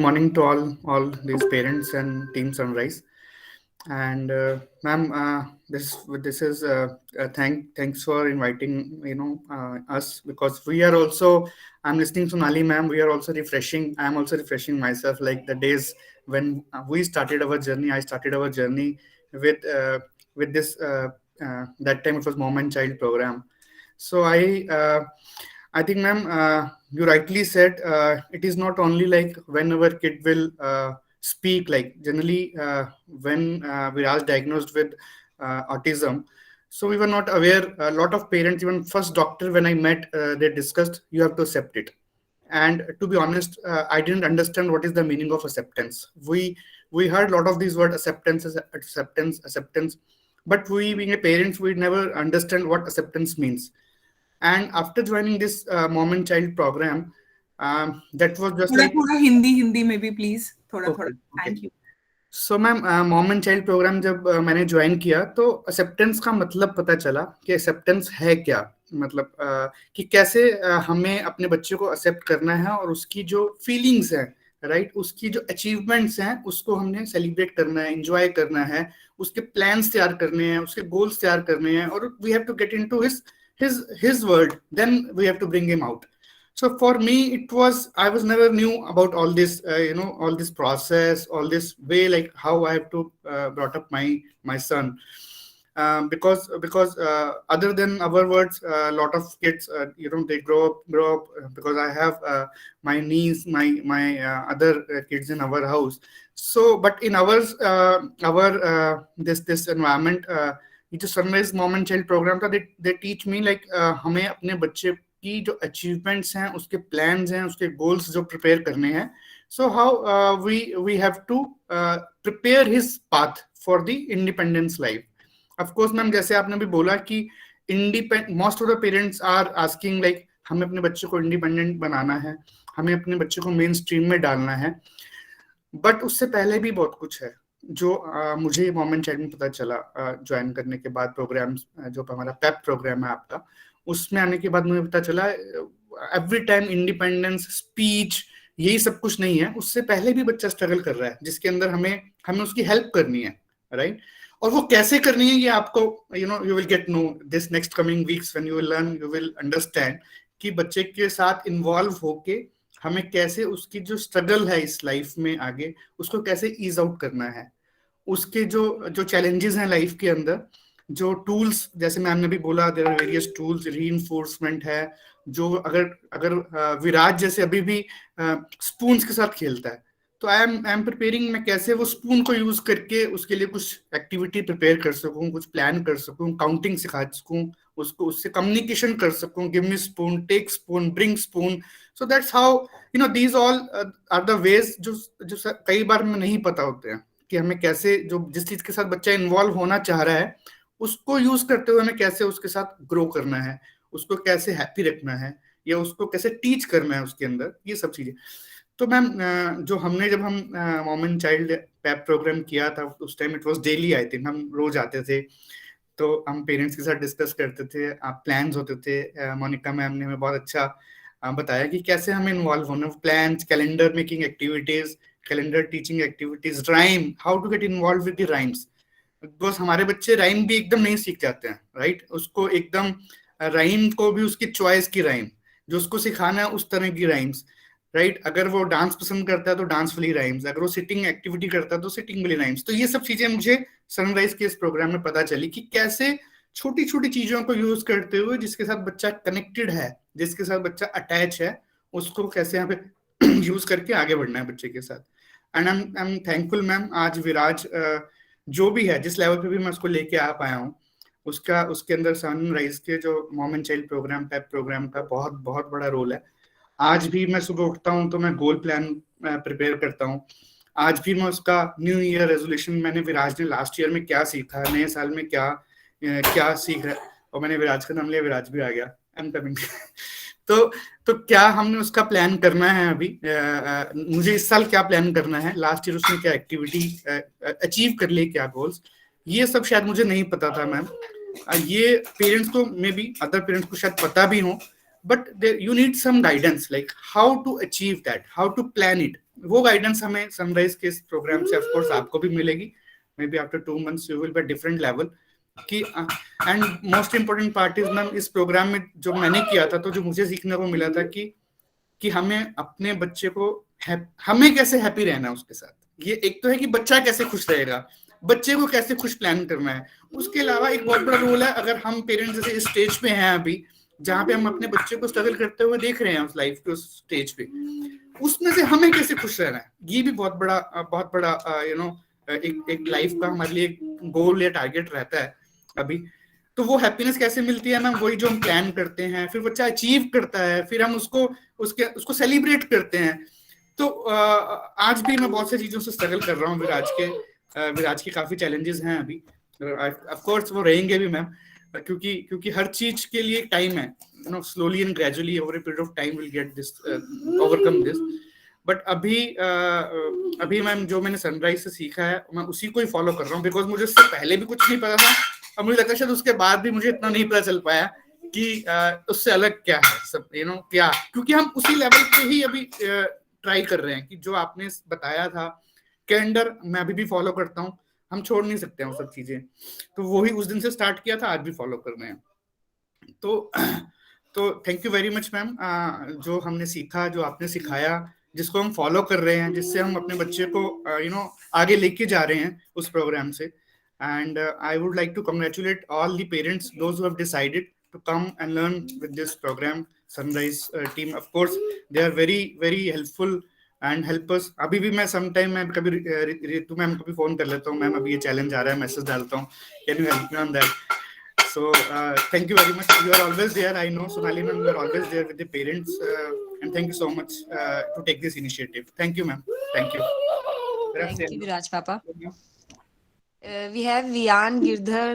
Morning to all these parents and Team Sunrise. And ma'am, this is thanks for inviting us, because we are also, I'm listening to Nali ma'am. We are also refreshing. I am also refreshing myself. Like the days when we started our journey, I started our journey with this. That time it was Mom and Child program. So I think, ma'am, you rightly said, it is not only like when our kid will speak. Like generally, when we are diagnosed with autism, so we were not aware. A lot of parents, even first doctor when I met, they discussed you have to accept it. And to be honest, I didn't understand what is the meaning of acceptance. We heard a lot of these words, acceptance, but we being a parents, we never understand what acceptance means. And after joining this mom and child program, that was just थोड़ा like, थोड़ा हिंदी हिंदी में भी please थोड़ा थोड़ा okay, okay. Thank you. So ma'am, mom and child programme जब मैंने join किया, तो एक्सेप्टेंस का मतलब पता चला कि एक्सेप्टेंस है क्या. मतलब कि कैसे हमें अपने बच्चे को एक्सेप्ट करना है, और उसकी जो फीलिंग्स हैं, राइट, उसकी जो अचीवमेंट्स हैं, उसको हमने सेलिब्रेट करना है, एंजॉय करना है, उसके प्लान्स तैयार करने हैं, उसके गोल्स तैयार करने हैं, और we have to get into his world, then we have to bring him out. So for me, it was, I was never knew about all this, all this process, all this way, like how I have to brought up my son. Because other than our words, a lot of kids, they grow up, because I have my niece, my other kids in our house. So but in our this environment, ये जो Sunrise mom and child programme था, they teach me like हमें अपने बच्चे की जो achievements हैं, उसके प्लान्स हैं, उसके गोल्स जो प्रिपेयर करने हैं. So how we have to prepare his path for the independence life. Of course ma'am, जैसे आपने भी बोला कि independent, most of the parents are asking like हमें अपने बच्चे को इंडिपेंडेंट बनाना है, हमें अपने बच्चे को मेन स्ट्रीम में डालना है. बट उससे पहले भी बहुत कुछ है जो मुझे मोमेंट चाइल्ड में पता चला ज्वाइन करने के बाद. प्रोग्राम जो हमारा पेप प्रोग्राम है आपका, उसमें आने के बाद मुझे पता चला एवरी टाइम इंडिपेंडेंस स्पीच यही सब कुछ नहीं है. उससे पहले भी बच्चा स्ट्रगल कर रहा है, जिसके अंदर हमें हमें उसकी हेल्प करनी है, राइट. और वो कैसे करनी है, ये आपको you will get know this next coming weeks, when you will learn, you will understand कि बच्चे के साथ इन्वॉल्व होके हमें कैसे उसकी जो स्ट्रगल है इस लाइफ में आगे, उसको कैसे ईज आउट करना है. उसके जो जो चैलेंजेस हैं लाइफ के अंदर, जो टूल्स, जैसे मैम ने भी बोला, there are various tools, reinforcement है. जो अगर अगर विराज जैसे अभी भी स्पून्स के साथ खेलता है, तो आई एम प्रिपेयरिंग, मैं कैसे वो स्पून को यूज करके उसके लिए कुछ एक्टिविटी प्रिपेयर कर सकूं, कुछ प्लान कर सकूं, काउंटिंग सिखा सकूं उसको, उससे कम्युनिकेशन कर सकूं, give me spoon, take spoon, bring spoon. So that's how these all are the ways जो जो कई बार हमें नहीं पता होते हैं कि हमें कैसे, जो जिस चीज के साथ बच्चा इन्वॉल्व होना चाह रहा है, उसको यूज करते हुए हमें कैसे उसके साथ ग्रो करना है, उसको कैसे हैप्पी रखना है, या उसको कैसे टीच करना है उसके अंदर, ये सब चीजें. तो मैम, जो हमने, जब हम mom and child PAP programme किया था, उस time it was daily, I think हम रोज आते थे. तो हम पेरेंट्स के साथ डिस्कस करते थे, प्लान्स होते थे. मोनिका मैम ने हमें बहुत अच्छा बताया कि कैसे हमें इन्वॉल्व होना, plans, calendar making activities, calendar teaching activities, rhyme, how to get involve with the rhymes. Because हमारे बच्चे राइम भी एकदम नहीं सीख जाते हैं, राइट. उसको एकदम राइम को भी उसकी चॉइस की राइम, जो उसको सिखाना है उस तरह की राइम्स, राइट. अगर वो डांस पसंद करता है तो डांस वाली राइम्स, अगर वो सिटिंग एक्टिविटी करता है तो सिटिंग वाली राइम्स. तो ये सब चीजें मुझे सनराइज के इस प्रोग्राम में पता चली कि कैसे छोटी छोटी चीजों को यूज करते हुए जिसके साथ बच्चा कनेक्टेड है, जिसके साथ बच्चा अटैच है, उसको कैसे यहाँ पे यूज करके आगे बढ़ना है बच्चे के साथ. And I am thankful ma'am, आज विराज जो भी है, जिस लेवल पे भी मैं उसको लेके आ पाया हूँ, उसका, उसके अंदर सनराइज के जो mom and child programme, PAP programme का बहुत बहुत बड़ा रोल है. आज भी मैं सुबह उठता हूँ तो मैं गोल प्लान प्रिपेयर करता हूँ. आज भी मैं उसका न्यू ईयर रेजोल्यूशन, मैंने विराज ने लास्ट ईयर में क्या सीखा, नए साल में क्या क्या सीख रहा है, और मैंने विराज का नाम लिया, विराज भी आ गया, आई एम कमिंग. तो तो क्या हमने उसका प्लान करना है अभी, मुझे इस साल क्या प्लान करना है, लास्ट ईयर उसने क्या एक्टिविटी अचीव कर ली, क्या गोल्स, ये सब शायद मुझे नहीं पता था मैम. ये पेरेंट्स को, मे बी अदर पेरेंट्स को शायद पता भी हो, but you need some guidance, like how to achieve that, how to plan it. वो गाइडेंस हमें सनराइज के इस प्रोग्राम से ऑफ कोर्स आपको भी मिलेगी. May be after 2 months you will be different level कि. And most important part is ma'am, इस प्रोग्राम में जो मैंने किया था तो जो मुझे सीखने को मिला था कि हमें अपने बच्चे को हमें कैसे हैप्पी रहना है उसके साथ. ये एक तो है कि बच्चा कैसे खुश रहेगा, बच्चे को कैसे खुश प्लान करना है. उसके अलावा एक बहुत बड़ा रोल है, अगर हम पेरेंट्स जैसे इस स्टेज पे हैं अभी, जहाँ पे हम अपने बच्चे को स्ट्रगल करते हुए देख रहे हैं उस लाइफ के उस स्टेज पे, उसमें से हमें कैसे खुश रहना है. ये भी बहुत बड़ा एक लाइफ का हमारे लिए गोल या टारगेट रहता है अभी. तो वो हैप्पीनेस कैसे मिलती है ना, वही जो हम प्लान करते हैं, फिर बच्चा अचीव करता है, फिर हम उसको सेलिब्रेट करते हैं. तो आज भी मैं बहुत सी चीजों से स्ट्रगल कर रहा हूँ. विराज के काफी चैलेंजेस हैं अभी, ऑफ कोर्स वो रहेंगे भी मैम, क्योंकि हर चीज के लिए टाइम है. Slowly and gradually over a period of time will get this, overcome this. But अभी मैम जो मैंने सनराइज से सीखा है मैं उसी को ही फॉलो कर रहा हूँ, बिकॉज मुझे उससे पहले भी कुछ नहीं पता था. अब मुझे लगता है शायद उसके बाद भी मुझे इतना नहीं पता चल पाया कि उससे अलग क्या है सब, क्या, क्योंकि हम उसी लेवल पे ही अभी ट्राई कर रहे हैं कि जो आपने बताया था कैलेंडर मैं अभी भी फॉलो करता हूँ. हम छोड़ नहीं सकते हैं वो सब चीजें, तो वही उस दिन से स्टार्ट किया था, आज भी फॉलो कर रहे हैं. तो thank you very much ma'am, जो हमने सीखा, जो आपने सिखाया, जिसको हम फॉलो कर रहे हैं, जिससे हम अपने बच्चे को आगे लेके जा रहे हैं उस प्रोग्राम से. And I would like to congratulate all the parents, those who have decided to come and learn with this program, Sunrise team. Of course, they are very, very helpful and help us. अभी भी मैं sometime मैं कभी Ritu ma'am को भी phone कर लेता हूँ, मैम अभी ये चैलेंज आ रहा है, मैसेज डालता हूँ, can you help me on that? So thank you very much. You are always there. I know, Sonali ma'am, you are always there with the parents, and thank you so much to take this initiative. Thank you, ma'am. Thank you. Thank you, Viraj Papa. We have Vian Girdhar.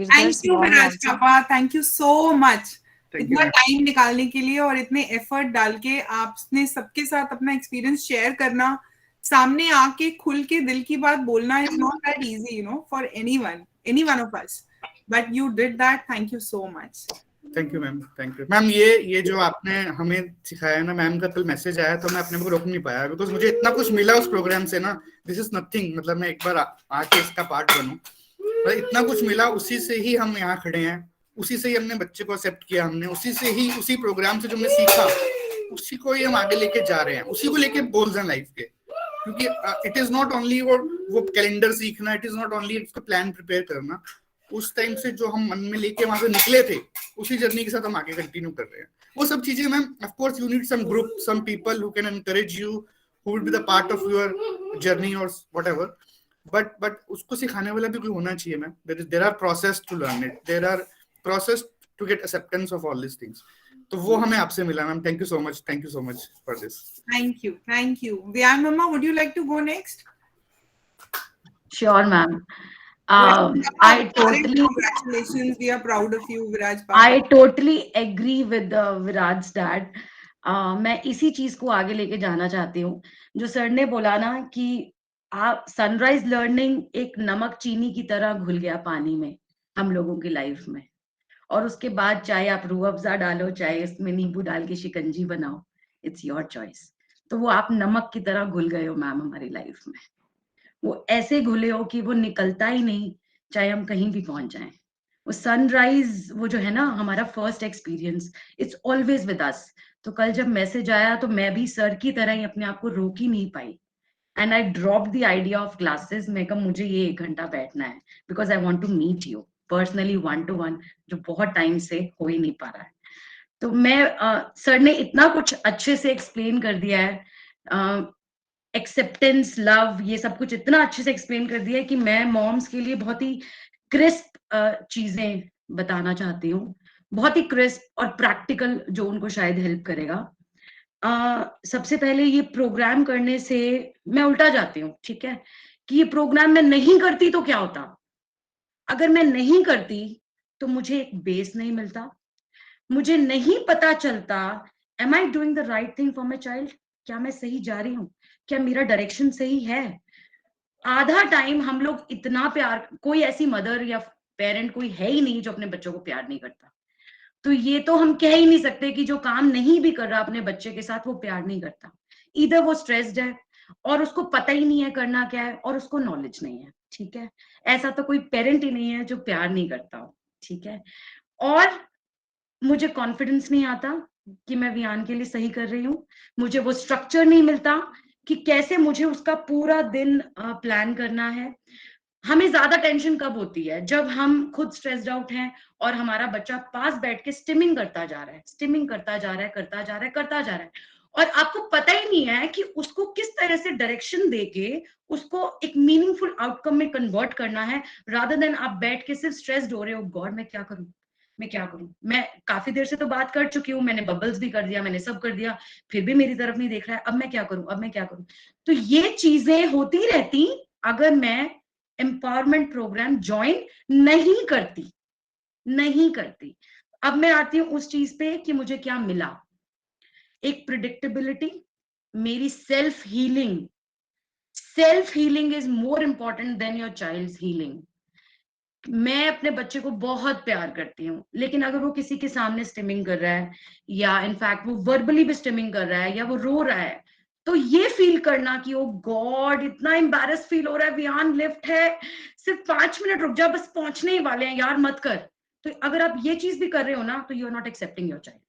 Thank you, Viraj Papa. Thank you so much. इतना time निकालने के लिए और इतने effort डाल के आपने सबके साथ अपना एक्सपीरियंस शेयर करना, सामने आके खुल के दिल की बात बोलना is not that easy, for any one of us. But you did that. Thank you so much. Thank you ma'am. Thank you ma'am. ये जो आपने हमें सिखाया ना, मैम का कल मैसेज आया तो मैं अपने को रोक नहीं पाया, बिकॉज मुझे इतना कुछ मिला उस प्रोग्राम से ना. दिस इज नथिंग, मतलब मैं एक बार आके इसका पार्ट बनूं, इतना कुछ मिला. उसी से ही हम यहाँ खड़े हैं, उसी से ही हमने बच्चे को एक्सेप्ट किया, हमने उसी प्रोग्राम से जो हमने सीखा उसी को ही हम आगे लेके जा रहे हैं, उसी को लेके गोल्स हैं लाइफ के. क्योंकि इट इज नॉट ओनली वो कैलेंडर सीखना, इट इज नॉट ओनली उसका प्लान प्रिपेयर करना. उस टाइम से जो हम मन में लेके वहां से निकले थे, उसी जर्नी के साथ हम आगे कंटिन्यू कर रहे हैं. वो सब चीजें ma'am, of course you need some group, some people who can encourage you, who will be the part of your journey और व्हाटएवर. बट उसको सिखाने वाला भी कोई होना चाहिए ma'am. There are process to learn it, there are process to get acceptance of all this things. तो वो हमें आपसे मिला ma'am. Thank you so much for this. Thank you. Vian mama, would you like to go next? Sure, ma'am. I totally congratulations. We are proud of you, Viraj Papa. I totally agree with Viraj's dad. मैं इसी चीज को आगे लेके जाना चाहती हूँ जो सर ने बोला ना कि आप सनराइज लर्निंग एक नमक चीनी की तरह घुल गया पानी में हम लोगों की लाइफ में, और उसके बाद चाहे आप रूह अफ़ज़ा डालो, चाहे इसमें नींबू डाल के शिकंजी बनाओ, इट्स योर चॉइस. तो वो आप नमक की तरह घुल गए हो मैम हमारी लाइफ में. वो ऐसे घुले हो कि वो निकलता ही नहीं, चाहे हम कहीं भी पहुंच जाएं. वो सनराइज, वो जो है ना हमारा first experience, it's always with us. तो कल जब मैसेज आया तो मैं भी सर की तरह ही अपने आप को रोक ही नहीं पाई, and I drop the idea of classes. मैं कहा मुझे ये 1 घंटा बैठना है, because I want to meet you personally 1-to-1, जो बहुत टाइम से हो ही नहीं पा रहा है. तो मैं सर ने इतना कुछ अच्छे से एक्सप्लेन कर दिया है, एक्सेप्टेंस, लव, ये सब कुछ इतना अच्छे से एक्सप्लेन कर दिया है कि मैं मॉम्स के लिए बहुत ही क्रिस्प चीजें बताना चाहती हूँ, बहुत ही क्रिस्प और प्रैक्टिकल, जो उनको शायद हेल्प करेगा. सबसे पहले ये प्रोग्राम करने से मैं उल्टा जाती हूँ, ठीक है, कि ये प्रोग्राम मैं नहीं करती तो क्या होता. अगर मैं नहीं करती तो मुझे एक बेस नहीं मिलता, मुझे नहीं पता चलता am I doing the right thing for my child, क्या मैं सही जा रही हूँ, क्या मेरा डायरेक्शन सही है. आधा टाइम हम लोग इतना प्यार, कोई ऐसी मदर या पेरेंट कोई है ही नहीं जो अपने बच्चों को प्यार नहीं करता. तो ये तो हम कह ही नहीं सकते कि जो काम नहीं भी कर रहा अपने बच्चे के साथ वो प्यार नहीं करता. इधर वो स्ट्रेस्ड है, और उसको पता ही नहीं है करना क्या है, और उसको नॉलेज नहीं है, ठीक है। ऐसा तो कोई पेरेंट ही नहीं है जो प्यार नहीं करता हो, ठीक है। और मुझे कॉन्फिडेंस नहीं आता कि मैं वियान के लिए सही कर रही हूँ, मुझे वो स्ट्रक्चर नहीं मिलता कि कैसे मुझे उसका पूरा दिन प्लान करना है। हमें ज्यादा टेंशन कब होती है? जब हम खुद स्ट्रेस्ड आउट हैं और हमारा बच्चा पास बैठ के स्टिमिंग करता जा रहा है, स्टिमिंग करता जा रहा है, करता जा रहा है, करता जा रहा है, और आपको पता ही नहीं है कि उसको किस तरह से डायरेक्शन देके उसको एक मीनिंगफुल आउटकम में कन्वर्ट करना है, रादर देन आप बैठ के सिर्फ स्ट्रेस्ड हो रहे हो, गॉड मैं क्या करूं, मैं क्या करूं। मैं काफी देर से तो बात कर चुकी हूँ, मैंने बबल्स भी कर दिया, मैंने सब कर दिया, फिर भी मेरी तरफ नहीं देख रहा है, अब मैं क्या करूं, अब मैं क्या करूं। तो ये चीजें होती रहती अगर मैं एम्पावरमेंट प्रोग्राम ज्वाइन नहीं करती। अब मैं आती हूँ उस चीज पे कि मुझे क्या मिला। एक प्रिडिक्टेबिलिटी, मेरी self healing is more important than your child's healing. मैं अपने बच्चे को बहुत प्यार करती हूँ, लेकिन अगर वो किसी के सामने स्टिमिंग कर रहा है, या इनफैक्ट वो वर्बली भी स्टिमिंग कर रहा है, या वो रो रहा है, तो ये फील करना कि ओ गॉड इतना एम्बैरस फील हो रहा है, वियान लिफ्ट है, सिर्फ 5 मिनट रुक जा, बस पहुंचने ही वाले हैं यार, मत कर। तो अगर आप ये चीज भी कर रहे हो ना, तो you are not accepting your child.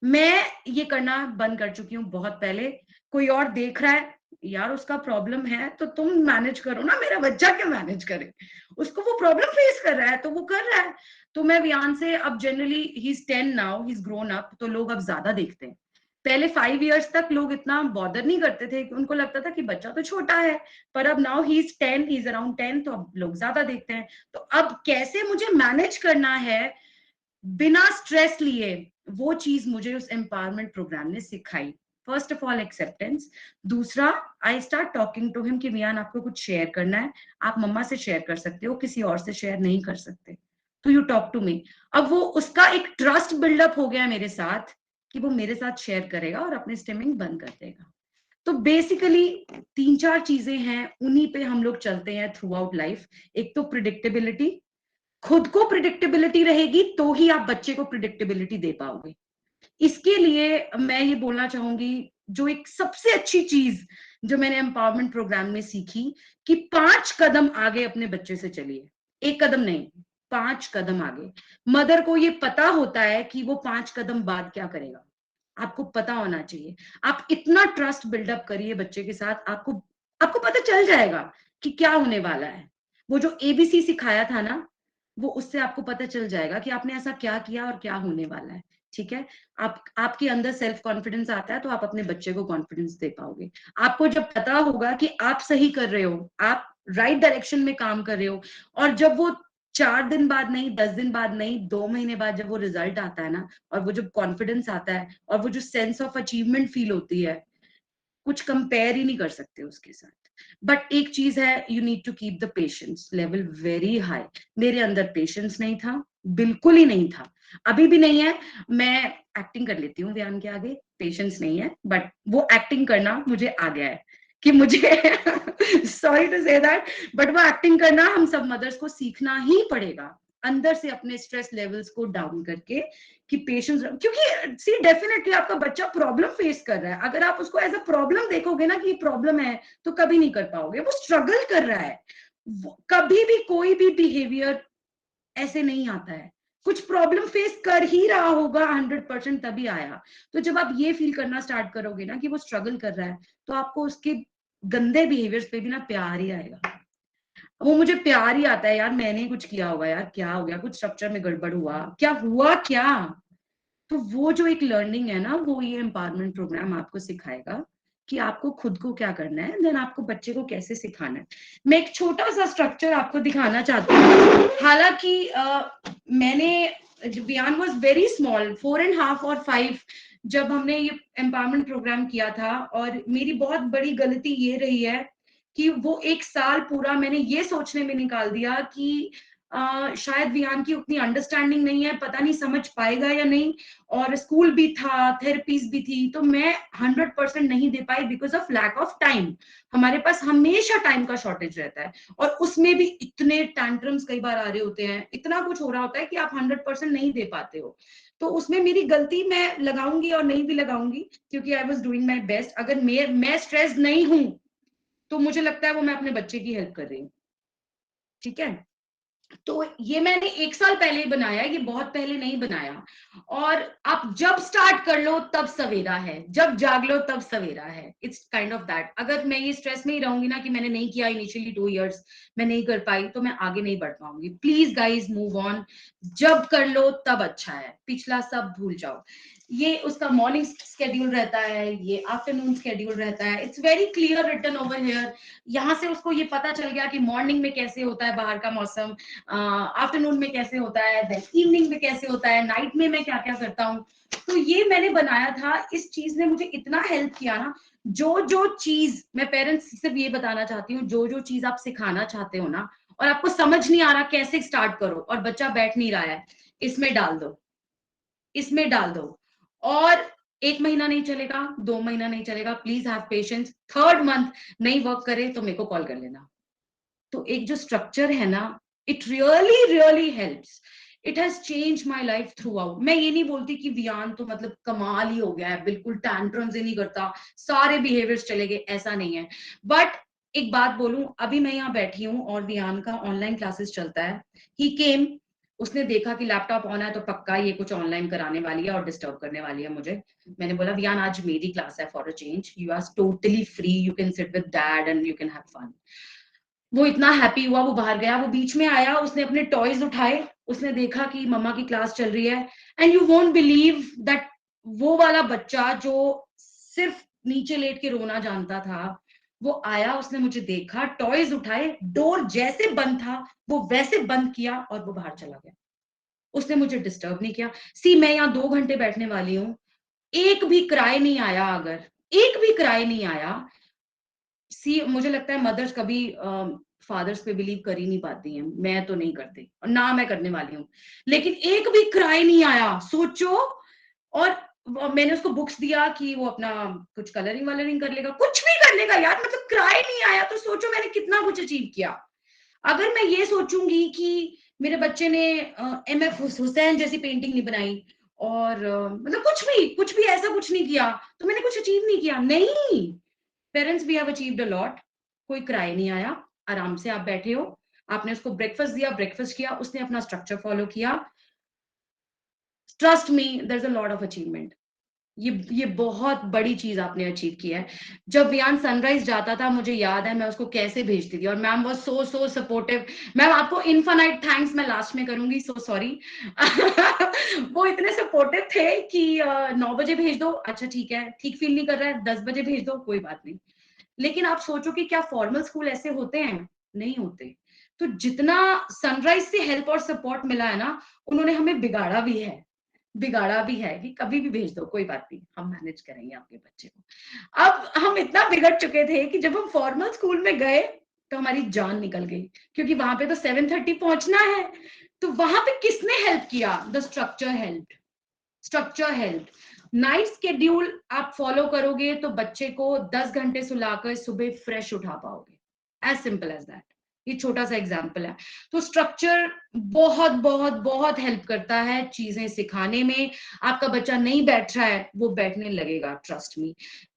मैं ये करना बंद कर चुकी हूँ बहुत पहले। कोई और देख रहा है, यार उसका प्रॉब्लम है तो तुम मैनेज करो ना, मेरा बच्चा क्या मैनेज करे, उसको वो प्रॉब्लम फेस कर रहा है तो वो कर रहा है। तो मैं वियान से अब generally, he is 10 now, he is grown up, तो लोग अब ज्यादा देखते हैं। पहले 5 इयर्स तक लोग इतना बॉदर नहीं करते थे, उनको लगता था कि बच्चा तो छोटा है, पर अब now he is 10, he is around 10, तो अब लोग ज्यादा देखते हैं। तो अब कैसे मुझे मैनेज करना है बिना स्ट्रेस लिए, वो चीज मुझे उस एम्पावरमेंट प्रोग्राम ने सिखाई। फर्स्ट ऑफ ऑल एक्सेप्टेंस, दूसरा I start talking to him कि मियान आपको कुछ शेयर करना है, आप मम्मा से शेयर कर सकते हो, किसी और से शेयर नहीं कर सकते, तो यू टॉक टू मी। अब वो उसका एक ट्रस्ट बिल्डअप हो गया मेरे साथ कि वो मेरे साथ शेयर करेगा और अपने स्टिमिंग बंद कर देगा। तो बेसिकली 3-4 चीजें हैं, उन्हीं पे हम लोग चलते हैं थ्रू आउट लाइफ। एक तो प्रिडिक्टेबिलिटी, खुद को प्रिडिक्टेबिलिटी रहेगी तो ही आप बच्चे को प्रिडिक्टेबिलिटी दे पाओगे। इसके लिए मैं ये बोलना चाहूंगी, जो एक सबसे अच्छी चीज जो मैंने एम्पावरमेंट प्रोग्राम में सीखी, कि 5 कदम आगे अपने बच्चे से चलिए, 1 कदम नहीं, 5 कदम आगे। मदर को ये पता होता है कि वो 5 कदम बाद क्या करेगा, आपको पता होना चाहिए। आप इतना ट्रस्ट बिल्डअप करिए बच्चे के साथ, आपको आपको पता चल जाएगा कि क्या होने वाला है। वो जो एबीसी सिखाया था ना, वो उससे आपको पता चल जाएगा कि आपने ऐसा क्या किया और क्या होने वाला है, ठीक है। आपके अंदर सेल्फ कॉन्फिडेंस आता है तो आप अपने बच्चे को कॉन्फिडेंस दे पाओगे। आपको जब पता होगा कि आप सही कर रहे हो, आप राइट डायरेक्शन में काम कर रहे हो, और जब वो 4 दिन बाद नहीं, 10 दिन बाद नहीं, 2 महीने बाद जब वो रिजल्ट आता है ना, और वो जब कॉन्फिडेंस आता है और वो जो सेंस ऑफ अचीवमेंट फील होती है, कुछ कंपेयर ही नहीं कर सकते उसके साथ। बट एक चीज है, you need to keep the patience level very high. मेरे अंदर पेशेंस नहीं था, बिल्कुल ही नहीं था, अभी भी नहीं है। मैं एक्टिंग कर लेती हूँ वियान के आगे, पेशेंस नहीं है, बट वो एक्टिंग करना मुझे आ गया है कि मुझे sorry to say that, but वो एक्टिंग करना हम सब मदर्स को सीखना ही पड़ेगा, अंदर से अपने स्ट्रेस लेवल्स को डाउन करके, कि पेशेंस। क्योंकि सी डेफिनेटली आपका बच्चा प्रॉब्लम फेस कर रहा है, अगर आप उसको एज अ प्रॉब्लम देखोगे ना कि प्रॉब्लम है, तो कभी नहीं कर पाओगे। वो स्ट्रगल कर रहा है, कभी भी कोई भी बिहेवियर ऐसे नहीं आता है, कुछ प्रॉब्लम फेस कर ही रहा होगा 100%, तभी आया। तो जब आप ये फील करना स्टार्ट करोगे ना कि वो स्ट्रगल कर रहा है, तो आपको उसके गंदे बिहेवियर्स पे भी ना प्यार ही आएगा। वो मुझे प्यार ही आता है, यार मैंने कुछ किया होगा, यार क्या हो गया, कुछ स्ट्रक्चर में गड़बड़ हुआ, क्या हुआ क्या। तो वो जो एक लर्निंग है ना, वो ये एम्पावरमेंट प्रोग्राम आपको सिखाएगा कि आपको खुद को क्या करना है, देन आपको बच्चे को कैसे सिखाना है। मैं एक छोटा सा स्ट्रक्चर आपको दिखाना चाहती हूँ। हालांकि मैंने, वियान वाज वेरी स्मॉल, 4.5 और 5, जब हमने ये एम्पावरमेंट प्रोग्राम किया था, और मेरी बहुत बड़ी गलती ये रही है कि वो 1 साल पूरा मैंने ये सोचने में निकाल दिया कि शायद वियान की उतनी अंडरस्टैंडिंग नहीं है, पता नहीं समझ पाएगा या नहीं, और स्कूल भी था, थेरेपीज भी थी, तो मैं 100% नहीं दे पाई because of lack of time. हमारे पास हमेशा टाइम का शॉर्टेज रहता है, और उसमें भी इतने टैंट्रम्स कई बार आ रहे होते हैं, इतना कुछ हो रहा होता है कि आप 100% नहीं दे पाते हो। तो उसमें मेरी गलती मैं लगाऊंगी और नहीं भी लगाऊंगी, क्योंकि I was doing my best. अगर मैं स्ट्रेस नहीं हूं तो मुझे लगता है वो मैं अपने बच्चे की हेल्प कर रही हूँ, ठीक है। तो ये मैंने 1 साल पहले बनाया, ये बहुत पहले नहीं बनाया। और आप जब स्टार्ट कर लो तब सवेरा है, जब जाग लो तब सवेरा है। It's kind of that. अगर मैं ये स्ट्रेस में ही रहूंगी ना कि मैंने नहीं किया इनिशियली 2 इयर्स, मैं नहीं कर पाई, तो मैं आगे नहीं बढ़ पाऊंगी। प्लीज गाइज मूव ऑन, जब कर लो तब अच्छा है, पिछला सब भूल जाओ। ये उसका मॉर्निंग स्केड्यूल रहता है, ये आफ्टरनून स्केड्यूल रहता है, it's very clear written over here. यहाँ से उसको ये पता चल गया कि मॉर्निंग में कैसे होता है बाहर का मौसम, आफ्टरनून में कैसे होता है, देन इवनिंग में कैसे होता है, नाइट में मैं क्या क्या करता हूँ। तो ये मैंने बनाया था, इस चीज ने मुझे इतना हेल्प किया ना। जो चीज मैं पेरेंट्स सिर्फ ये बताना चाहती हूँ, जो चीज आप सिखाना चाहते हो ना, और आपको समझ नहीं आ रहा कैसे स्टार्ट करो, और बच्चा बैठ नहीं रहा है, इसमें डाल दो, इसमें डाल दो। और 1 महीना नहीं चलेगा, 2 महीना नहीं चलेगा, please have patience. 3rd month नहीं वर्क करे तो मेरे को कॉल कर लेना। तो एक जो स्ट्रक्चर है ना, it really really helps. It has change my life through out. मैं ये नहीं बोलती कि वियान तो मतलब कमाल ही हो गया है, बिल्कुल टैंट्रम्स ही नहीं करता, सारे बिहेवियर्स चले गए, ऐसा नहीं है। बट एक बात बोलूं, अभी मैं यहाँ बैठी हूँ और वियान का ऑनलाइन क्लासेस चलता है। ही केम, उसने देखा कि लैपटॉप ऑन है तो पक्का ये कुछ ऑनलाइन कराने वाली है और डिस्टर्ब करने वाली है मुझे। मैंने बोला वियान आज मेरी क्लास है, for a change you are totally free, you can sit with dad and you can have fun. वो इतना हैप्पी हुआ, वो बाहर गया, वो बीच में आया, उसने अपने टॉयज उठाए, उसने देखा कि मम्मा की क्लास चल रही है। And you won't believe that वो वाला बच्चा जो सिर्फ नीचे लेट के रोना जानता था, वो आया, उसने मुझे देखा, टॉयज उठाए, डोर जैसे बंद था वो वैसे बंद किया और वो बाहर चला गया। उसने मुझे डिस्टर्ब नहीं किया। सी मैं यहाँ 2 घंटे बैठने वाली हूँ, एक भी क्राई नहीं आया, अगर एक भी क्राई नहीं आया। सी मुझे लगता है मदर्स कभी फादर्स पे बिलीव कर ही नहीं पाती हैं, मैं तो नहीं करती और ना मैं करने वाली हूँ। लेकिन एक भी क्राई नहीं आया, सोचो। और मैंने उसको बुक्स दिया कि वो अपना कुछ कलरिंग वलरिंग कर लेगा, कुछ भी कर लेगा यार, मतलब क्राई नहीं आया। तो सोचो मैंने कितना कुछ अचीव किया। अगर मैं ये सोचूंगी कि मेरे बच्चे ने MF हुसैन जैसी पेंटिंग नहीं बनाई और मतलब कुछ भी ऐसा कुछ नहीं किया, तो मैंने कुछ अचीव नहीं किया। नहीं, parents we have achieved a lot. कोई क्राई नहीं आया, आराम से आप बैठे हो, आपने उसको ब्रेकफास्ट दिया, ब्रेकफास्ट किया, उसने अपना स्ट्रक्चर फॉलो किया। Trust me, there is a lot of achievement. ये बहुत बड़ी चीज आपने अचीव की है। जब वियान सनराइज जाता था, मुझे याद है मैं उसको कैसे भेजती थी, और ma'am was so supportive. Ma'am आपको इनफाइनाइट थैंक्स मैं लास्ट में करूंगी, सो सॉरी। वो इतने सपोर्टिव थे कि 9 बजे भेज दो, अच्छा ठीक है, ठीक फील नहीं कर रहा है 10 बजे भेज दो, कोई बात नहीं। लेकिन आप सोचो कि क्या फॉर्मल स्कूल ऐसे होते हैं? नहीं होते। तो जितना सनराइज से हेल्प और सपोर्ट मिला है ना, उन्होंने हमें बिगाड़ा भी है कि कभी भी भेज दो, कोई बात नहीं, हम मैनेज करेंगे आपके बच्चे को। अब हम इतना बिगड़ चुके थे कि जब हम फॉर्मल स्कूल में गए तो हमारी जान निकल गई, क्योंकि वहां पे तो 7:30 पहुंचना है। तो वहां पे किसने हेल्प किया? The structure help. Night schedule आप फॉलो करोगे तो बच्चे को 10 घंटे सुलाकर सुबह फ्रेश उठा पाओगे, एज सिंपल एज दैट। ये छोटा सा एग्जाम्पल है। तो स्ट्रक्चर बहुत बहुत बहुत हेल्प करता है चीजें सिखाने में। आपका बच्चा नहीं बैठ रहा है, वो बैठने लगेगा, ट्रस्ट मी।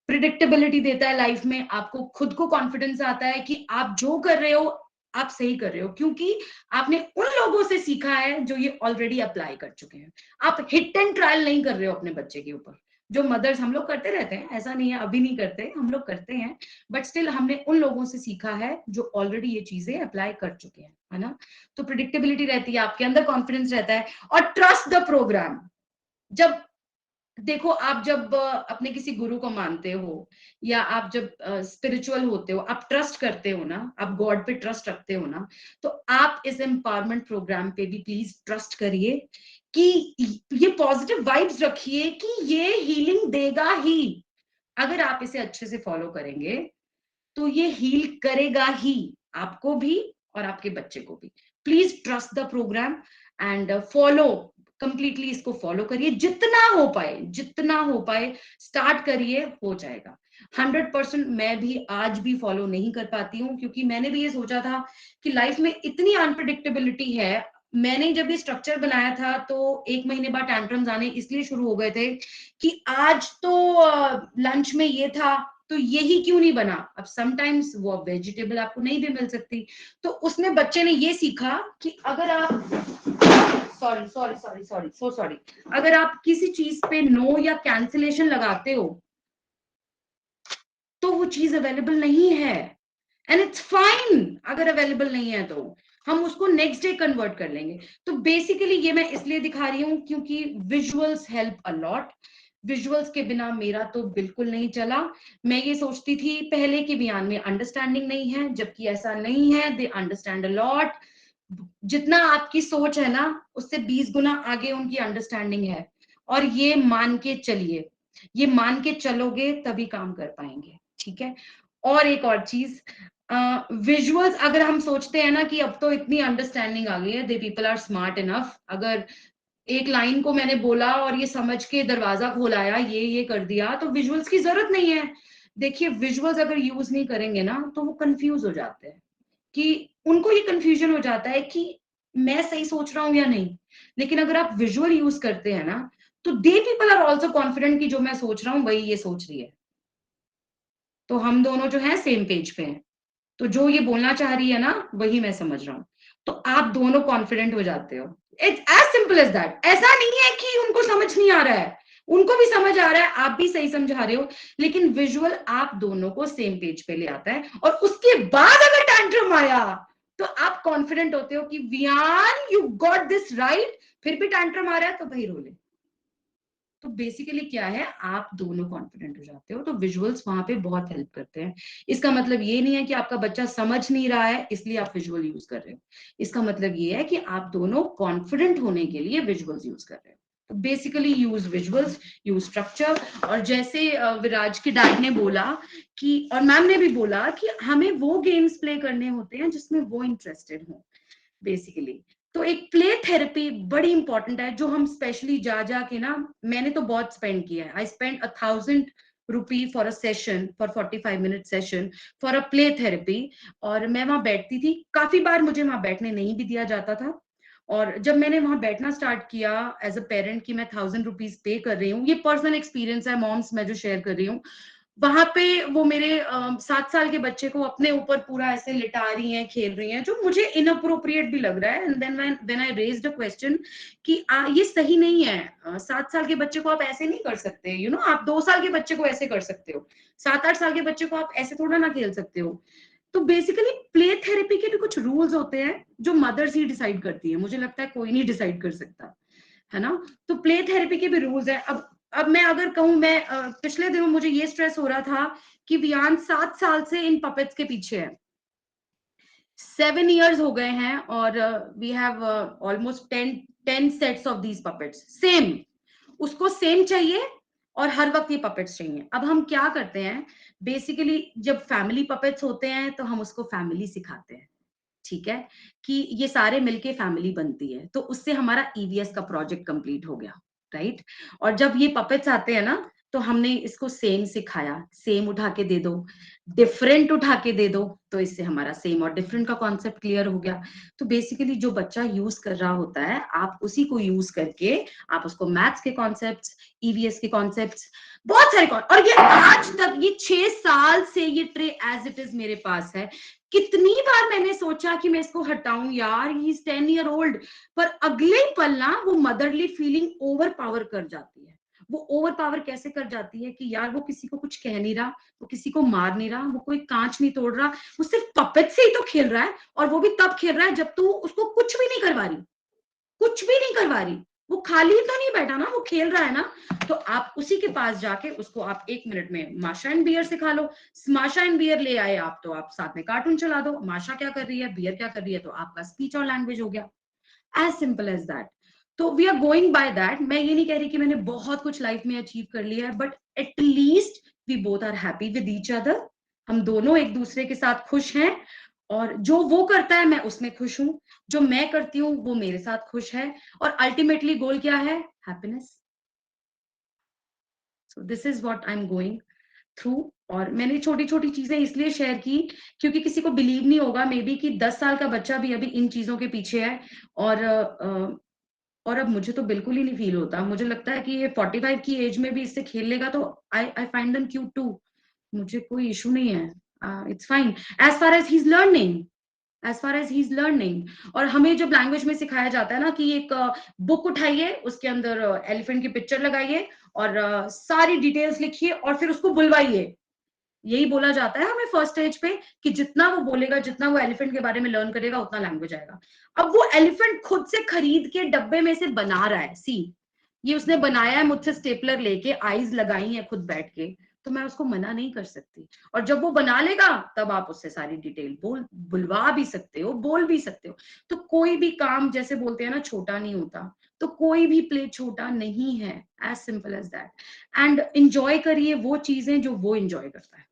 प्रिडिक्टेबिलिटी देता है लाइफ में, आपको खुद को कॉन्फिडेंस आता है कि आप जो कर रहे हो आप सही कर रहे हो, क्योंकि आपने उन लोगों से सीखा है जो ये ऑलरेडी अप्लाई कर चुके हैं। आप हिट एंड ट्रायल नहीं कर रहे हो अपने बच्चे के ऊपर। जो मदर्स हम लोग करते रहते हैं, ऐसा नहीं है अभी नहीं करते, हम लोग करते हैं, बट स्टिल हमने उन लोगों से सीखा है जो ऑलरेडी ये चीजें अप्लाई कर चुके हैं, है ना। तो प्रिडिक्टेबिलिटी रहती है, आपके अंदर कॉन्फिडेंस रहता है, और ट्रस्ट द प्रोग्राम। जब देखो, आप जब अपने किसी गुरु को मानते हो या आप जब स्पिरिचुअल होते हो, आप ट्रस्ट करते हो ना, आप गॉड पे ट्रस्ट रखते हो ना, तो आप इस एम्पावरमेंट प्रोग्राम पे भी प्लीज ट्रस्ट करिए कि ये पॉजिटिव वाइब्स रखिए कि ये हीलिंग देगा ही। अगर आप इसे अच्छे से फॉलो करेंगे तो ये हील करेगा ही, आपको भी और आपके बच्चे को भी। Please trust the programme and follow completely, इसको फॉलो करिए, जितना हो पाए स्टार्ट करिए, हो जाएगा। 100% मैं भी आज भी फॉलो नहीं कर पाती हूँ, क्योंकि मैंने भी ये सोचा था कि लाइफ में इतनी अनप्रिडिक्टेबिलिटी है, मैंने जब ये स्ट्रक्चर बनाया था तो 1 महीने बाद टैंट्रम्स आने इसलिए शुरू हो गए थे कि आज तो लंच में ये था तो यही क्यों नहीं बना। अब समटाइम्स वो वेजिटेबल आपको नहीं भी मिल सकती, तो उसमें बच्चे ने ये सीखा कि अगर आप सॉरी अगर आप किसी चीज पे नो या कैंसिलेशन लगाते हो तो वो चीज अवेलेबल नहीं है, एंड इट्स फाइन अगर अवेलेबल नहीं है तो हम उसको नेक्स्ट डे कन्वर्ट कर लेंगे। तो बेसिकली ये मैं इसलिए दिखा रही हूँ क्योंकि visuals help a lot. Visuals के बिना मेरा तो बिल्कुल नहीं चला। मैं ये सोचती थी पहले कि बयान में अंडरस्टैंडिंग नहीं है, जबकि ऐसा नहीं है, दे अंडरस्टैंड अ लॉट। जितना आपकी सोच है ना उससे 20 गुना आगे उनकी अंडरस्टैंडिंग है, और ये मान के चलिए, ये मान के चलोगे तभी काम कर पाएंगे, ठीक है। और एक और चीज, विजुअल्स अगर हम सोचते हैं ना कि अब तो इतनी अंडरस्टैंडिंग आ गई है, they people are smart enough, अगर एक लाइन को मैंने बोला और ये समझ के दरवाजा खोलाया, ये कर दिया, तो विजुअल्स की जरूरत नहीं है। देखिए विजुअल्स अगर यूज नहीं करेंगे ना तो वो कंफ्यूज हो जाते हैं, कि उनको ये कंफ्यूजन हो जाता है कि मैं सही सोच रहा हूं या नहीं। लेकिन अगर आप विजुअल यूज करते हैं ना तो they people are also confident कि जो मैं सोच रहा हूं वही ये सोच रही है, तो हम दोनों जो है सेम पेज पे हैं। तो जो ये बोलना चाह रही है ना वही मैं समझ रहा हूँ, तो आप दोनों कॉन्फिडेंट हो जाते हो। It's as simple as that. ऐसा नहीं है कि उनको समझ नहीं आ रहा है, उनको भी समझ आ रहा है, आप भी सही समझा रहे हो, लेकिन विजुअल आप दोनों को सेम पेज पे ले आता है। और उसके बाद अगर टैंट्रम आया तो आप कॉन्फिडेंट होते हो कि Viaan you got this right, फिर भी टैंट्रम आ रहा है तो भाई रोले। तो बेसिकली क्या है, आप दोनों कॉन्फिडेंट हो जाते हो, तो विजुअल्स वहां पे बहुत हेल्प करते हैं। इसका मतलब ये नहीं है कि आपका बच्चा समझ नहीं रहा है इसलिए आप विजुअल यूज कर रहे हो, इसका मतलब ये है कि आप दोनों कॉन्फिडेंट होने के लिए विजुअल्स यूज कर रहे हो। तो basically use visuals, use structure. और जैसे विराज के डैड ने बोला कि, और मैम ने भी बोला कि हमें वो गेम्स प्ले करने होते हैं जिसमें वो इंटरेस्टेड हो बेसिकली। तो एक प्ले थेरेपी बड़ी इंपॉर्टेंट है, जो हम स्पेशली जा के ना, मैंने तो बहुत स्पेंड किया है। I spend 1,000 rupee for a session, for 45 minute session for a play therapy. और मैं वहां बैठती थी, काफी बार मुझे वहां बैठने नहीं भी दिया जाता था। और जब मैंने वहां बैठना स्टार्ट किया एज अ पेरेंट कि मैं 1,000 रुपीज पे कर रही हूँ, ये पर्सनल एक्सपीरियंस है मॉम्स मैं जो शेयर कर रही हूँ, वहां पे वो मेरे 7 साल के बच्चे को अपने ऊपर पूरा ऐसे लिटा रही हैं, खेल रही हैं, जो मुझे इनअप्रोप्रिएट भी लग रहा है। And then when I raised a question कि ये सही नहीं है, 7 साल के बच्चे को आप ऐसे नहीं कर सकते, आप 2 साल के बच्चे को ऐसे कर सकते हो, 7-8 साल के बच्चे को आप ऐसे थोड़ा ना खेल सकते हो। तो बेसिकली प्ले थेरेपी के भी कुछ रूल्स होते हैं जो मदर्स ही डिसाइड करती है, मुझे लगता है कोई नहीं डिसाइड कर सकता, है ना। तो प्ले थेरेपी के भी रूल्स है। अब मैं अगर कहूं, मैं पिछले दिनों मुझे ये स्ट्रेस हो रहा था कि वियान 7 साल से इन पपेट्स के पीछे है, 7 years हो गए हैं, और we have almost 10 sets of these puppets, same, उसको सेम चाहिए और हर वक्त ये पपेट्स चाहिए। अब हम क्या करते हैं, बेसिकली जब फैमिली पपेट्स होते हैं तो हम उसको फैमिली सिखाते हैं, ठीक है, कि ये सारे मिलके फैमिली बनती है, तो उससे हमारा ईवीएस का प्रोजेक्ट कंप्लीट हो गया, राइट। और जब ये पपेट्स आते हैं ना तो हमने इसको सेम सिखाया, सेम उठा के दे दो, डिफरेंट उठा के दे दो, तो इससे हमारा सेम और डिफरेंट का कॉन्सेप्ट क्लियर हो गया। तो बेसिकली जो बच्चा यूज कर रहा होता है, आप उसी को यूज करके आप उसको मैथ्स के कॉन्सेप्ट्स, ईवीएस के कॉन्सेप्ट्स, बहुत सारे और ये आज तक ये 6 साल से ये ट्रे एज इट इज मेरे पास है। कितनी बार मैंने सोचा कि मैं इसको हटाऊं यार, ही इज 10 year old, पर अगले पल ना वो मदरली फीलिंग ओवर पावर कर जाती है। वो ओवर पावर कैसे कर जाती है कि यार वो किसी को कुछ कह नहीं रहा, वो किसी को मार नहीं रहा, वो कोई कांच नहीं तोड़ रहा, वो सिर्फ पपेट से ही तो खेल रहा है, और वो भी तब खेल रहा है जब तू उसको कुछ भी नहीं करवा रही, कुछ भी नहीं करवा रही, वो खाली तो नहीं बैठा ना, वो खेल रहा है ना। तो आप उसी के पास जाके उसको आप 1 मिनट में माशा एंड बियर सिखा लो। माशा एंड बियर ले आए आप तो आप साथ में कार्टून चला दो, माशा क्या कर रही है, बियर क्या कर रही है, तो आपका स्पीच और लैंग्वेज हो गया, एज सिंपल एज दैट। तो we are going by that. मैं ये नहीं कह रही कि मैंने बहुत कुछ लाइफ में अचीव कर लिया है, but at least we both are happy with each other, हम दोनों एक दूसरे के साथ खुश हैं, और जो वो करता है मैं उसमें खुश हूं, जो मैं करती हूँ वो मेरे साथ खुश है, और अल्टीमेटली गोल क्या है, happiness. So this is what I am going. Through. और मैंने छोटी छोटी चीजें इसलिए शेयर की क्योंकि किसी को बिलीव नहीं होगा मे बी कि 10 साल का बच्चा भी अभी इन चीजों के पीछे है। और अब मुझे तो बिल्कुल ही नहीं फील होता, मुझे लगता है कि ये 45 की एज में भी इससे खेल लेगा तो I find them cute too, मुझे कोई इशू नहीं है, it's fine as far as he is learning, as far as he is learning. और हमें जब लैंग्वेज में सिखाया जाता है ना कि एक बुक उठाइए, उसके अंदर एलिफेंट की पिक्चर लगाइए और सारी डिटेल्स लिखिए और फिर उसको बुलवाइए, यही बोला जाता है हमें फर्स्ट स्टेज पे कि जितना वो बोलेगा, जितना वो एलिफेंट के बारे में लर्न करेगा, उतना लैंग्वेज आएगा। अब वो एलिफेंट खुद से खरीद के डब्बे में से बना रहा है, सी ये उसने बनाया है मुझसे स्टेपलर लेके, आईज लगाई है खुद बैठ के, तो मैं उसको मना नहीं कर सकती। और जब वो बना लेगा तब आप उससे सारी डिटेल बुलवा भी सकते हो, बोल भी सकते हो। तो कोई भी काम जैसे बोलते हैं ना छोटा नहीं होता, तो कोई भी प्ले छोटा नहीं है, as simple as that. And enjoy करिए वो चीजें जो वो एंजॉय करता है,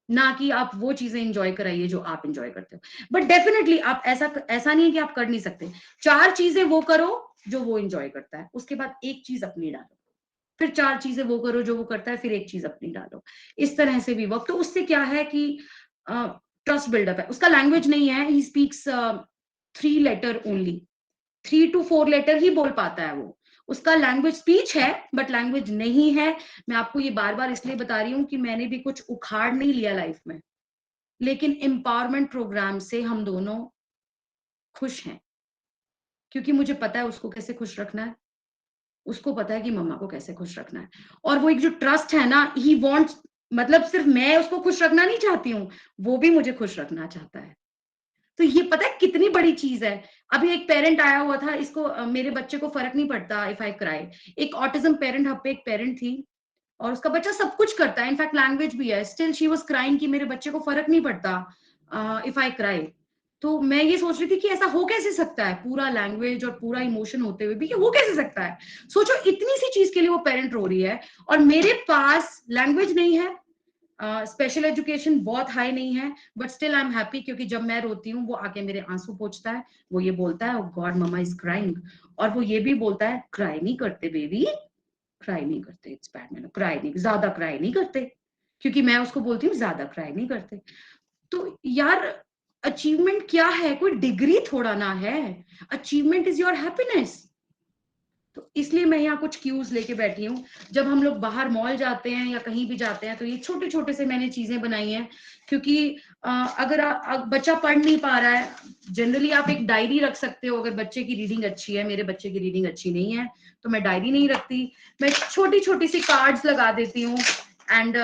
ना कि आप वो चीजें एंजॉय कराइए जो आप एंजॉय करते हो। बट डेफिनेटली आप ऐसा नहीं है कि आप कर नहीं सकते, 4 चीजें वो करो जो वो एंजॉय करता है, उसके बाद एक चीज अपनी डालो, फिर 4 चीजें वो करो जो वो करता है, फिर एक चीज अपनी डालो, इस तरह से भी वर्क। तो उससे क्या है कि ट्रस्ट बिल्डअप है। उसका लैंग्वेज नहीं है, he speaks 3 letter only, 3 to 4 letter ही बोल पाता है वो, उसका लैंग्वेज स्पीच है बट लैंग्वेज नहीं है। मैं आपको ये बार बार इसलिए बता रही हूँ कि मैंने भी कुछ उखाड़ नहीं लिया लाइफ में, लेकिन एम्पावरमेंट प्रोग्राम से हम दोनों खुश हैं, क्योंकि मुझे पता है उसको कैसे खुश रखना है, उसको पता है कि मम्मा को कैसे खुश रखना है। और वो एक जो ट्रस्ट है ना, ही वांट्स, मतलब सिर्फ मैं उसको खुश रखना नहीं चाहती हूँ, वो भी मुझे खुश रखना चाहता है। तो ये पता है कितनी बड़ी चीज है। अभी एक पेरेंट आया हुआ था, इसको मेरे बच्चे को फर्क नहीं पड़ता इफ आई क्राई। एक ऑटिज्म पेरेंट हब पे एक पेरेंट थी और उसका बच्चा सब कुछ करता है, इनफैक्ट लैंग्वेज भी है, स्टिल शी वाज क्राइंग कि मेरे बच्चे को फर्क नहीं पड़ता इफ आई क्राई। तो मैं ये सोच रही थी कि ऐसा हो कैसे सकता है, पूरा लैंग्वेज और पूरा इमोशन होते हुए भी, कि हो कैसे सकता है। सोचो इतनी सी चीज के लिए वो पेरेंट रो रही है और मेरे पास लैंग्वेज नहीं है, स्पेशल एजुकेशन बहुत हाई नहीं है, but still I am happy, क्योंकि जब मैं रोती हूँ वो आके मेरे आंसू पोंछता है, वो ये बोलता है गॉड मम्मा इज क्राइंग, और वो ये भी बोलता है क्राई नहीं करते बेबी, क्राई नहीं करते, इट्स बैड, मैंने क्राई नहीं, ज्यादा क्राई नहीं करते, क्योंकि मैं उसको बोलती हूँ ज्यादा क्राई नहीं करते। तो यार अचीवमेंट क्या है, कोई डिग्री थोड़ा ना है, अचीवमेंट इज योर हैप्पीनेस। तो इसलिए मैं यहाँ कुछ क्यूज लेके बैठी हूँ। जब हम लोग बाहर मॉल जाते हैं या कहीं भी जाते हैं तो ये छोटे छोटे से मैंने चीजें बनाई हैं, क्योंकि अगर बच्चा पढ़ नहीं पा रहा है, जनरली आप एक डायरी रख सकते हो, अगर बच्चे की रीडिंग अच्छी है, मेरे बच्चे की रीडिंग अच्छी नहीं है तो मैं डायरी नहीं रखती, मैं छोटी छोटी सी कार्ड्स लगा देती हूँ। एंड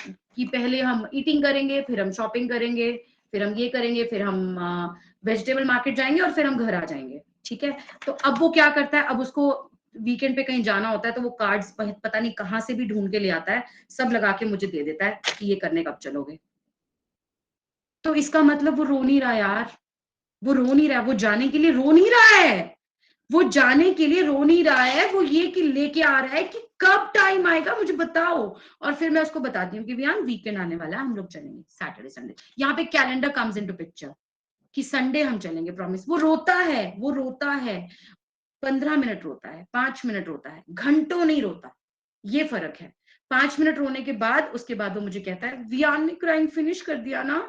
कि पहले हम ईटिंग करेंगे, फिर हम शॉपिंग करेंगे, फिर हम ये करेंगे, फिर हम वेजिटेबल मार्केट जाएंगे और फिर हम घर आ जाएंगे, ठीक है। तो अब वो क्या करता है, अब उसको वीकेंड पे कहीं जाना होता है तो वो कार्ड्स पता नहीं कहाँ से भी ढूंढ के ले आता है, सब लगा के मुझे दे देता है कि ये करने कब चलोगे। तो इसका मतलब वो रो नहीं रहा यार, वो रो नहीं रहा, वो जाने के लिए रो नहीं रहा है, वो जाने के लिए रो नहीं रहा है, वो ये कि लेके आ रहा है कि कब टाइम आएगा मुझे बताओ। और फिर मैं उसको बताती हूँ कि भैया वीकेंड आने वाला है, हम लोग चलेंगे सैटरडे संडे, यहाँ पे कैलेंडर कम्स इनटू पिक्चर कि संडे हम चलेंगे, प्रॉमिस। वो रोता है, वो रोता है, 15 मिनट रोता है, 5 मिनट रोता है, घंटों नहीं रोता, ये फर्क है। 5 मिनट रोने के बाद उसके बाद वो मुझे कहता है वियान ने क्राइम फिनिश कर दिया ना,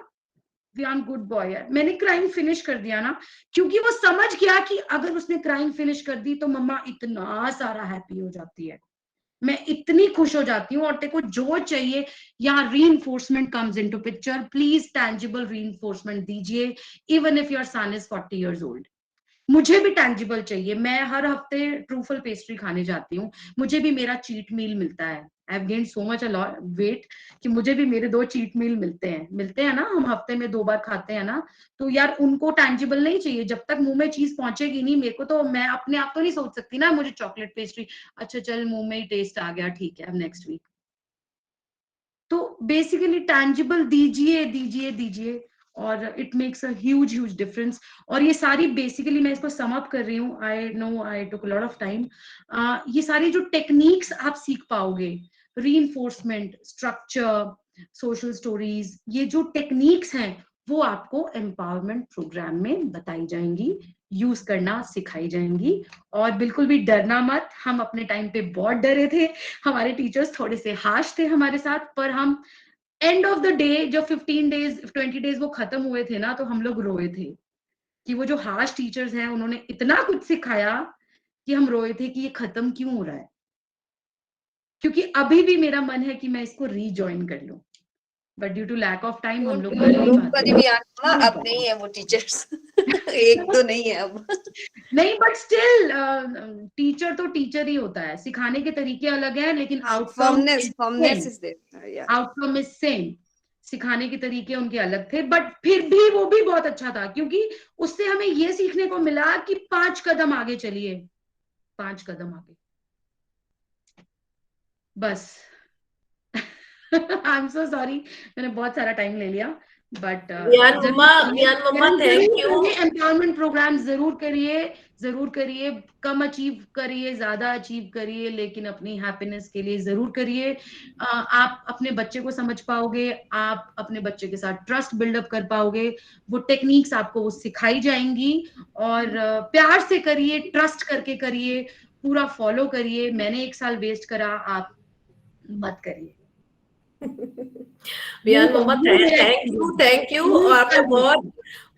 वियान गुड बॉय है, मैंने क्राइम फिनिश कर दिया ना, क्योंकि वो समझ गया कि अगर उसने क्राइम फिनिश कर दी तो मम्मा इतना सारा हैप्पी हो जाती है, मैं इतनी खुश हो जाती हूँ। और तेरे को जो चाहिए, यहाँ reinforcement comes into picture, please tangible reinforcement दीजिए, even if your son is 40 years old। मुझे भी टैंजिबल चाहिए, मैं हर हफ्ते ट्रूफल पेस्ट्री खाने जाती हूँ, मुझे भी मेरा चीट मील मिलता है, I have gained so much weight कि मुझे भी मेरे 2 चीट मील मिलते हैं ना, हम हफ्ते में 2 बार खाते हैं ना। तो यार उनको टैंजिबल नहीं चाहिए, जब तक मुंह में चीज पहुंचेगी नहीं मेरे को, तो मैं अपने आप तो नहीं सोच सकती ना मुझे चॉकलेट पेस्ट्री, अच्छा चल मुंह में ही टेस्ट आ गया, ठीक है अब नेक्स्ट वीक। तो बेसिकली टैंजिबल दीजिए दीजिए दीजिए, और it makes a huge huge difference. और ये सारी बेसिकली मैं इसको सम अप कर रही हूँ, I know I took a lot of time, ये सारी जो टेक्निक्स आप सीख पाओगे, रीइंफोर्समेंट, स्ट्रक्चर, सोशल स्टोरीज, ये जो टेक्निक्स हैं वो आपको एम्पावरमेंट प्रोग्राम में बताई जाएंगी, यूज करना सिखाई जाएंगी। और बिल्कुल भी डरना मत, हम अपने टाइम पे बहुत डरे थे, हमारे टीचर्स थोड़े से हार्श थे हमारे साथ, पर हम एंड ऑफ द डे जब 15 डेज 20 डेज वो खत्म हुए थे ना, तो हम लोग रोए थे कि वो जो हार्श टीचर्स हैं उन्होंने इतना कुछ सिखाया कि हम रोए थे कि ये खत्म क्यों हो रहा है। क्योंकि अभी भी मेरा मन है कि मैं इसको रीजॉइन कर लूं, but due to lack of time हम लोग कर नहीं पाते। अब नहीं है वो टीचर्स एक दो नहीं है अब। नहीं, बट स्टिल टीचर तो टीचर ही होता है, सिखाने के तरीके अलग हैं लेकिन firmness is there. Outcome is same. सिखाने के तरीके उनके अलग थे, बट फिर भी वो भी बहुत अच्छा था, क्योंकि उससे हमें ये सीखने को मिला कि 5 कदम आगे चलिए, 5 कदम आगे, बस। आई एम सो सॉरी, मैंने बहुत सारा टाइम ले लिया, but thank you. Empowerment programme जरूर करिए, जरूर करिए। कम अचीव करिए, ज्यादा अचीव करिए, लेकिन अपनी हैप्पीनेस के लिए जरूर करिए। आप अपने बच्चे को समझ पाओगे, आप अपने बच्चे के साथ ट्रस्ट बिल्डअप कर पाओगे, वो टेक्निक्स आपको वो सिखाई जाएंगी। और प्यार से करिए, ट्रस्ट करके करिए, पूरा फॉलो करिए। मैंने 1 साल वेस्ट करा, आप मत करिए। Vian mama thank you. आपने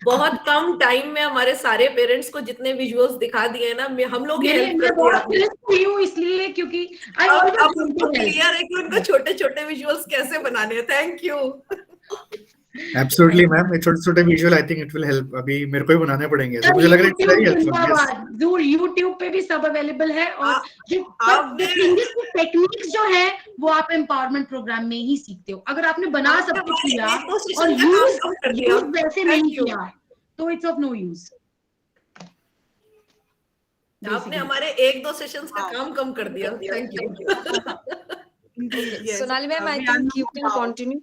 बहुत कम टाइम में हमारे सारे पेरेंट्स को जितने विजुअल्स दिखा दिए ना, हम लोग हेल्प करती हूँ इसलिए, क्योंकि अब उनको क्लियर है कि उनको छोटे छोटे विजुअल्स कैसे बनाने हैं। Thank you. एब्सोल्युटली मैम, ये छोटे-छोटे visual I think it will help. अभी मेरे को ही बनाने पड़ेंगे, तो मुझे लग रहा है इट्स वेरी हेल्पफुल। यूट्यूब पे भी सब अवेलेबल है, और टेक्निक्स जो है वो आप एम्पावरमेंट प्रोग्राम में ही सीखते हो। अगर आपने बना सब कुछ किया और यूज वैसे नहीं किया तो इट्स ऑफ नो यूज। आपने हमारे 1-2 सेशंस का काम कम कर दिया। Thank you. Sonali ma'am, I think you can continue.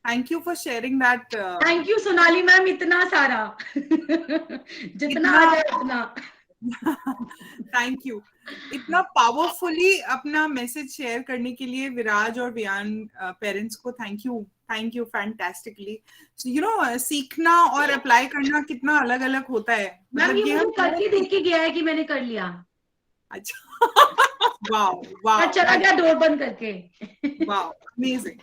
Thank you for sharing that. Thank you Sonali ma'am, इतना सारा जितना आ जाए उतना। थैंक यू, इतना पावरफुली अपना मैसेज शेयर करने के लिए विराज और वियान पेरेंट्स को thank you fantastically. You know, सीखना और अप्लाई करना कितना अलग अलग होता है। मैम ये मुझे करके देख के गया है कि मैंने कर लिया। अच्छा वाह चला गया डोर बंद करके। वाह, अमेजिंग।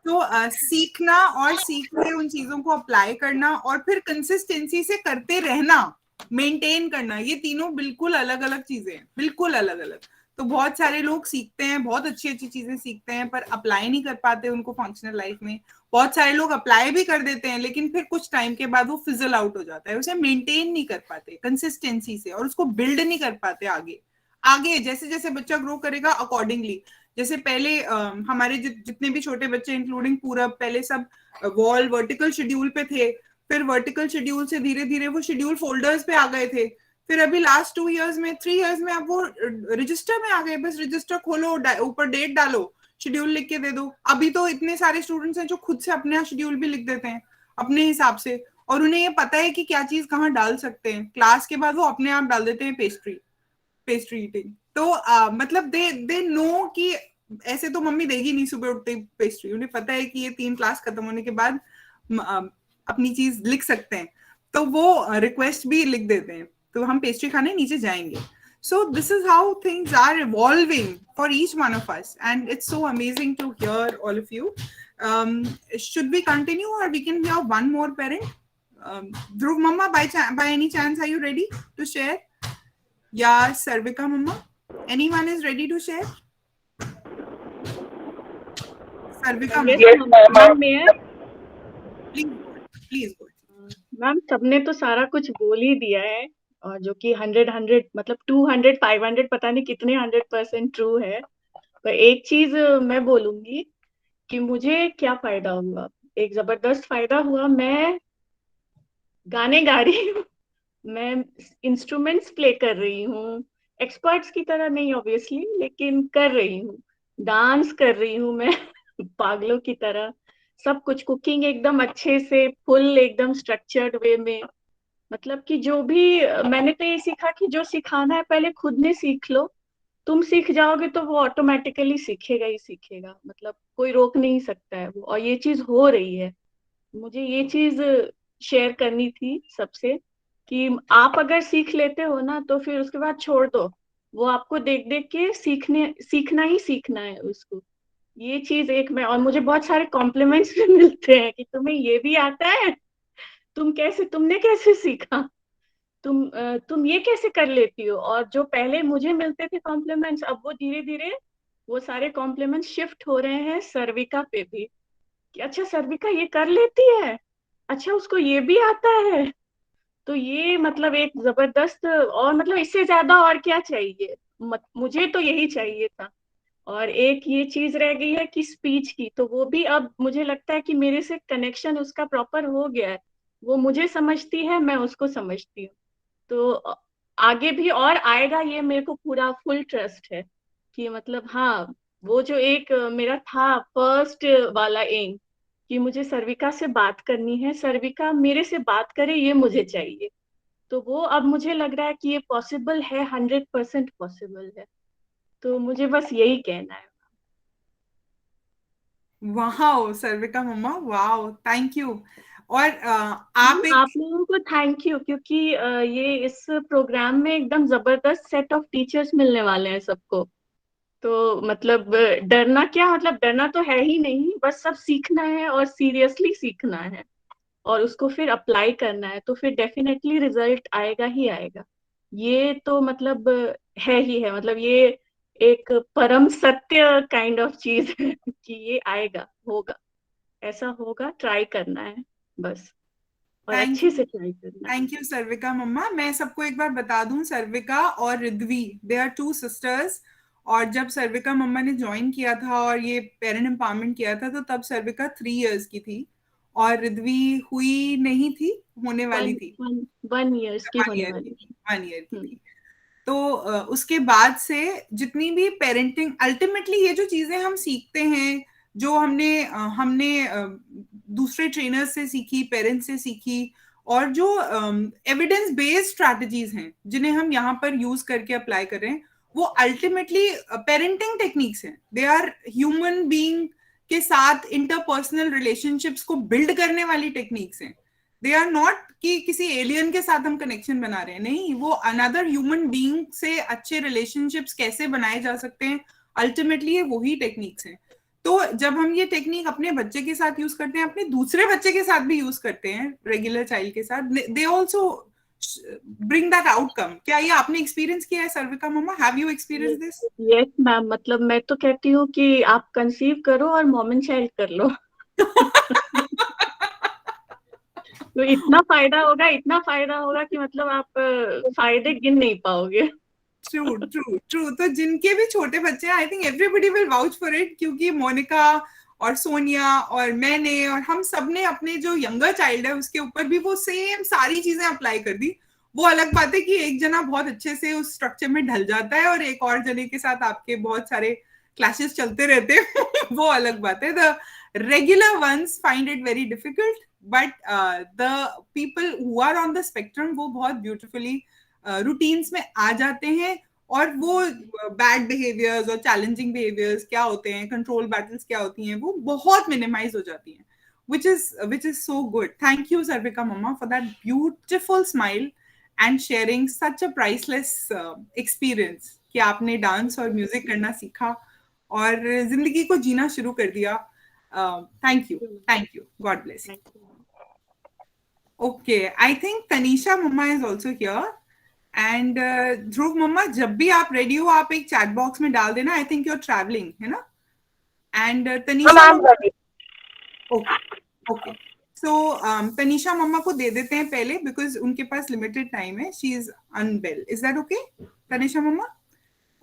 तो सीखना और सीख के उन चीजों को अप्लाई करना और फिर कंसिस्टेंसी से करते रहना, मेंटेन करना, ये तीनों बिल्कुल अलग अलग चीजें हैं, बिल्कुल अलग अलग। तो बहुत सारे लोग सीखते हैं, बहुत अच्छी अच्छी चीजें सीखते हैं, पर अप्लाई नहीं कर पाते उनको फंक्शनल लाइफ में। बहुत सारे लोग अप्लाई भी कर देते हैं, लेकिन फिर कुछ टाइम के बाद वो फिजल आउट हो जाता है, उसे मेंटेन नहीं कर पाते कंसिस्टेंसी से, और उसको बिल्ड नहीं कर पाते आगे जैसे जैसे बच्चा ग्रो करेगा अकॉर्डिंगली। जैसे पहले हमारे जितने भी छोटे बच्चे इंक्लूडिंग पूरब, पहले सब वॉल वर्टिकल शेड्यूल पे थे, फिर वर्टिकल शेड्यूल से धीरे धीरे वो शेड्यूल फोल्डर्स पे आ गए थे, फिर अभी लास्ट 2 इयर्स में 3 इयर्स में अब वो रजिस्टर में आ गए। बस रजिस्टर खोलो, ऊपर डेट डालो, शेड्यूल लिख के दे दो। अभी तो इतने सारे स्टूडेंट्स हैं जो खुद से अपने शेड्यूल भी लिख देते हैं अपने हिसाब से, और उन्हें ये पता है कि क्या चीज कहाँ डाल सकते हैं। क्लास के बाद वो अपने आप डाल देते हैं पेस्ट्री ईटिंग। तो मतलब दे नो कि ऐसे तो मम्मी देगी नहीं सुबह उठते पेस्ट्री, उन्हें पता है कि ये 3 क्लास खत्म होने के बाद अपनी चीज लिख सकते हैं, तो वो रिक्वेस्ट भी लिख देते हैं, तो हम पेस्ट्री खाने नीचे जाएंगे। So this is how things are evolving for each one of us, and it's so amazing to hear all of you. Should we continue, or we can hear one more parent? Dhruv Mama, by any chance, are you ready to share? Yeah, Sarvika Mama, anyone is ready to share? Sarvika Mama. Yes, ma'am. Please go. Ma'am सबने तो सारा कुछ बोल ही दिया है, और जो कि 100 मतलब 200 500 पता नहीं कितने 100% ट्रू है। पर एक चीज मैं बोलूंगी कि मुझे क्या फायदा हुआ, एक जबरदस्त फायदा हुआ। मैं गाने गा रही हूँ, मैं इंस्ट्रूमेंट्स प्ले कर रही हूँ, एक्सपर्ट्स की तरह नहीं ऑब्वियसली, लेकिन कर रही हूँ। डांस कर रही हूँ मैं पागलों की तरह, सब कुछ। कुकिंग एकदम अच्छे से, फुल एकदम स्ट्रक्चर्ड वे में। मतलब कि जो भी मैंने तो ये सीखा कि जो सिखाना है पहले खुद ने सीख लो, तुम सीख जाओगे तो वो ऑटोमेटिकली सीखेगा ही सीखेगा, मतलब कोई रोक नहीं सकता है वो। और ये चीज हो रही है, मुझे ये चीज शेयर करनी थी सबसे। कि आप अगर सीख लेते हो ना तो फिर उसके बाद छोड़ दो, वो आपको देख देख के सीखना ही सीखना है उसको। ये चीज एक मैं, और मुझे बहुत सारे कॉम्प्लीमेंट्स भी मिलते हैं कि तुम्हें ये भी आता है, तुमने कैसे सीखा, तुम ये कैसे कर लेती हो। और जो पहले मुझे मिलते थे कॉम्प्लीमेंट्स, अब वो धीरे धीरे वो सारे कॉम्प्लीमेंट्स शिफ्ट हो रहे हैं सर्विका पे भी, कि अच्छा सर्विका ये कर लेती है, अच्छा उसको ये भी आता है। तो ये मतलब एक जबरदस्त, और मतलब इससे ज्यादा और क्या चाहिए, मुझे तो यही चाहिए था। और एक ये चीज रह गई है कि स्पीच की, तो वो भी अब मुझे लगता है कि मेरे से कनेक्शन उसका प्रॉपर हो गया है, वो मुझे समझती है, मैं उसको समझती हूँ। तो आगे भी और आएगा, ये मेरे को पूरा फुल ट्रस्ट है कि मतलब हाँ, वो जो एक मेरा था फर्स्ट वाला एम कि मुझे सर्विका से बात करनी है, सर्विका मेरे से बात करे, ये मुझे चाहिए, तो वो अब मुझे लग रहा है कि ये पॉसिबल है, 100% पॉसिबल है। तो मुझे बस यही कहना है। वाह सर्विका मम्मा, वाह, थैंक यू। और आप एक आप लोगों को थैंक यू, क्योंकि ये इस प्रोग्राम में एकदम जबरदस्त सेट ऑफ टीचर्स मिलने वाले हैं सबको। तो मतलब डरना क्या, मतलब डरना तो है ही नहीं, बस सब सीखना है और सीरियसली सीखना है और उसको फिर अप्लाई करना है, तो फिर डेफिनेटली रिजल्ट आएगा ही आएगा। ये तो मतलब है ही है, मतलब ये एक परम सत्य काइंड ऑफ चीज है कि ये आएगा, होगा, ऐसा होगा, ट्राई करना है बस, और थैंक अच्छे से ट्राई करना है। थैंक यू सर्विका मम्मा। मैं सबको एक बार बता दूं, सर्विका और Riddhi, they are two sisters. और जब सर्विका मम्मा ने ज्वाइन किया था और ये पेरेंट एम्पावरमेंट किया था, तो तब सर्विका 3 इयर्स की थी और रिद्वी हुई नहीं थी, होने वाली वन थी, वन 1 years की 1 होने ईयर की वाली थी, है। 1 ईयर की हम्म। थी। तो उसके बाद से जितनी भी पेरेंटिंग, अल्टीमेटली ये जो चीजें हम सीखते हैं, जो हमने दूसरे ट्रेनर्स से सीखी, पेरेंट्स से सीखी, और जो एविडेंस बेस्ड स्ट्रैटेजीज हैं जिन्हें हम यहाँ पर यूज करके अप्लाई कर रहे हैं, वो अल्टीमेटली पेरेंटिंग टेक्निक्स हैं। दे आर ह्यूमन बीइंग के साथ इंटरपर्सनल रिलेशनशिप्स को बिल्ड करने वाली टेक्निक्स हैं। दे आर नॉट कि किसी एलियन के साथ हम कनेक्शन बना रहे हैं, नहीं, वो अनदर ह्यूमन बीइंग से अच्छे रिलेशनशिप्स कैसे बनाए जा सकते हैं, अल्टीमेटली ये वही टेक्निक्स हैं। तो जब हम ये टेक्निक अपने बच्चे के साथ यूज करते हैं, अपने दूसरे बच्चे के साथ भी यूज करते हैं, रेगुलर चाइल्ड के साथ, they also bring that outcome. क्या ये आपने एक्सपीरियंस किया है सर्विका मम्मा? Have you experience this? Yes ma'am, मतलब मैं तो कहती हूँ कि आप कंसीव करो और मॉम एंड चाइल्ड कर लो। तो इतना फायदा होगा, इतना फायदा होगा कि मतलब आप फायदे गिन नहीं पाओगे। True true true. तो जिनके भी छोटे बच्चे हैं, I think everybody will vouch for it, क्योंकि मोनिका और सोनिया और मैंने और हम सब ने अपने जो यंगर चाइल्ड है उसके ऊपर भी वो सेम सारी चीजें अप्लाई कर दी। वो अलग बात है कि एक जना बहुत अच्छे से उस स्ट्रक्चर में ढल जाता है और एक और जने के साथ आपके बहुत सारे क्लैशेस चलते रहते हैं। वो अलग बात है। The regular ones find it very difficult, but the people who are on the spectrum वो बहुत ब्यूटिफुली रूटीन्स में आ जाते हैं, और वो बैड बिहेवियर्स और चैलेंजिंग बिहेवियर्स क्या होते हैं, कंट्रोल बैटल्स क्या होती हैं, वो बहुत मिनिमाइज हो जाती हैं, which is so good. Thank you Sarvika mama for that beautiful smile and sharing such a priceless experience कि आपने डांस और म्यूजिक करना सीखा और जिंदगी को जीना शुरू कर दिया। Thank you, God bless. Okay, I think Tanisha मम्मा is also here, and Dhruv मम्मा, जब भी आप रेडी हो आप एक चैट बॉक्स में डाल देना। I think you are travelling, है ना? And Tanisha, okay okay, so Tanisha mama को दे देते हैं पहले, बिकॉज उनके पास लिमिटेड टाइम है, she is unwell. Is that okay Tanisha mama?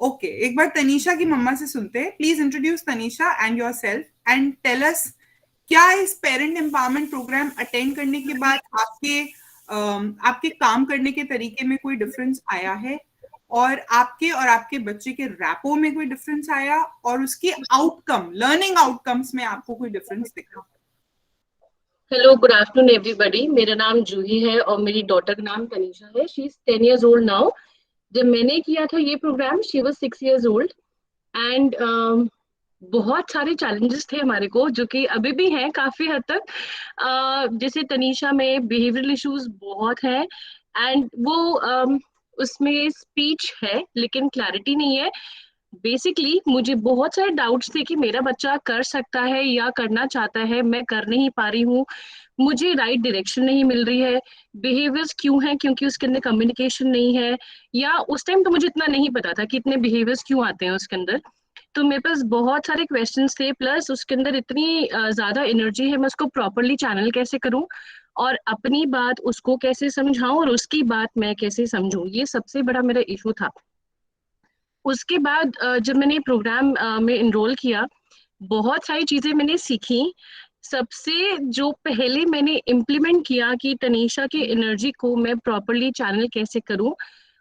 Okay, एक बार तनीषा की मम्मा से सुनते हैं। Please introduce Tanisha and yourself and tell us, क्या इस पेरेंट एम्पावरमेंट प्रोग्राम अटेंड करने के बाद आपके काम करने के तरीके में कोई डिफरेंस आया है, और आपके बच्चे के रैपो में कोई डिफरेंस आया, और उसके आउटकम, लर्निंग आउटकम्स में आपको कोई डिफरेंस दिखा? Hello, good afternoon everybody. मेरा नाम जूही है और मेरी डॉटर का नाम तनीषा है। She is 10 years old now. जब मैंने किया था ये प्रोग्राम, she was 6 years old and बहुत सारे चैलेंजेस थे हमारे को, जो कि अभी भी हैं काफी हद तक। जैसे तनीषा में बिहेवियरल इश्यूज बहुत हैं, एंड वो उसमें स्पीच है लेकिन क्लैरिटी नहीं है। बेसिकली मुझे बहुत सारे डाउट्स थे कि मेरा बच्चा कर सकता है या करना चाहता है, मैं कर नहीं पा रही हूँ, मुझे राइट डायरेक्शन नहीं मिल रही है, बिहेवियर्स क्यों है, क्योंकि उसके अंदर कम्युनिकेशन नहीं है, या उस टाइम तो मुझे इतना नहीं पता था कि इतने बिहेवियर्स क्यों आते हैं उसके अंदर। तो मेरे पास बहुत सारे क्वेश्चंस थे, प्लस उसके अंदर इतनी ज्यादा एनर्जी है, मैं उसको प्रॉपरली चैनल कैसे करूं और अपनी बात उसको कैसे समझाऊं और उसकी बात मैं कैसे समझूं, ये सबसे बड़ा मेरा इशू था। उसके बाद जब मैंने प्रोग्राम में इनरोल किया, बहुत सारी चीजें मैंने सीखी। सबसे जो पहले मैंने इम्प्लीमेंट किया कि तनीषा की एनर्जी को मैं प्रॉपरली चैनल कैसे करूं,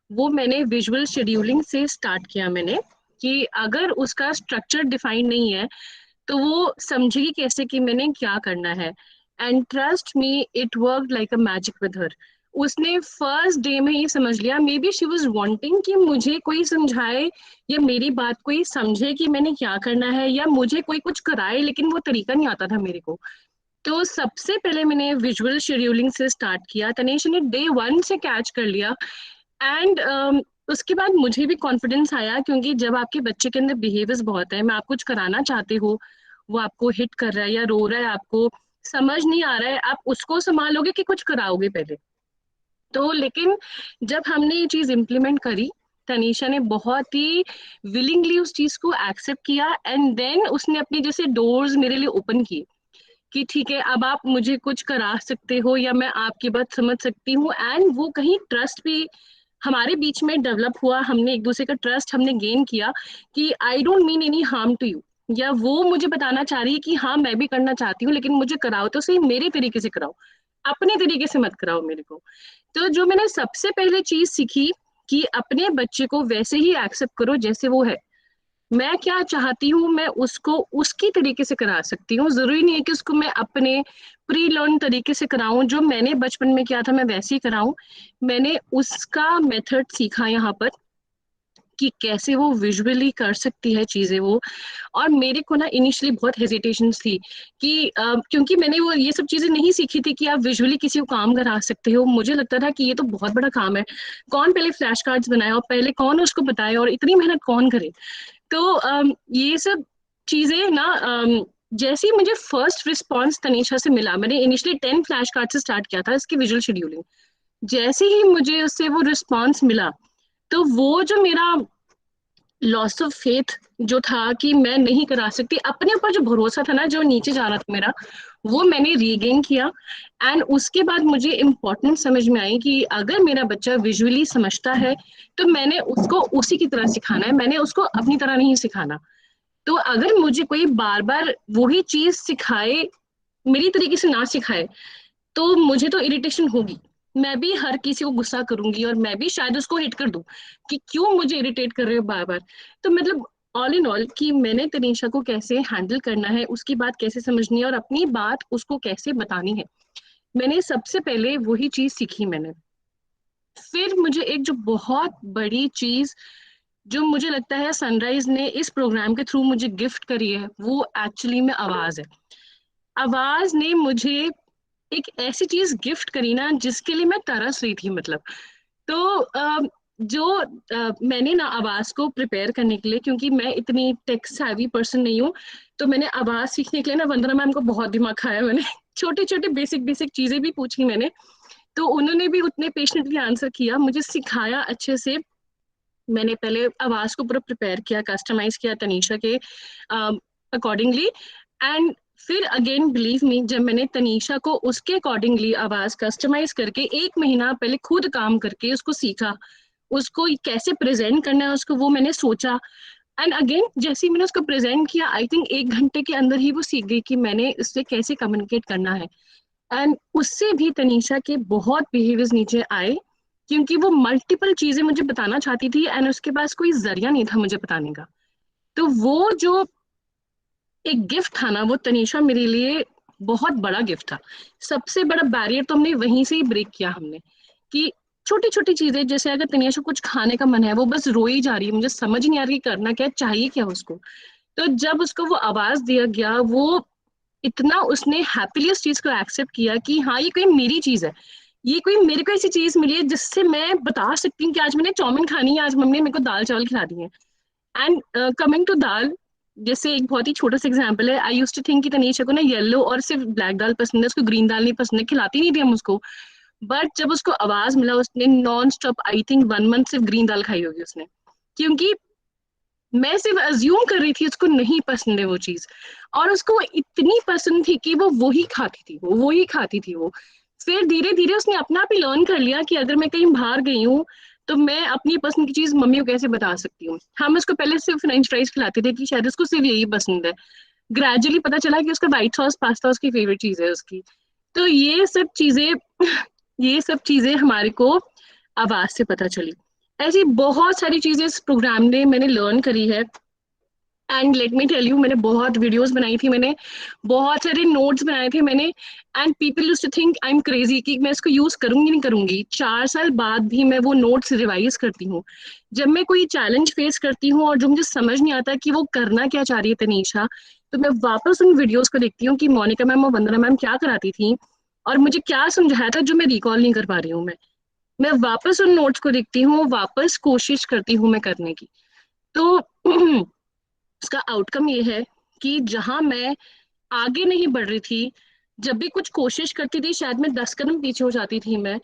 वो मैंने विजुअल शेड्यूलिंग से स्टार्ट किया मैंने, कि अगर उसका स्ट्रक्चर डिफाइन नहीं है तो वो समझेगी कैसे कि मैंने क्या करना है। And trust me, it work like a magic with her. उसने फर्स्ट डे में ये समझ लिया, may be she was wanting कि मुझे कोई समझाए या मेरी बात कोई समझे कि मैंने क्या करना है, या मुझे कोई कुछ कराए, लेकिन वो तरीका नहीं आता था मेरे को। तो सबसे पहले मैंने विजुअल शेड्यूलिंग से स्टार्ट किया, तनीषा ने डे 1 से कैच कर लिया। एंड उसके बाद मुझे भी कॉन्फिडेंस आया, क्योंकि जब आपके बच्चे के अंदर बिहेवियर्स बहुत है, मैं आप कुछ कराना चाहते हो, वो आपको हिट कर रहा है या रो रहा है, आपको समझ नहीं आ रहा है, आप उसको संभालोगे कि कुछ कराओगे पहले। तो लेकिन जब हमने ये चीज इम्प्लीमेंट करी, तनीषा ने बहुत ही विलिंगली उस चीज को एक्सेप्ट किया, एंड देन उसने अपनी जैसे डोर्स मेरे लिए ओपन किए कि ठीक है, अब आप मुझे कुछ करा सकते हो या मैं आपकी बात समझ सकती हूँ। एंड वो कहीं ट्रस्ट भी हमारे बीच में डेवलप हुआ, हमने एक दूसरे का ट्रस्ट हमने गेन किया कि I don't mean any harm to you, या वो मुझे बताना चाह रही है कि हाँ मैं भी करना चाहती हूँ, लेकिन मुझे कराओ तो सही, मेरे तरीके से कराओ, अपने तरीके से मत कराओ मेरे को। तो जो मैंने सबसे पहले चीज सीखी कि अपने बच्चे को वैसे ही एक्सेप्ट करो जैसे वो है। मैं क्या चाहती हूँ मैं उसको उसकी तरीके से करा सकती हूँ, जरूरी नहीं है कि उसको मैं अपने प्री लर्न तरीके से कराऊं, जो मैंने बचपन में किया था मैं वैसे ही कराऊं। मैंने उसका मेथड सीखा यहाँ पर कि कैसे वो विजुअली कर सकती है चीजें वो। और मेरे को ना इनिशियली बहुत हेजिटेशन थी कि क्योंकि मैंने वो ये सब चीजें नहीं सीखी थी कि आप विजुअली किसी को काम करा सकते हो। मुझे लगता था कि ये तो बहुत बड़ा काम है, कौन पहले फ्लैश कार्ड्स बनाए और पहले कौन उसको बताए और इतनी मेहनत कौन करे। तो ये सब चीजें ना जैसे ही मुझे फर्स्ट रिस्पॉन्स तनीषा से मिला, मैंने इनिशियली 10 फ्लैश कार्ड से स्टार्ट किया था इसकी विजुअल शेड्यूलिंग। जैसे ही मुझे उससे वो रिस्पॉन्स मिला, तो वो जो मेरा लॉस ऑफ फेथ जो था कि मैं नहीं करा सकती, अपने ऊपर जो भरोसा था ना जो नीचे जा रहा था मेरा, वो मैंने रीगेन किया। एंड उसके बाद मुझे इम्पोर्टेंस समझ में आई कि अगर मेरा बच्चा विजुअली समझता है तो मैंने उसको उसी की तरह सिखाना है, मैंने उसको अपनी तरह नहीं सिखाना। तो अगर मुझे कोई बार बार वही चीज सिखाए, मेरी तरीके से ना सिखाए, तो मुझे तो इरिटेशन होगी, मैं भी हर किसी को गुस्सा करूंगी और मैं भी शायद उसको हिट कर दूं कि क्यों मुझे इरिटेट कर रहे हो बार बार। तो मतलब ऑल इन ऑल कि मैंने तनीषा को कैसे हैंडल करना है, उसकी बात कैसे समझनी है और अपनी बात उसको कैसे बतानी है, मैंने सबसे पहले वही चीज सीखी मैंने। फिर मुझे एक जो बहुत बड़ी चीज जो मुझे लगता है सनराइज ने इस प्रोग्राम के थ्रू मुझे गिफ्ट करी है, वो एक्चुअली में आवाज है। आवाज ने मुझे एक ऐसी चीज गिफ्ट करी ना जिसके लिए मैं तरस रही थी, मतलब। तो मैंने ना आवाज को प्रिपेयर करने के लिए, क्योंकि मैं इतनी टेक savvy पर्सन नहीं हूँ, तो मैंने आवाज सीखने के लिए ना वंदना मैम को बहुत दिमाग खाया मैंने छोटे छोटे बेसिक बेसिक चीजें भी पूछी मैंने, तो उन्होंने भी उतने पेशेंटली आंसर किया, मुझे सिखाया अच्छे से। मैंने पहले आवाज को पूरा प्रिपेयर किया, कस्टमाइज किया तनीषा के अकॉर्डिंगली। एंड फिर अगेन बिलीव मी, जब मैंने तनीषा को उसके अकॉर्डिंगली आवाज कस्टमाइज करके 1 महीना पहले खुद काम करके उसको सीखा, उसको कैसे प्रेजेंट करना है उसको वो मैंने सोचा। एंड अगेन जैसे ही मैंने उसको प्रेजेंट किया, आई थिंक 1 घंटे के अंदर ही वो सीख गई कि मैंने इससे कैसे कम्युनिकेट करना है। एंड उससे भी तनीषा के बहुत बिहेवियर्स नीचे आए, क्योंकि वो मल्टीपल चीजें मुझे बताना चाहती थी एंड उसके पास कोई जरिया नहीं था मुझे बताने का। तो वो जो एक गिफ्ट था ना, वो तनीषा मेरे लिए बहुत बड़ा गिफ्ट था। सबसे बड़ा बैरियर तो हमने वहीं से ही ब्रेक किया हमने, कि छोटी छोटी चीजें, जैसे अगर तनीषा कुछ खाने का मन है, वो बस रोई जा रही है, मुझे समझ नहीं आ रही करना क्या चाहिए क्या उसको। तो जब उसको वो आवाज दिया गया, वो इतना उसने हैप्पीली उस चीज को एक्सेप्ट किया कि हाँ ये कोई मेरी चीज है, ये कोई मेरे को ऐसी चीज मिली है जिससे मैं बता सकती हूँ कि आज मैंने चाउमीन खानी है, आज मम्मी ने मेरे को दाल चावल खिला दिए। एंड कमिंग टू दाल, जैसे एक बहुत ही छोटा सा एग्जांपल है, आई यूज्ड टू थिंक कि तनीषा को ना येलो और सिर्फ ब्लैक दाल पसंद है, उसको ग्रीन दाल नहीं पसंद है, खिलाती नहीं थी हम उसको। बट जब उसको आवाज मिला, उसने non stop I think 1 month सिर्फ ग्रीन दाल खाई होगी उसने, क्योंकि मैं सिर्फ अज्यूम कर रही थी उसको नहीं पसंद है वो चीज, और उसको वो इतनी पसंद थी कि वो वही खाती थी, वो वही खाती थी वो। फिर धीरे धीरे उसने अपना भी लर्न कर लिया कि अगर मैं कहीं बाहर गई हूँ तो मैं अपनी पसंद की चीज मम्मी को कैसे बता सकती हूँ। हम उसको पहले सिर्फ फ्रेंच फ्राइज खिलाते थे कि शायद उसको सिर्फ यही पसंद है, ग्रेजुअली पता चला कि उसका व्हाइट सॉस पास्ता उसकी फेवरेट चीज है उसकी। तो ये सब चीजें हमारे को आवाज से पता चली। ऐसी बहुत सारी चीजें इस प्रोग्राम ने मैंने लर्न करी है। And let me tell you, मैंने बहुत वीडियोस बनाई थी, मैंने बहुत सारे नोट्स बनाए थे मैंने। And people used to think I am crazy कि मैं इसको यूज करूंगी नहीं करूंगी। 4 साल बाद भी मैं वो नोट्स रिवाइज करती हूँ। जब मैं कोई चैलेंज फेस करती हूँ और जो मुझे समझ नहीं आता कि वो करना क्या चाह रही है तनीषा, तो मैं वापस उन वीडियोस को देखती हूँ कि मोनिका मैम और वंदना मैम क्या कराती थी और मुझे क्या समझाया था जो मैं रिकॉल नहीं कर पा रही हूँ। मैं वापस उन नोट्स को देखती हूँ, वापस कोशिश करती हूँ मैं करने की। तो उसका आउटकम ये है कि जहां मैं आगे नहीं बढ़ रही थी, जब भी कुछ कोशिश करती थी शायद मैं 10 कदम पीछे हो जाती थी, मैं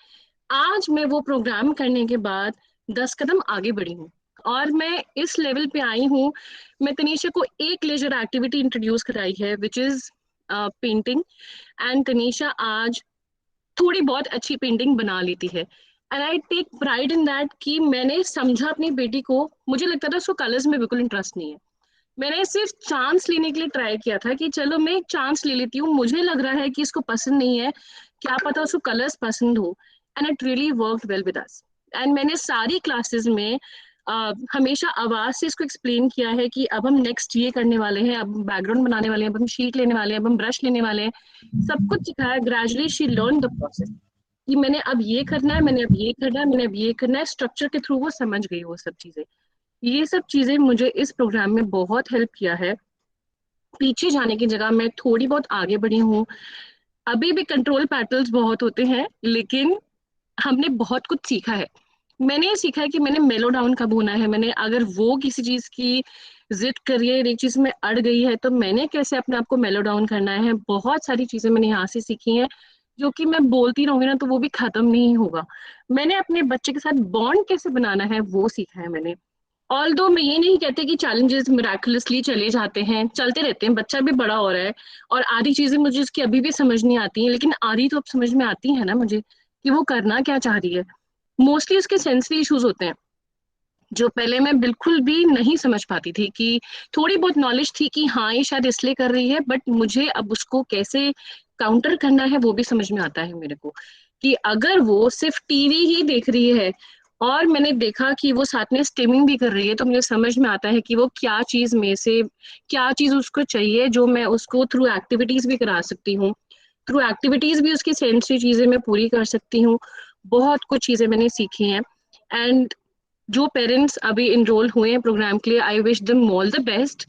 आज मैं वो प्रोग्राम करने के बाद 10 कदम आगे बढ़ी हूँ और मैं इस लेवल पे आई हूँ। मैं तनीषा को एक लेजर एक्टिविटी इंट्रोड्यूस कराई है which is painting, and Tanisha आज थोड़ी बहुत अच्छी पेंटिंग बना लेती है। And I take pride in that कि मैंने समझा अपनी बेटी को। मुझे लगता था उसको कलर्स में बिल्कुल इंटरेस्ट नहीं है, मैंने सिर्फ चांस लेने के लिए ट्राई किया था कि चलो मैं एक चांस ले लेती हूँ, मुझे लग रहा है कि इसको पसंद नहीं है, क्या पता उसको कलर्स पसंद हो। And it really worked well with us. And मैंने सारी क्लासेस में हमेशा आवाज से इसको एक्सप्लेन किया है कि अब हम नेक्स्ट ये करने वाले हैं, अब बैकग्राउंड बनाने वाले हैं, अब हम शीट लेने वाले हैं, अब हम ब्रश लेने वाले हैं, सब कुछ सिखाया। Gradually she learn the process कि मैंने अब ये करना है, मैंने अब ये करना है, मैंने अब ये करना है, स्ट्रक्चर के थ्रू वो समझ गई वो सब चीजें। ये सब चीजें मुझे इस प्रोग्राम में बहुत हेल्प किया है। पीछे जाने की जगह मैं थोड़ी बहुत आगे बढ़ी हूँ। अभी भी कंट्रोल पैटर्न्स बहुत होते हैं, लेकिन हमने बहुत कुछ सीखा है। मैंने ये सीखा है कि मैंने मेलो डाउन कब होना है, मैंने अगर वो किसी चीज की जिद करी है, एक चीज में अड़ गई है, तो मैंने कैसे अपने आप को मेलो डाउन करना है। बहुत सारी चीजें मैंने यहाँ से सीखी हैं जो कि मैं बोलती रहूंगी ना तो वो भी खत्म नहीं होगा। मैंने अपने बच्चे के साथ बॉन्ड कैसे बनाना है वो सीखा है मैंने। ऑल्दो मैं ये नहीं कहती कि चैलेंजेस मिराकुलसली चले जाते हैं, चलते रहते हैं, बच्चा भी बड़ा हो रहा है और आधी चीजें मुझे उसकी अभी भी समझ नहीं आती हैं, लेकिन आधी तो अब समझ में आती है ना मुझे कि वो करना क्या चाह रही है। मोस्टली उसके सेंसरी इश्यूज होते हैं जो पहले मैं बिल्कुल भी नहीं समझ पाती थी, कि थोड़ी बहुत नॉलेज थी कि हाँ ये शायद इसलिए कर रही है, बट मुझे अब उसको कैसे काउंटर करना है वो भी समझ में आता है मेरे को। कि अगर वो सिर्फ टीवी ही देख रही है और मैंने देखा कि वो साथ में स्ट्रीमिंग भी कर रही है, तो मुझे समझ में आता है कि वो क्या चीज में से क्या चीज उसको चाहिए जो मैं उसको थ्रू एक्टिविटीज भी करा सकती हूँ। थ्रू एक्टिविटीज भी उसकी सेंसरी चीजें मैं पूरी कर सकती हूँ। बहुत कुछ चीजें मैंने सीखी हैं। एंड जो पेरेंट्स अभी इनरोल हुए हैं प्रोग्राम के लिए, I wish them all the best.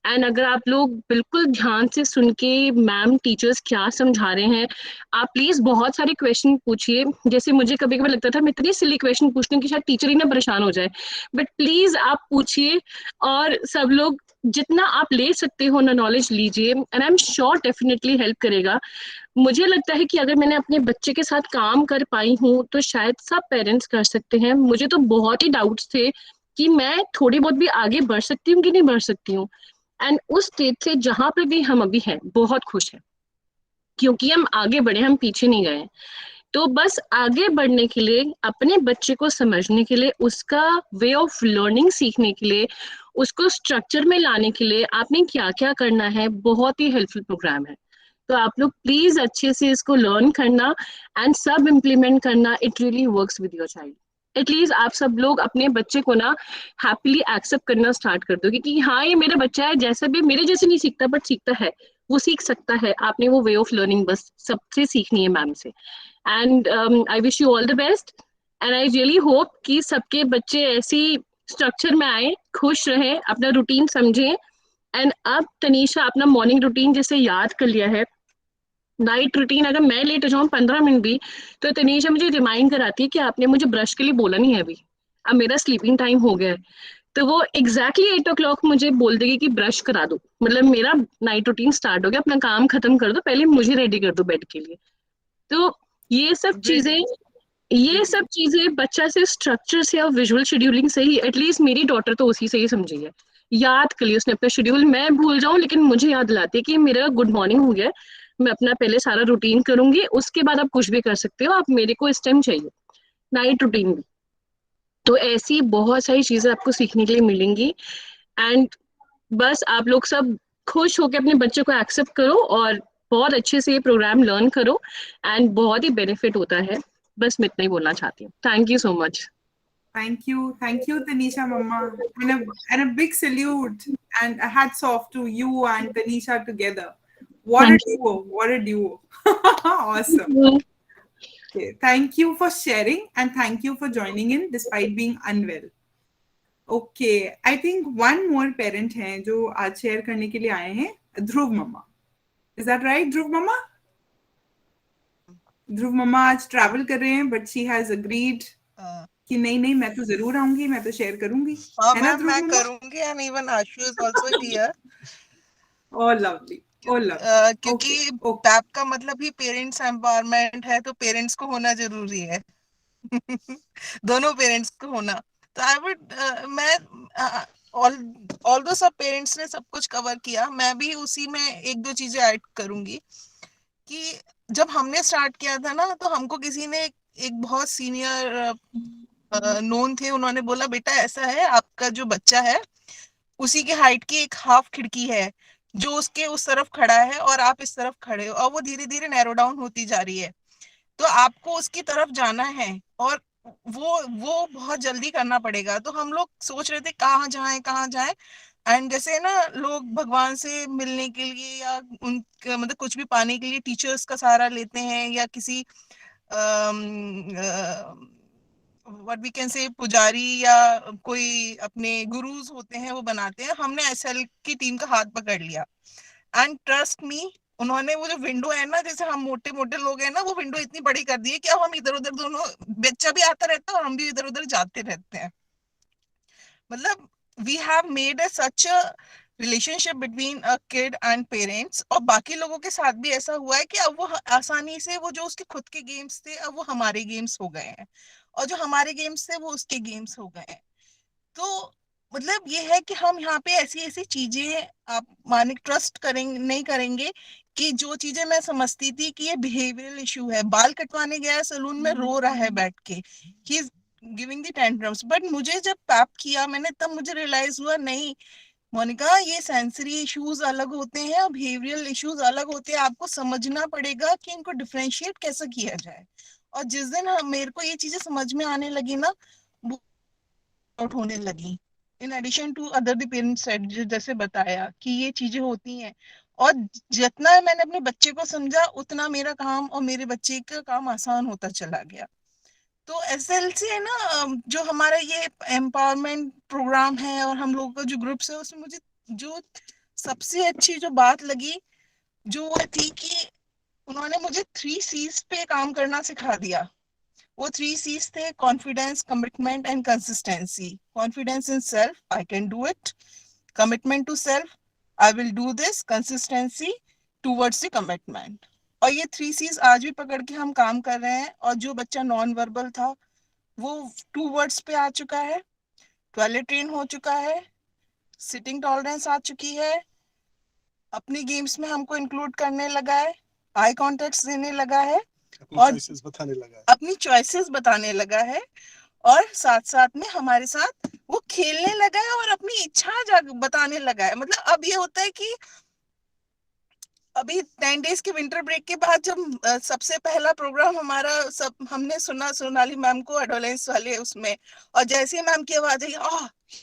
And अगर आप लोग बिल्कुल ध्यान से सुन के मैम टीचर्स क्या समझा रहे हैं, आप प्लीज बहुत सारे क्वेश्चन पूछिए। जैसे मुझे कभी कभी लगता था मैं इतनी सिली क्वेश्चन पूछती हूँ कि शायद टीचर ही ना परेशान हो जाए, बट प्लीज आप पूछिए और सब लोग जितना आप ले सकते हो ना नॉलेज लीजिए, and I am sure definitely help करेगा। मुझे लगता है कि अगर मैंने अपने बच्चे के साथ काम कर पाई हूँ तो शायद सब पेरेंट्स कर सकते हैं। मुझे तो बहुत ही डाउट्स थे कि मैं थोड़ी बहुत भी आगे बढ़ सकती हूँ कि नहीं बढ़ सकती हूँ। एंड उस स्टेज से जहां पर भी हम अभी हैं बहुत खुश हैं, क्योंकि हम आगे बढ़े, हम पीछे नहीं गए। तो बस आगे बढ़ने के लिए, अपने बच्चे को समझने के लिए, उसका वे ऑफ लर्निंग सीखने के लिए, उसको स्ट्रक्चर में लाने के लिए आपने क्या क्या करना है, बहुत ही हेल्पफुल प्रोग्राम है। तो आप लोग प्लीज अच्छे से इसको लर्न करना एंड सब इम्प्लीमेंट करना। It really works with your child. At least आप सब लोग अपने बच्चे को ना हैप्पीली एक्सेप्ट करना स्टार्ट कर दो कि हाँ ये मेरा बच्चा है, जैसा भी मेरे जैसे नहीं सीखता बट सीखता है, वो सीख सकता है। आपने वो वे ऑफ लर्निंग बस सबसे सीखनी है मैम से। And I wish you all the best and I really hope कि सबके बच्चे ऐसी स्ट्रक्चर में आए, खुश रहें, अपना रूटीन समझें। एंड अब तनीषा अपना मॉर्निंग रूटीन जैसे याद कर लिया है, नाइट रूटीन अगर मैं लेट हो जाऊँ 15 मिनट भी, तो तनीषा मुझे रिमाइंड कराती है कि आपने मुझे ब्रश के लिए बोला नहीं है अभी, अब मेरा स्लीपिंग टाइम हो गया है। तो वो एग्जैक्टली 8 o'clock मुझे बोल देगी कि ब्रश करा दो, मतलब मेरा नाइट रूटीन स्टार्ट हो गया, अपना काम खत्म कर दो, पहले मुझे रेडी कर दो बेड के लिए। तो ये सब चीजें ये सब चीजें बच्चा से स्ट्रक्चर से और विजुअल शेड्यूलिंग से ही, एटलीस्ट मेरी डॉटर तो उसी से ही समझी है, याद कर लिया उसने अपना शेड्यूल। मैं भूल जाऊं लेकिन मुझे याद दिलाती है कि मेरा गुड मॉर्निंग हो गया है, मैं अपना पहले सारा रूटीन करूंगी, उसके बाद आप कुछ भी कर सकते हो, आप मेरे को इस टाइम चाहिए, नाइट रूटीन भी। तो ऐसी बहुत सारी चीजें आपको सीखने के लिए मिलेंगी। एंड बस आप लोग सब खुश होकर अपने बच्चों को एक्सेप्ट करो और बहुत अच्छे से ये प्रोग्राम लर्न करो, एंड बहुत ही बेनिफिट होता है। बस मैं इतना ही बोलना चाहती हूँ। Thank you so much. Thank you, Tanisha Mama, and a big salute and a hats off to you and Tanisha together. What a duo! What a duo! Awesome. Okay, thank you for sharing and thank you for joining in despite being unwell. Okay, I think one more parent हैं जो आज share करने के लिए आए हैं, ध्रुव मम्मा. Is that right, ध्रुव मम्मा? ध्रुव मम्मा आज travel कर रहे हैं, but she has agreed कि नहीं मैं तो जरूर आऊंगी, मैं तो शेयर करूंगी, है ना ध्रुव मैं मम्मा? करूंगी, and even Ashu is also here. Oh lovely, oh lovely. क्योंकि पैप का मतलब ही पेरेंट्स एम्पावरमेंट है, तो पेरेंट्स को होना जरूरी है। दोनों पेरेंट्स को होना। तो आई वुड मैं ऑल दो सब पेरेंट्स ने सब कुछ कवर किया, मैं भी उसी में एक दो चीजें ऐड करूंगी कि जब हमने स्टार्ट किया था ना, तो हमको किसी ने एक बहुत सीनियर नोन थे, उन्होंने बोला बेटा ऐसा है, आपका जो बच्चा है उसी के हाइट की एक हाफ खिड़की है जो उसके उस तरफ खड़ा है और आप इस तरफ खड़े हो, और वो धीरे धीरे नैरो डाउन होती जा रही है, तो आपको उसकी तरफ जाना है और वो बहुत जल्दी करना पड़ेगा। तो हम लोग सोच रहे थे कहाँ जाएं, एंड जैसे ना लोग भगवान से मिलने के लिए या उन मतलब कुछ भी पाने के लिए टीचर्स का सहारा लेते हैं, या किसी व्हाट वी कैन से पुजारी या कोई अपने गुरुज होते हैं वो बनाते हैं। हमने एसएल की टीम का हाथ पकड़ लिया, एंड ट्रस्ट मी, उन्होंने वो जो विंडो है ना, जैसे हम मोटे मोटे लोग हैं ना, वो विंडो इतनी बड़ी कर दी है कि अब हम इधर उधर दोनों, बच्चा भी आता रहता है और हम भी इधर उधर जाते रहते हैं। मतलब we have made such a relationship between a kid and parents. और बाकी लोगों के साथ भी ऐसा हुआ है कि अब वो आसानी से, वो जो उसके खुद के गेम्स थे अब वो हमारे गेम्स हो गए हैं, और जो हमारे गेम्स थे वो उसके गेम्स हो गए हैं। तो मतलब ये है कि हम यहाँ पे ऐसी ऐसी चीजें आप माने ट्रस्ट करेंगे नहीं करेंगे कि जो चीजें मैं समझती थी कि ये बिहेवियरल इशू है, बाल कटवाने गया सैलून में रो रहा है बैठ के, he is giving the tantrums, but मुझे जब पैप किया मैंने, तब मुझे रियलाइज हुआ नहीं मोनिका, ये सेंसरी इश्यूज अलग होते हैं और बिहेवियरल इश्यूज अलग होते हैं, आपको समझना पड़ेगा कि इनको डिफरेंशिएट कैसे किया जाए। और जिस दिन मेरे को ये चीजें समझ में आने लगी ना, आउट होने लगी, in addition to other the parents said, जैसे बताया कि ये चीजें होती हैं, और जितना मैंने अपने बच्चे को समझा उतना मेरा काम और मेरे बच्चे का काम आसान होता चला गया। तो एसएलसी है ना, जो हमारा ये एम्पावरमेंट प्रोग्राम है और हम लोगों का जो ग्रुप्स है, उसमें मुझे जो सबसे अच्छी जो बात लगी जो वो थी कि उन्होंने मुझे 3 C's पे काम करना सिखा दिया। वो 3 C's थे, confidence, commitment and consistency. Confidence in self, I can do it. Commitment to self, I will do this. Consistency towards the commitment. और ये 3 C's आज भी पकड़ के हम काम कर रहे हैं। और जो बच्चा नॉन वर्बल था वो 2 वर्ड्स पे आ चुका है, टॉयलेट ट्रेन हो चुका है, सिटिंग टॉलरेंस आ चुकी है, अपने गेम्स में हमको इंक्लूड करने लगा है, आई कॉन्टेक्ट देने लगा है, और अपनी चॉइसेस बताने लगा है, और साथ साथ में हमारे साथ वो खेलने लगा है और अपनी इच्छा बताने लगा है। मतलब अब ये होता है कि अभी 10 डेज के विंटर ब्रेक के बाद जब सबसे पहला प्रोग्राम हमारा सब हमने सुना सोनाली मैम को एडोलेंस वाले उसमें, और जैसे ही मैम की आवाज आई,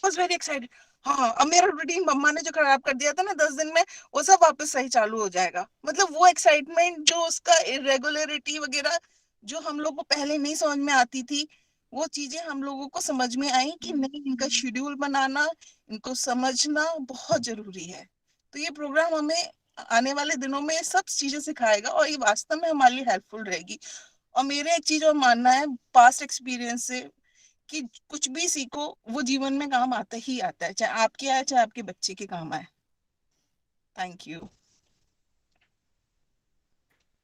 वाज वेरी एक्साइटेड, हाँ अब मेरा रूटीन मम्मा ने जो खराब कर दिया था ना 10 दिन में, वो सब वापस सही चालू हो जाएगा। मतलब वो एक्साइटमेंट, जो उसका इरेगुलरिटी वगैरह जो हम लोग को पहले नहीं समझ में आती थी, वो चीजें हम लोगों को समझ में आई कि नहीं, इनका शेड्यूल बनाना, इनको समझना बहुत जरूरी है। तो ये प्रोग्राम हमें आने वाले दिनों में सब चीजें सिखाएगा और ये वास्तव में हमारे लिए हेल्पफुल रहेगी। और मेरे एक चीज और मानना है पास्ट एक्सपीरियंस से कि कुछ भी सीखो वो जीवन में काम आता ही आता है, चाहे आपके आए चाहे आपके बच्चे के काम आए। Thank you.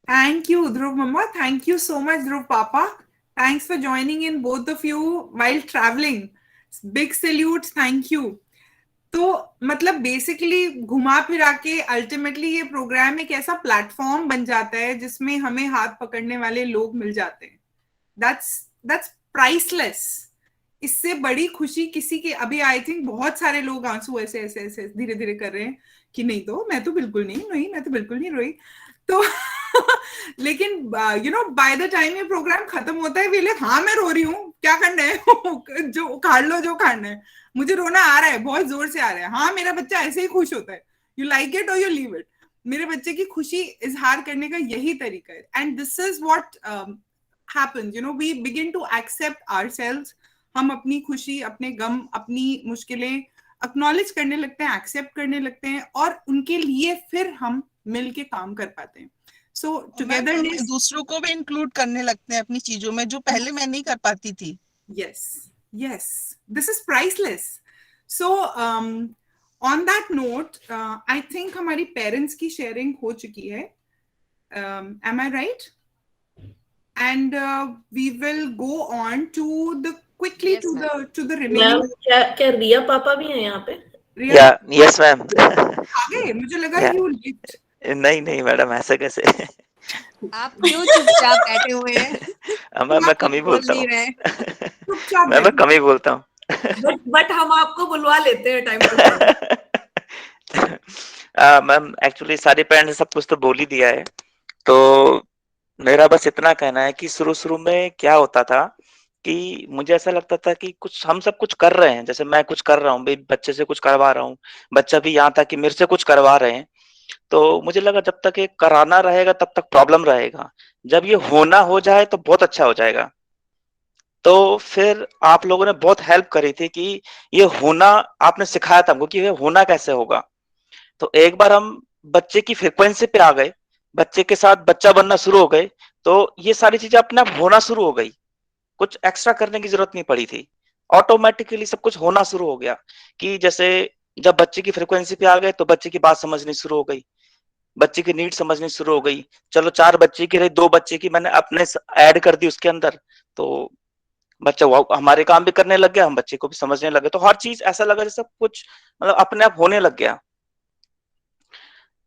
Thank you, Dhruv Mama. Thank you so much, Dhruv Papa. Thanks for joining in, both of you, while traveling. Big salutes. Thank you. तो मतलब बेसिकली घुमा फिरा के अल्टीमेटली ये प्रोग्राम एक ऐसा प्लेटफॉर्म बन जाता है जिसमें हमें हाथ पकड़ने वाले लोग मिल जाते हैं. That's priceless. इससे बड़ी खुशी किसी की, अभी आई थिंक बहुत सारे लोग आंसू ऐसे ऐसे ऐसे धीरे धीरे कर रहे हैं कि नहीं तो मैं तो बिल्कुल नहीं रोई, मैं तो बिल्कुल नहीं रोई. तो लेकिन you know by the time ये प्रोग्राम खत्म होता है वे हाँ मैं रो रही हूँ, क्या करना है जो उखाड़ लो जो खाना है, मुझे रोना आ रहा है, बहुत जोर से आ रहा है. हाँ मेरा बच्चा ऐसे ही खुश होता है, यू लाइक इट और यू लीव इट. मेरे बच्चे की खुशी इजहार करने का यही तरीका है. And this is what happens, you know, we begin to accept ourselves. हम अपनी खुशी, अपने गम, अपनी मुश्किलें एक्नॉलेज करने लगते हैं, एक्सेप्ट करने लगते हैं और उनके लिए फिर हम मिल के काम कर पाते हैं. सो टुगेदरनेस, दूसरों को भी इंक्लूड करने लगते हैं अपनी चीजों में जो पहले मैं नहीं कर पाती थी. yes, this is priceless. So on that note, I think हमारी पेरेंट्स की शेयरिंग हो चुकी है. Am I right? And we will go on to the quickly Yes, to the remaining. Ma'am क्या रिया पापा भी हैं यहाँ पे? रिया, यस मैम. आगे मुझे लगा you left. नहीं मैडम, ऐसे कैसे? आप क्यों चुपचाप बैठे हुए हैं? मैं कम ही बोलता हूँ. चुपचाप मैं कम ही बोलता हूँ. बट हम आपको बुलवा लेते हैं time to time. Ma'am actually सारे पेरेंट्स ने सब कुछ तो बोल ही दिया है, तो मेरा बस इतना कहना है कि शुरू में क्या होता था कि मुझे ऐसा लगता था कि कुछ हम सब कुछ कर रहे हैं, जैसे मैं कुछ कर रहा हूँ, बच्चे से कुछ करवा रहा हूँ, बच्चा भी यहाँ था कि मेरे से कुछ करवा रहे हैं. तो मुझे लगा जब तक ये कराना रहेगा तब तक प्रॉब्लम रहेगा, जब ये होना हो जाए तो बहुत अच्छा हो जाएगा. तो फिर आप लोगों ने बहुत हेल्प करी थी कि ये होना आपने सिखाया था हमको कि ये होना कैसे होगा. तो एक बार हम बच्चे की फ्रीक्वेंसी पे आ गए, बच्चे के साथ बच्चा बनना शुरू हो गए, तो ये सारी चीजें अपने आप होना शुरू हो गई. कुछ एक्स्ट्रा करने की जरूरत नहीं पड़ी थी, ऑटोमेटिकली सब कुछ होना शुरू हो गया. कि जैसे जब बच्चे की फ्रीक्वेंसी पे आ गए तो बच्चे की बात समझनी शुरू हो गई, बच्चे की नीड समझनी शुरू हो गई. चलो 4 बच्चे की रही, 2 बच्चे की मैंने अपने ऐड कर दी उसके अंदर, तो बच्चा हमारे काम भी करने लग गया, हम बच्चे को भी समझने लगे. तो हर चीज ऐसा लगा जैसे कुछ मतलब अपने आप होने लग गया.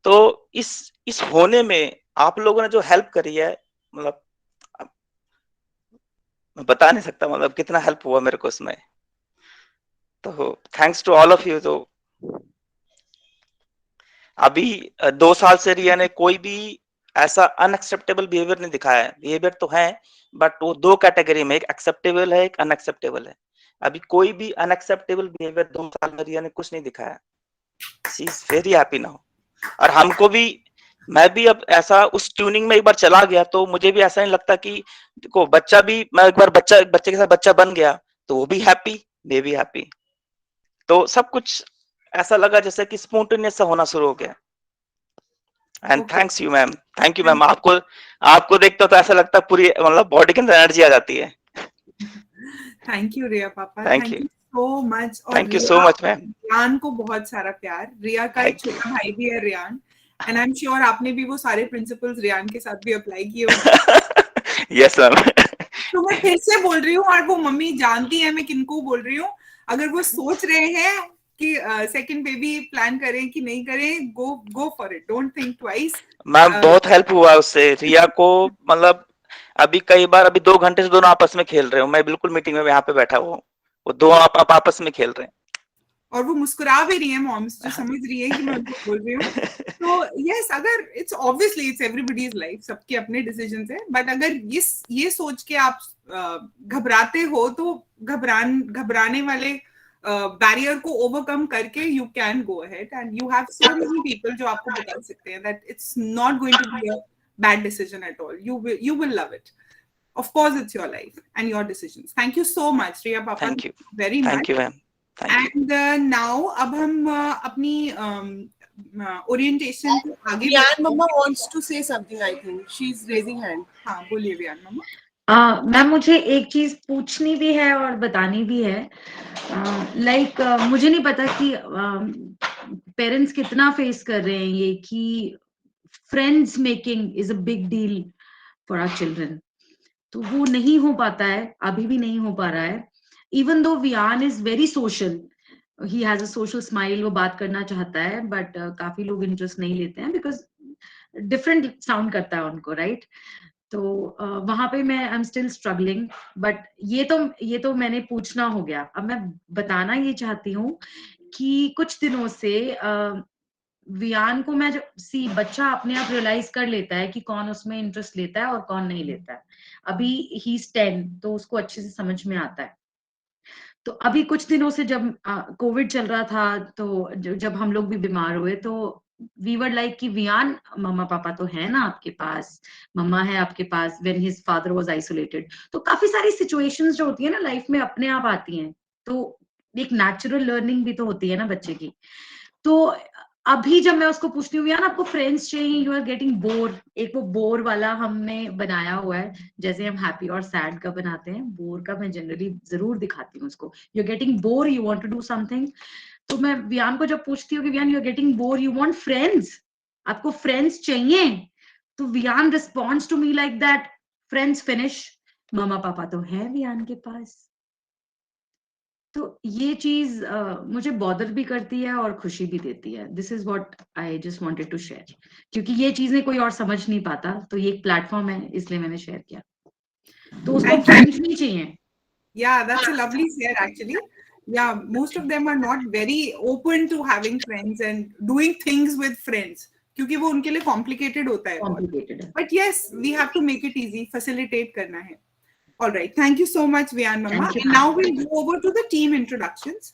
तो इस होने में आप लोगों ने जो हेल्प करी है, मतलब मैं बता नहीं सकता मतलब कितना हेल्प हुआ मेरे को इसमें. तो thanks to all of you. तो अभी 2 साल से रिया ने कोई भी ऐसा अनएक्सेप्टेबल बिहेवियर नहीं दिखाया है. बिहेवियर तो है बट वो 2 कैटेगरी में, एक एक्सेप्टेबल है, एक अनएक्सेप्टेबल है. अभी कोई भी अनएक्सेप्टेबल बिहेवियर 2 साल में रिया ने कुछ नहीं दिखाया. She is very happy now. और हमको भी, मैं भी अब ऐसा उस ट्यूनिंग में एक बार चला गया तो मुझे भी ऐसा नहीं लगता कि देखो बच्चा भी, मैं एक बार बच्चे के साथ बच्चा बन गया तो वो भी हैप्पी, मैं भी हैप्पी. तो सब कुछ ऐसा लगा जैसे कि स्पॉन्टेनियस सा होना शुरू हो गया. And thanks you ma'am, thank you ma'am. आपको देखते हो तो ऐसा लगता है पूरी मतलब बॉडी के अंदर एनर्जी आ जाती है. थैंक यू रिया पापा, thank you so much. Thank you so much ma'am. Riyan को बहुत सारा प्यार. रिया का एक छोटा भाई भी है Riyan, and I am sure आपने भी वो सारे प्रिंसिपल्स रियान के साथ भी अप्लाई किए होंगे. Yes ma'am. तो मैं फिर से बोल रही हूँ और वो मम्मी जानती है मैं किनको बोल रही हूँ, अगर वो सोच रहे हैं कि सेकंड बेबी प्लान करें कि नहीं करें, go for it, don't think twice. Ma'am बहुत हेल्प हुआ उससे रिया को. मतलब अभी कई बार, अभी 2 घंटे से दोनों आपस में खेल रहे हो, मैं बिल्कुल मीटिंग में यहाँ पे बैठा हुआ हूँ, वो दो आप आपस में खेल रहे हैं और वो मुस्कुरा भी रही है मॉम्स, जो समझ रही है कि मैं उनको बोल रही हूँ. तो यस, अगर it's obviously it's everybody's life, सबके अपने डिसीजंस है, बट अगर ये सोच के आप घबराते हो तो घबराने वाले बैरियर को ओवरकम करके you can go ahead and you have so many people जो आपको बता सकते हैं that it's not going to be a bad decision at all. You will love it. Of course, it's your life and your decisions. Thank you so much, Riya Papa. Thank you very much. Thank you ma'am. And now अब हम अपनी orientation को आगे Vian Mama wants to say something. I think she's raising hand. हाँ बोलिए वियान मम्मा। Ma'am मुझे एक चीज पूछनी भी है और बतानी भी है। लाइक मुझे नहीं पता कि पेरेंट्स कितना फेस कर रहे हैं ये कि friends making is a big deal for our children, तो वो नहीं हो पाता है, अभी भी नहीं हो पा रहा है। Even though Vian is very social, he has a social smile, वो बात करना चाहता है, बट काफी लोग इंटरेस्ट नहीं लेते हैं बिकॉज डिफरेंट साउंड करता है उनको, राइट? तो वहां पे मैं I am still struggling, but ये तो मैंने पूछना हो गया। अब मैं बताना ये चाहती हूँ कि कुछ दिनों से वियान को मैं बच्चा अपने आप रियलाइज कर लेता है कि कौन उसमें इंटरेस्ट लेता है और कौन नहीं लेता है। अभी ही इज 10 तो उसको अच्छे से समझ में आता है। तो अभी कुछ दिनों से जब कोविड चल रहा था, तो जब हम लोग भी बीमार हुए, तो वी वर लाइक कि वियान मम्मा पापा तो है ना आपके पास, मम्मा है आपके पास, when his father was isolated. तो काफी सारी सिचुएशंस जो होती है ना लाइफ में अपने आप आती हैं, तो एक नेचुरल लर्निंग भी तो होती है ना बच्चे की। तो अभी जब मैं उसको पूछती हूँ यार आपको फ्रेंड्स चाहिए, यू आर गेटिंग बोर, एक वो बोर वाला हमने बनाया हुआ है, जैसे हम हैप्पी और सैड का बनाते हैं, बोर का मैं जनरली जरूर दिखाती हूँ उसको। You are getting bore, you want to do something. तो मैं वियान को जब पूछती हूँ कि Viaan you are getting bore, you want friends, आपको फ्रेंड्स चाहिए, तो Viaan responds to me like that, friends finish, मामा पापा तो है वियान के पास। तो ये चीज मुझे बॉदर भी करती है और खुशी भी देती है। This is what I just wanted to share, क्योंकि ये चीजें कोई और समझ नहीं पाता, तो ये एक प्लेटफॉर्म है इसलिए मैंने शेयर किया। तो उसको फ्रेंड्स नहीं चाहिए। Yeah, that's a lovely share actually. Yeah, most of them are not very open to having friends and doing things with friends, क्योंकि वो उनके लिए complicated होता है। Complicated है। But yes, we have to make it easy, facilitate करना है। All right, thank you so much, Vian Mama. And now we'll go over to the team introductions.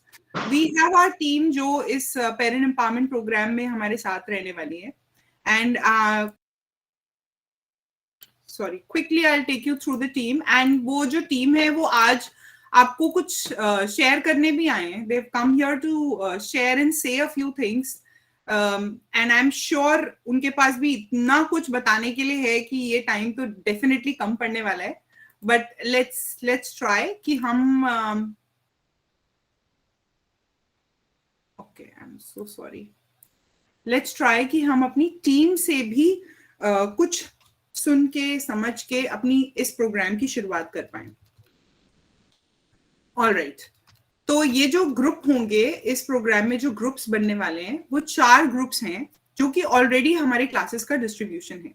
We have our team जो इस parent empowerment program में हमारे साथ रहने वाली है। And sorry, quickly I'll take you through the team. And वो जो team है वो आज आपको कुछ share करने भी आए हैं। They've come here to share and say a few things. And I'm sure उनके पास भी इतना कुछ बताने के लिए है कि ये time तो definitely कम पड़ने वाला है। But let's try कि हम okay, I'm so sorry. Let's try कि हम अपनी टीम से भी कुछ सुन के समझ के अपनी इस प्रोग्राम की शुरुआत कर पाए। All right. तो ये जो ग्रुप होंगे इस प्रोग्राम में, जो ग्रुप्स बनने वाले हैं वो 4 ग्रुप्स हैं जो कि ऑलरेडी हमारे क्लासेस का डिस्ट्रीब्यूशन है।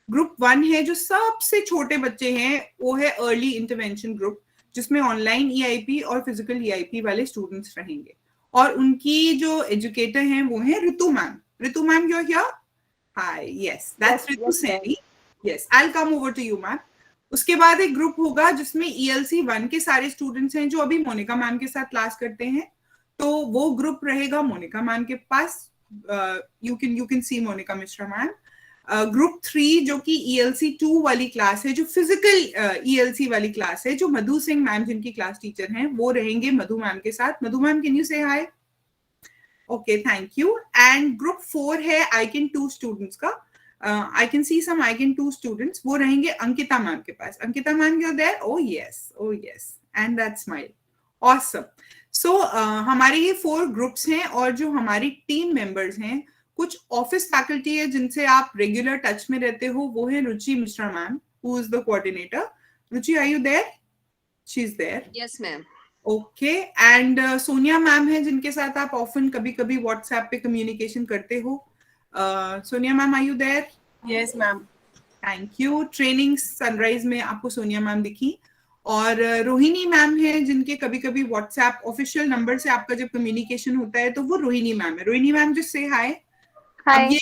ग्रुप 1 है जो सबसे छोटे बच्चे हैं, वो है अर्ली इंटरवेंशन ग्रुप, जिसमें ऑनलाइन EIP और फिजिकल EIP वाले स्टूडेंट्स रहेंगे। और उनकी जो एजुकेटर हैं वो हैं Ritu ma'am. Ritu ma'am, you are here? Hi, yes, that's Ritu Saini. Yes, I will come over to you ma'am. उसके बाद एक ग्रुप होगा जिसमें ELC 1 के सारे स्टूडेंट्स हैं जो अभी मोनिका मैम के साथ क्लास करते हैं, तो वो ग्रुप रहेगा मोनिका मैम के पास। You can see Monica Mishra ma'am. Group 3 जो कि ELC 2 वाली क्लास है, जो फिजिकल ELC वाली क्लास है, जो मधु सिंह मैम जिनकी क्लास टीचर हैं, वो रहेंगे मधु मैम के साथ। मधु ma'am, can you say hi? Okay, thank you. And group 4 है ICAN 2 स्टूडेंट्स का। I can see some ICAN 2 students, वो रहेंगे अंकिता मैम के पास। Ankita ma'am, you're there? Oh yes, and that smile, awesome. So हमारे ये 4 ग्रुप्स हैं और जो हमारी टीम मेंबर्स हैं, कुछ ऑफिस फैकल्टी है जिनसे आप रेगुलर टच में रहते हो, वो है Ruchi Mishra ma'am, who is the coordinator. Ruchi, are you there? She's there. Yes, ma'am. Okay, and Sonia ma'am है जिनके साथ आप ऑफन कभी-कभी व्हाट्सएप पे कम्युनिकेशन करते हो। Sonia ma'am, are you there? Yes ma'am. Thank you. Training Sunrise में आपको सोनिया मैम दिखी। और रोहिणी मैम है जिनके कभी-कभी व्हाट्सएप ऑफिशियल नंबर से आपका जब कम्युनिकेशन होता है तो वो रोहिणी मैम है। रोहिणी मैम, जस्ट से हाय। अब ये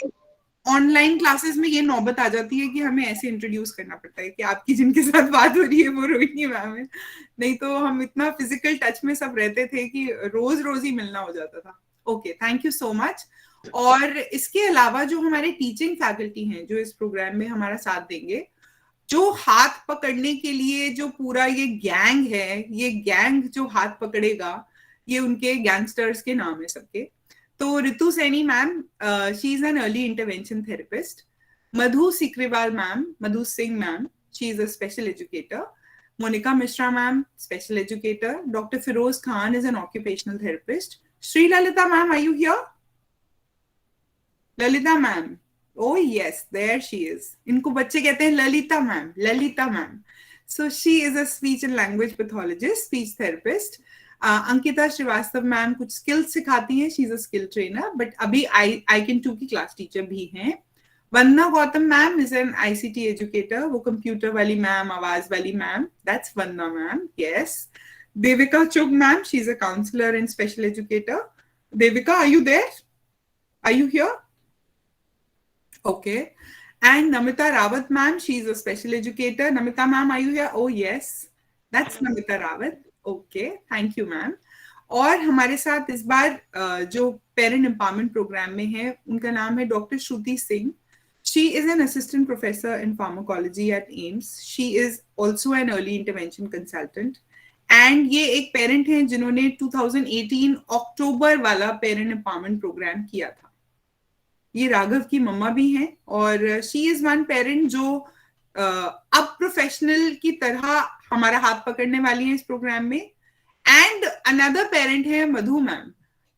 ऑनलाइन क्लासेस में ये नौबत आ जाती है कि हमें ऐसे इंट्रोड्यूस करना पड़ता है कि आपकी जिनके साथ बात हो रही है वो रोहिणी मैम है, नहीं तो हम इतना फिजिकल टच में सब रहते थे कि रोज ही मिलना हो जाता था। Okay, thank you so much. और इसके अलावा जो हमारे टीचिंग फैकल्टी हैं जो इस प्रोग्राम में हमारा साथ देंगे, जो हाथ पकड़ने के लिए जो पूरा ये गैंग है, ये गैंग जो हाथ पकड़ेगा, ये उनके गैंगस्टर्स के नाम है सबके। तो Ritu Saini ma'am, she is an early intervention therapist. Madhu Sikriwal ma'am, Madhu Singh ma'am, she is a special educator. Monica Mishra ma'am, special educator. Dr. Firoz Khan is an occupational therapist. Sri Lalita ma'am, are you here? Lalita ma'am. Oh yes, there she is. इनको बच्चे कहते हैं Lalita ma'am, Lalita ma'am. So she is a speech and language pathologist, speech therapist. Ankita Shrivastava ma'am कुछ skills सिखाती हैं. She is a skill trainer, but अभी ICAN2 की class teacher भी हैं. Vandana Gautam ma'am is an ICT educator. वो कंप्यूटर वाली मैम, आवाज वाली ma'am, that's Vandana ma'am. Yes. Devika Chugh ma'am, she is a counsellor and special educator. Devika, are you there? Are you here? Okay. And Namita Rawat ma'am, she is a special educator. Namita ma'am, are you here? Oh yes, that's Namita Rawat. Okay, thank you ma'am. और हमारे साथ इस बार जो parent empowerment programme में है, उनका नाम है doctor Shruti Singh. She is an assistant professor in pharmacology at AIIMS. She is also an early intervention consultant. And ये एक पेरेंट हैं जिन्होंने 2018 अक्टूबर वाला पेरेंट एम्पावरमेंट प्रोग्राम किया था. ये राघव की मम्मा भी हैं और she is one parent जो अब प्रोफेशनल की तरह हमारा हाथ पकड़ने वाली हैं इस प्रोग्राम में. एंड अनदर पेरेंट है मधु मैम,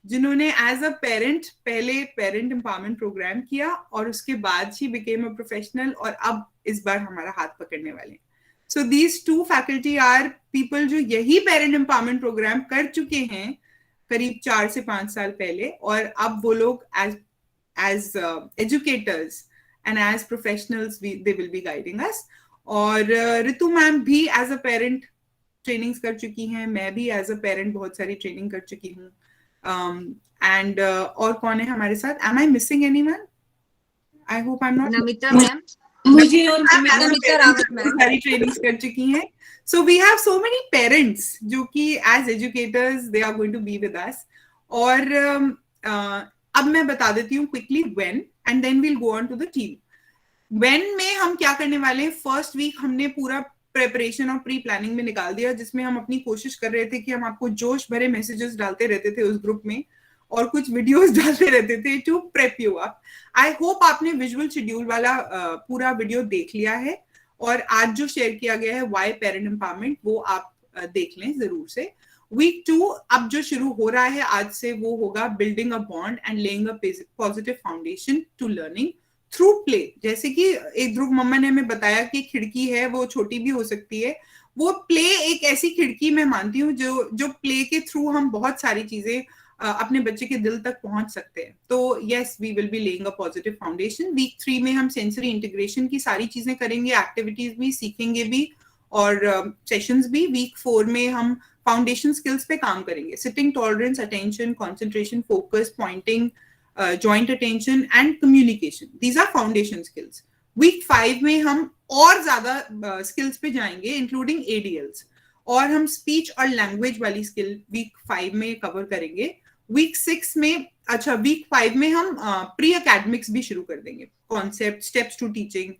जिन्होंने एज अ पेरेंट पहले पेरेंट एम्पावरमेंट प्रोग्राम किया और उसके बाद शी बिकेम अ प्रोफेशनल और अब इस बार हमारा हाथ पकड़ने वाले हैं. So these two faculty are people जो यही पेरेंट एम्पावरमेंट प्रोग्राम कर चुके हैं करीब 4 से 5 साल पहले, और अब वो लोग as educators and as professionals they will be guiding us. और रितु मैम भी एज अ पेरेंट ट्रेनिंग्स कर चुकी हैं. मैं भी एज अ पेरेंट बहुत सारी ट्रेनिंग कर चुकी हूँ. And और कौन है हमारे साथ? Am I missing anyone? I hope I'm not. Namita ma'am, मुझे और नमिता रावत मैम सारी ट्रेनिंग्स कर चुकी हैं. So we have so many parents जो कि as educators they are going to be with us. और अब मैं बता देती हूँ quickly when and then we'll go on to the team. When में हम क्या करने वाले हैं? फर्स्ट वीक हमने पूरा प्रेपरेशन और प्री प्लानिंग में निकाल दिया, जिसमें हम अपनी कोशिश कर रहे थे कि हम आपको जोश भरे मैसेजेस डालते रहते थे उस ग्रुप में और कुछ वीडियोस डालते रहते थे to prep you up. I hope आपने विजुअल शेड्यूल वाला पूरा वीडियो देख लिया है और आज जो शेयर किया गया है वाई पेरेंट एम्पावरमेंट वो आप देख लें जरूर से. वीक 2 अब जो शुरू हो रहा है आज से वो होगा building a bond and laying a positive foundation to learning through play. जैसे कि एक ध्रुव मम्मा ने हमें बताया कि खिड़की है वो छोटी भी हो सकती है. वो प्ले एक ऐसी खिड़की मैं मानती हूँ जो प्ले के थ्रू हम बहुत सारी चीजें अपने बच्चे के दिल तक पहुंच सकते हैं. तो yes, we will be laying a positive foundation. Week 3 में हम सेंसरी इंटीग्रेशन की सारी चीजें करेंगे, एक्टिविटीज भी सीखेंगे भी और सेशंस भी. वीक 4 में हम फाउंडेशन स्किल्स पे काम करेंगे, sitting tolerance, attention, concentration, focus, pointing, joint attention and communication. These are foundation skills. Week 5 में हम और ज्यादा skills पे जाएंगे including ADLs और हम speech और language वाली skill week 5 में cover करेंगे. Week 6 में week 5 में हम pre academics भी शुरू कर देंगे, concept, steps to teaching.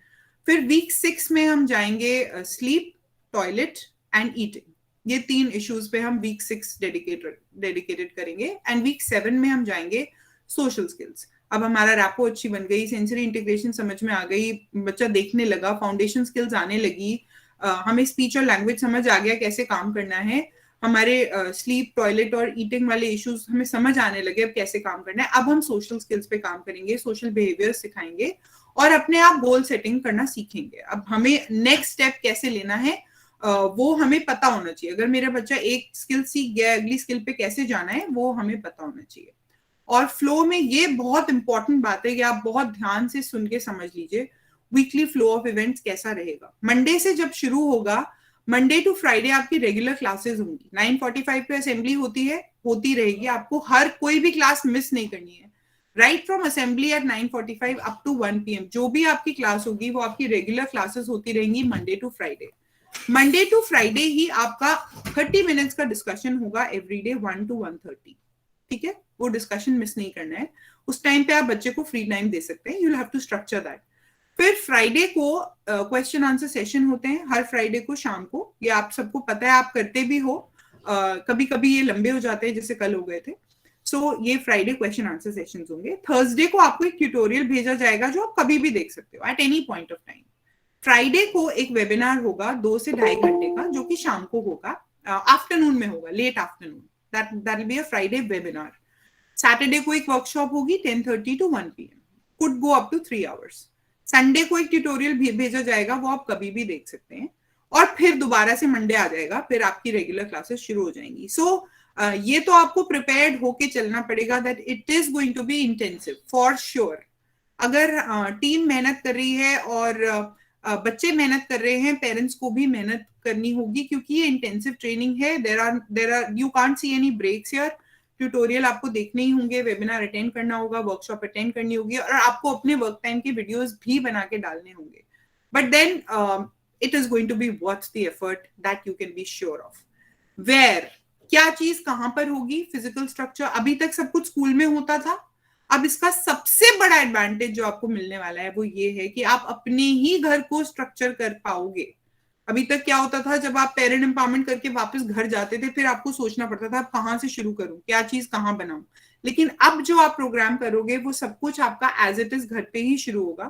फिर week 6 में हम जाएंगे sleep, toilet and eating. ये 3 issues पे हम week 6 dedicated करेंगे. And week 7 में हम जाएंगे सोशल स्किल्स. अब हमारा रैपो अच्छी बन गई, सेंसरी इंटीग्रेशन समझ में आ गई, बच्चा देखने लगा, फाउंडेशन स्किल्स आने लगी, हमें स्पीच और लैंग्वेज समझ आ गया कैसे काम करना है, हमारे स्लीप, टॉयलेट और ईटिंग वाले इश्यूज हमें समझ आने लगे अब कैसे काम करना है. अब हम सोशल स्किल्स पे काम करेंगे, सोशल बिहेवियर सिखाएंगे और अपने आप गोल सेटिंग करना सीखेंगे. अब हमें नेक्स्ट स्टेप कैसे लेना है वो हमें पता होना चाहिए. अगर मेरा बच्चा एक स्किल सीख गया, अगली स्किल पे कैसे जाना है वो हमें पता होना चाहिए. और फ्लो में ये बहुत इंपॉर्टेंट बात है कि आप बहुत ध्यान से सुन के समझ लीजिए वीकली फ्लो ऑफ इवेंट्स कैसा रहेगा. मंडे से जब शुरू होगा, मंडे टू फ्राइडे आपकी रेगुलर क्लासेस होंगी. 9:45 पे असेंबली होती रहेगी. आपको हर कोई भी क्लास मिस नहीं करनी है. Right from assembly at 9:45 up to 1 PM जो भी आपकी क्लास होगी वो आपकी रेगुलर क्लासेस होती रहेंगी Monday to Friday. Monday to Friday ही आपका 30 मिनट्स का डिस्कशन होगा एवरीडे 1 to 1:30. ठीक है, वो डिस्कशन मिस नहीं करना है. उस टाइम पे आप बच्चे को फ्री टाइम दे सकते हैं. You will have to structure that. फिर फ्राइडे को क्वेश्चन आंसर सेशन होते हैं हर फ्राइडे को शाम को. ये आप सबको पता है, आप करते भी हो. कभी कभी ये लंबे हो जाते हैं जैसे कल हो गए थे. सो ये फ्राइडे क्वेश्चन आंसर सेशंस होंगे। थर्सडे को आपको एक ट्यूटोरियल भेजा जाएगा जो आप कभी भी देख सकते हो at any point of time. Friday को एक वेबिनार होगा 2 से 2.5 घंटे का, जो कि शाम को होगा, आफ्टरनून में होगा, late afternoon, that will be a Friday webinar. Saturday को एक वर्कशॉप होगी 10:30 to 1 PM, could go up to 3 hours। Sunday को एक ट्यूटोरियल भेजा जाएगा, वो आप कभी भी देख सकते हैं, और फिर दोबारा से मंडे आ जाएगा, फिर आपकी रेगुलर क्लासेस शुरू हो जाएंगी। सो ये तो आपको प्रिपेयर्ड होके चलना पड़ेगा that it is going to be intensive for sure. अगर टीम मेहनत कर रही है और बच्चे मेहनत कर रहे हैं, पेरेंट्स को भी मेहनत करनी होगी, क्योंकि ये इंटेंसिव ट्रेनिंग है। There are you can't see any breaks here. Tutorial आपको देखने ही होंगे, वेबिनार अटेंड करना होगा, वर्कशॉप अटेंड करनी होगी, और आपको अपने वर्क टाइम के वीडियोस भी बना के डालने होंगे। But then it is going to be worth the effort, that you can be sure of. Where, क्या चीज कहां पर होगी, फिजिकल स्ट्रक्चर। अभी तक सब कुछ स्कूल में होता था, अब इसका सबसे बड़ा एडवांटेज जो आपको मिलने वाला है वो ये है कि आप अपने ही घर को स्ट्रक्चर कर पाओगे। अभी तक क्या होता था, जब आप पेरेंट एम्पावरमेंट करके वापस घर जाते थे, फिर आपको सोचना पड़ता था अब कहां से शुरू करूं, क्या चीज कहां बनाऊं। लेकिन अब जो आप प्रोग्राम करोगे वो सब कुछ आपका एज इट इज घर पे ही शुरू होगा।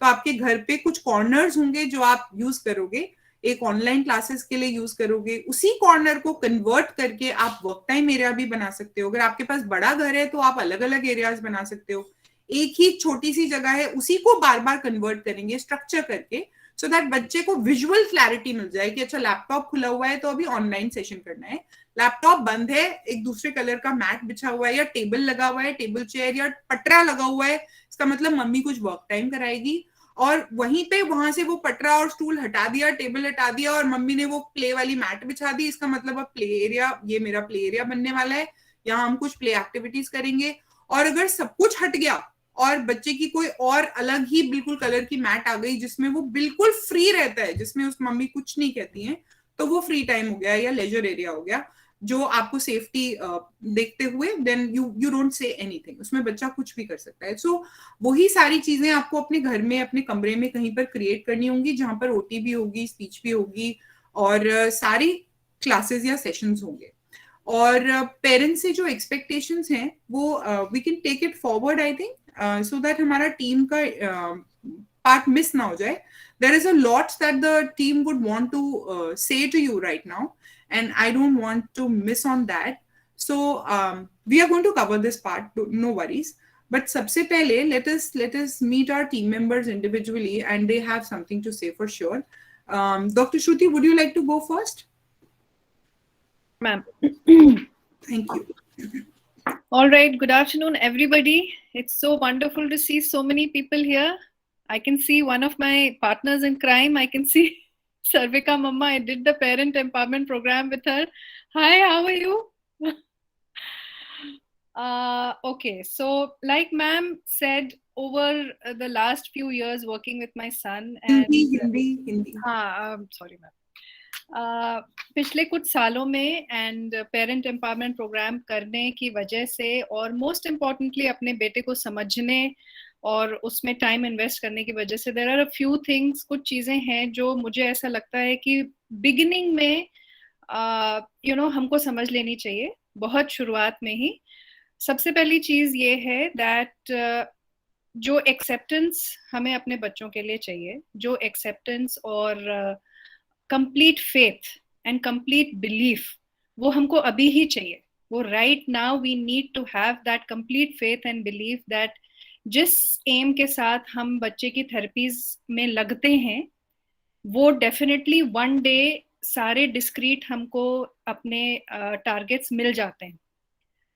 तो आपके घर पे कुछ कॉर्नर्स होंगे जो आप यूज करोगे, एक ऑनलाइन क्लासेस के लिए यूज करोगे, उसी कॉर्नर को कन्वर्ट करके आप वर्क टाइम एरिया भी बना सकते हो। अगर आपके पास बड़ा घर है तो आप अलग अलग एरियाज बना सकते हो। एक ही छोटी सी जगह है, उसी को बार बार कन्वर्ट करेंगे स्ट्रक्चर करके, सो दैट बच्चे को विजुअल क्लैरिटी मिल जाए कि अच्छा लैपटॉप खुला हुआ है तो अभी ऑनलाइन सेशन करना है, लैपटॉप बंद है, एक दूसरे कलर का मैट बिछा हुआ है या टेबल लगा हुआ है, टेबल चेयर या पटरा लगा हुआ है, इसका मतलब मम्मी कुछ वर्क टाइम कराएगी। और वहीं पे वहां से वो पटरा और स्टूल हटा दिया, टेबल हटा दिया, और मम्मी ने वो प्ले वाली मैट बिछा दी, इसका मतलब अब प्ले एरिया, ये मेरा प्ले एरिया बनने वाला है, यहाँ हम कुछ प्ले एक्टिविटीज करेंगे। और अगर सब कुछ हट गया और बच्चे की कोई और अलग ही बिल्कुल कलर की मैट आ गई जिसमें वो बिल्कुल फ्री रहता है, जिसमें उस मम्मी कुछ नहीं कहती हैं, तो वो फ्री टाइम हो गया या लेजर एरिया हो गया, जो आपको सेफ्टी देखते हुए then you don't say anything, उसमें बच्चा कुछ भी कर सकता है। सो वही सारी चीजें आपको अपने घर में, अपने कमरे में कहीं पर क्रिएट करनी होंगी, जहां पर ओटी भी होगी, स्पीच भी होगी, और सारी क्लासेस या सेशंस होंगे। और पेरेंट्स से जो एक्सपेक्टेशंस हैं वो we can take it forward, I think, so that हमारा टीम का पार्ट मिस ना हो जाए। There is a lot that the team would want to say to you right now, and I don't want to miss on that. So we are going to cover this part, no worries. But sabse pehle, let us meet our team members individually, and they have something to say for sure. Dr. Shruti, would you like to go first? Ma'am. Thank you. All right. Good afternoon, everybody. It's so wonderful to see so many people here. I can see one of my partners in crime. I can see Sarvika Mama. I did the parent empowerment program with her. Hi, how are you? Okay, so like ma'am said, over the last few years working with my son, and Hindi. Sorry ma'am. पिछले कुछ सालों में and parent empowerment programme करने की वजह से, और most importantly अपने बेटे को समझने और उसमें टाइम इन्वेस्ट करने की वजह से, there are a few things, कुछ चीजें हैं जो मुझे ऐसा लगता है कि बिगिनिंग में हमको समझ लेनी चाहिए, बहुत शुरुआत में ही। सबसे पहली चीज ये है दैट जो एक्सेप्टेंस हमें अपने बच्चों के लिए चाहिए, जो एक्सेप्टेंस और complete faith and complete belief, वो हमको अभी ही चाहिए। वो right now we need to have that complete faith and belief that जिस एम के साथ हम बच्चे की थेरेपीज में लगते हैं, वो डेफिनेटली वन डे सारे डिस्क्रीट हमको अपने टारगेट्स मिल जाते हैं।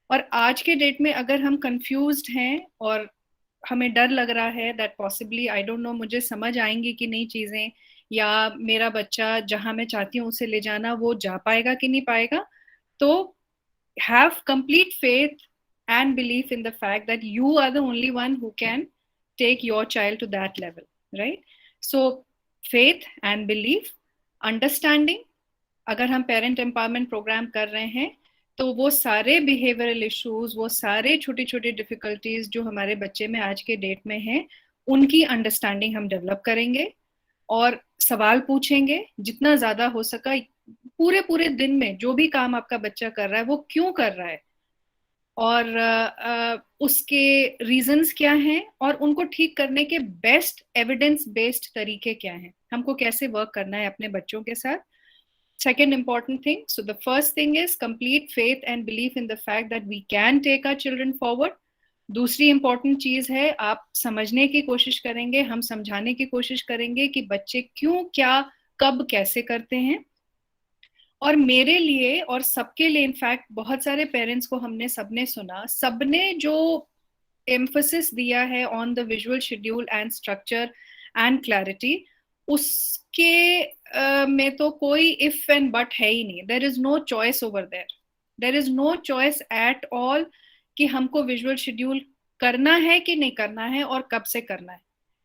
और आज के डेट में अगर हम कंफ्यूज्ड हैं और हमें डर लग रहा है that possibly, I don't know, मुझे समझ आएंगी कि नहीं चीजें, या मेरा बच्चा जहां मैं चाहती हूँ उसे ले जाना वो जा पाएगा कि नहीं पाएगा, तो have complete faith and belief in the fact that you are the only one who can take your child to that level, right? So faith and belief, understanding, अगर हम parent empowerment program कर रहे हैं तो वो सारे behavioral issues, वो सारे छोटी छोटी difficulties जो हमारे बच्चे में आज के डेट में हैं, उनकी understanding हम develop करेंगे और सवाल पूछेंगे जितना ज्यादा हो सका। पूरे दिन में जो भी काम आपका बच्चा कर रहा है वो क्यों कर रहा है, और उसके रीजंस क्या हैं और उनको ठीक करने के बेस्ट एविडेंस बेस्ड तरीके क्या हैं, हमको कैसे वर्क करना है अपने बच्चों के साथ. Second important thing, so the first thing is complete faith and belief in the fact that we can take our children forward. दूसरी important चीज है, आप समझने की कोशिश करेंगे, हम समझाने की कोशिश करेंगे कि बच्चे क्यों, क्या, कब, कैसे करते हैं. और मेरे लिए और सबके लिए, इनफैक्ट बहुत सारे पेरेंट्स को हमने सबने सुना, सबने जो एम्फोसिस दिया है on the visual schedule and structure and clarity, उसके में तो कोई इफ एंड बट है ही नहीं. There is no choice over there, there is no choice at all कि हमको विजुअल शेड्यूल करना है कि नहीं करना है और कब से करना है.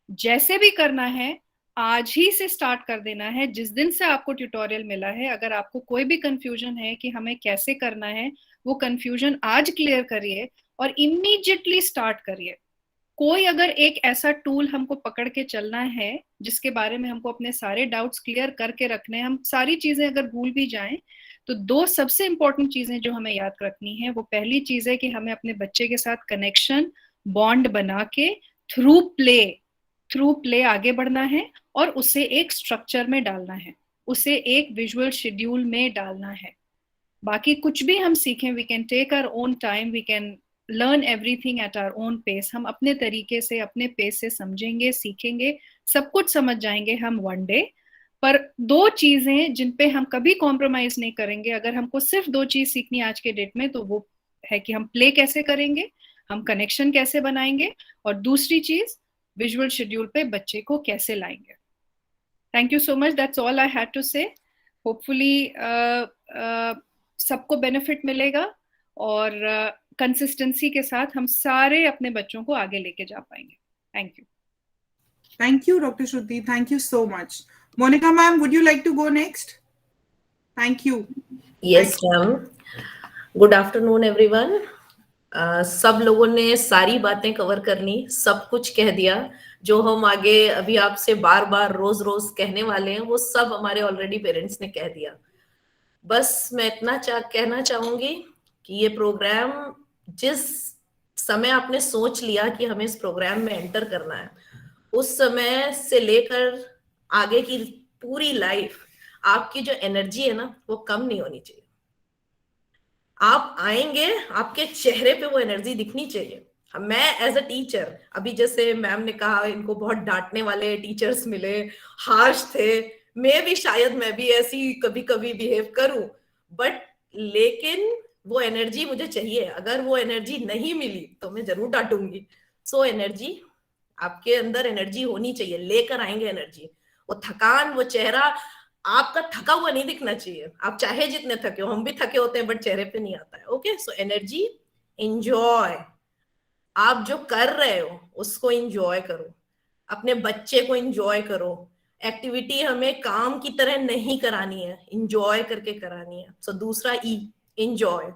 जैसे भी करना है आज ही से स्टार्ट कर देना है. जिस दिन से आपको ट्यूटोरियल मिला है, अगर आपको कोई भी कंफ्यूजन है कि हमें कैसे करना है, वो कंफ्यूजन आज क्लियर करिए और इमीडिएटली स्टार्ट करिए. कोई अगर एक ऐसा टूल हमको पकड़ के चलना है जिसके बारे में हमको अपने सारे डाउट्स क्लियर करके रखने, हम सारी चीजें अगर भूल भी जाएं, तो दो सबसे इंपॉर्टेंट चीजें जो हमें याद रखनी है, वो पहली चीज है कि हमें अपने बच्चे के साथ कनेक्शन, बॉन्ड बना के थ्रू प्ले आगे बढ़ना है और उसे एक स्ट्रक्चर में डालना है, उसे एक विजुअल शेड्यूल में डालना है. बाकी कुछ भी हम सीखें, we can take our own time, we can learn everything at our own pace. हम अपने तरीके से, अपने पेस से समझेंगे, सीखेंगे, सब कुछ समझ जाएंगे हम वन डे. पर दो चीजें जिन पे हम कभी कॉम्प्रोमाइज नहीं करेंगे, अगर हमको सिर्फ दो चीज सीखनी आज के डेट में, तो वो है कि हम प्ले कैसे करेंगे, हम कनेक्शन कैसे बनाएंगे, और दूसरी चीज विजुअल शेड्यूल पे बच्चे को कैसे लाएंगे. Thank you so much, that's all I had to say. Hopefully सबको बेनिफिट मिलेगा और कंसिस्टेंसी के साथ हम सारे अपने बच्चों को आगे लेके जा पाएंगे. Thank you doctor Shruti, thank you so much. Monika ma'am, would you like to go next? Thank you. Yes ma'am. Good afternoon everyone. सब लोगों ने सारी बातें कवर कर ली, सब कुछ कह दिया जो हम आगे अभी आपसे बार बार रोज रोज कहने वाले हैं, वो सब हमारे ऑलरेडी पेरेंट्स ने कह दिया. बस मैं इतना कहना चाहूंगी कि ये प्रोग्राम, जिस समय आपने सोच लिया कि हमें इस प्रोग्राम में एंटर करना है, उस समय से लेकर आगे की पूरी लाइफ आपकी जो एनर्जी है ना, वो कम नहीं होनी चाहिए. आप आएंगे, आपके चेहरे पे वो एनर्जी दिखनी चाहिए. मैं एज अ टीचर, अभी जैसे मैम ने कहा इनको बहुत डांटने वाले टीचर्स मिले, हार्श थे, मैं भी ऐसी कभी कभी बिहेव करूं, बट लेकिन वो एनर्जी मुझे चाहिए. अगर वो एनर्जी नहीं मिली तो मैं जरूर डांटूंगी. सो एनर्जी, आपके अंदर एनर्जी होनी चाहिए, लेकर आएंगे एनर्जी. वो थकान, वो चेहरा आपका थका हुआ नहीं दिखना चाहिए. आप चाहे जितने थके हो, हम भी थके होते हैं, बट चेहरे पे नहीं आता है. Okay, so energy, enjoy. आप जो कर रहे हो उसको एंजॉय करो, अपने बच्चे को एंजॉय करो. एक्टिविटी हमें काम की तरह नहीं करानी है, एंजॉय करके करानी है. सो दूसरा ई, एंजॉय.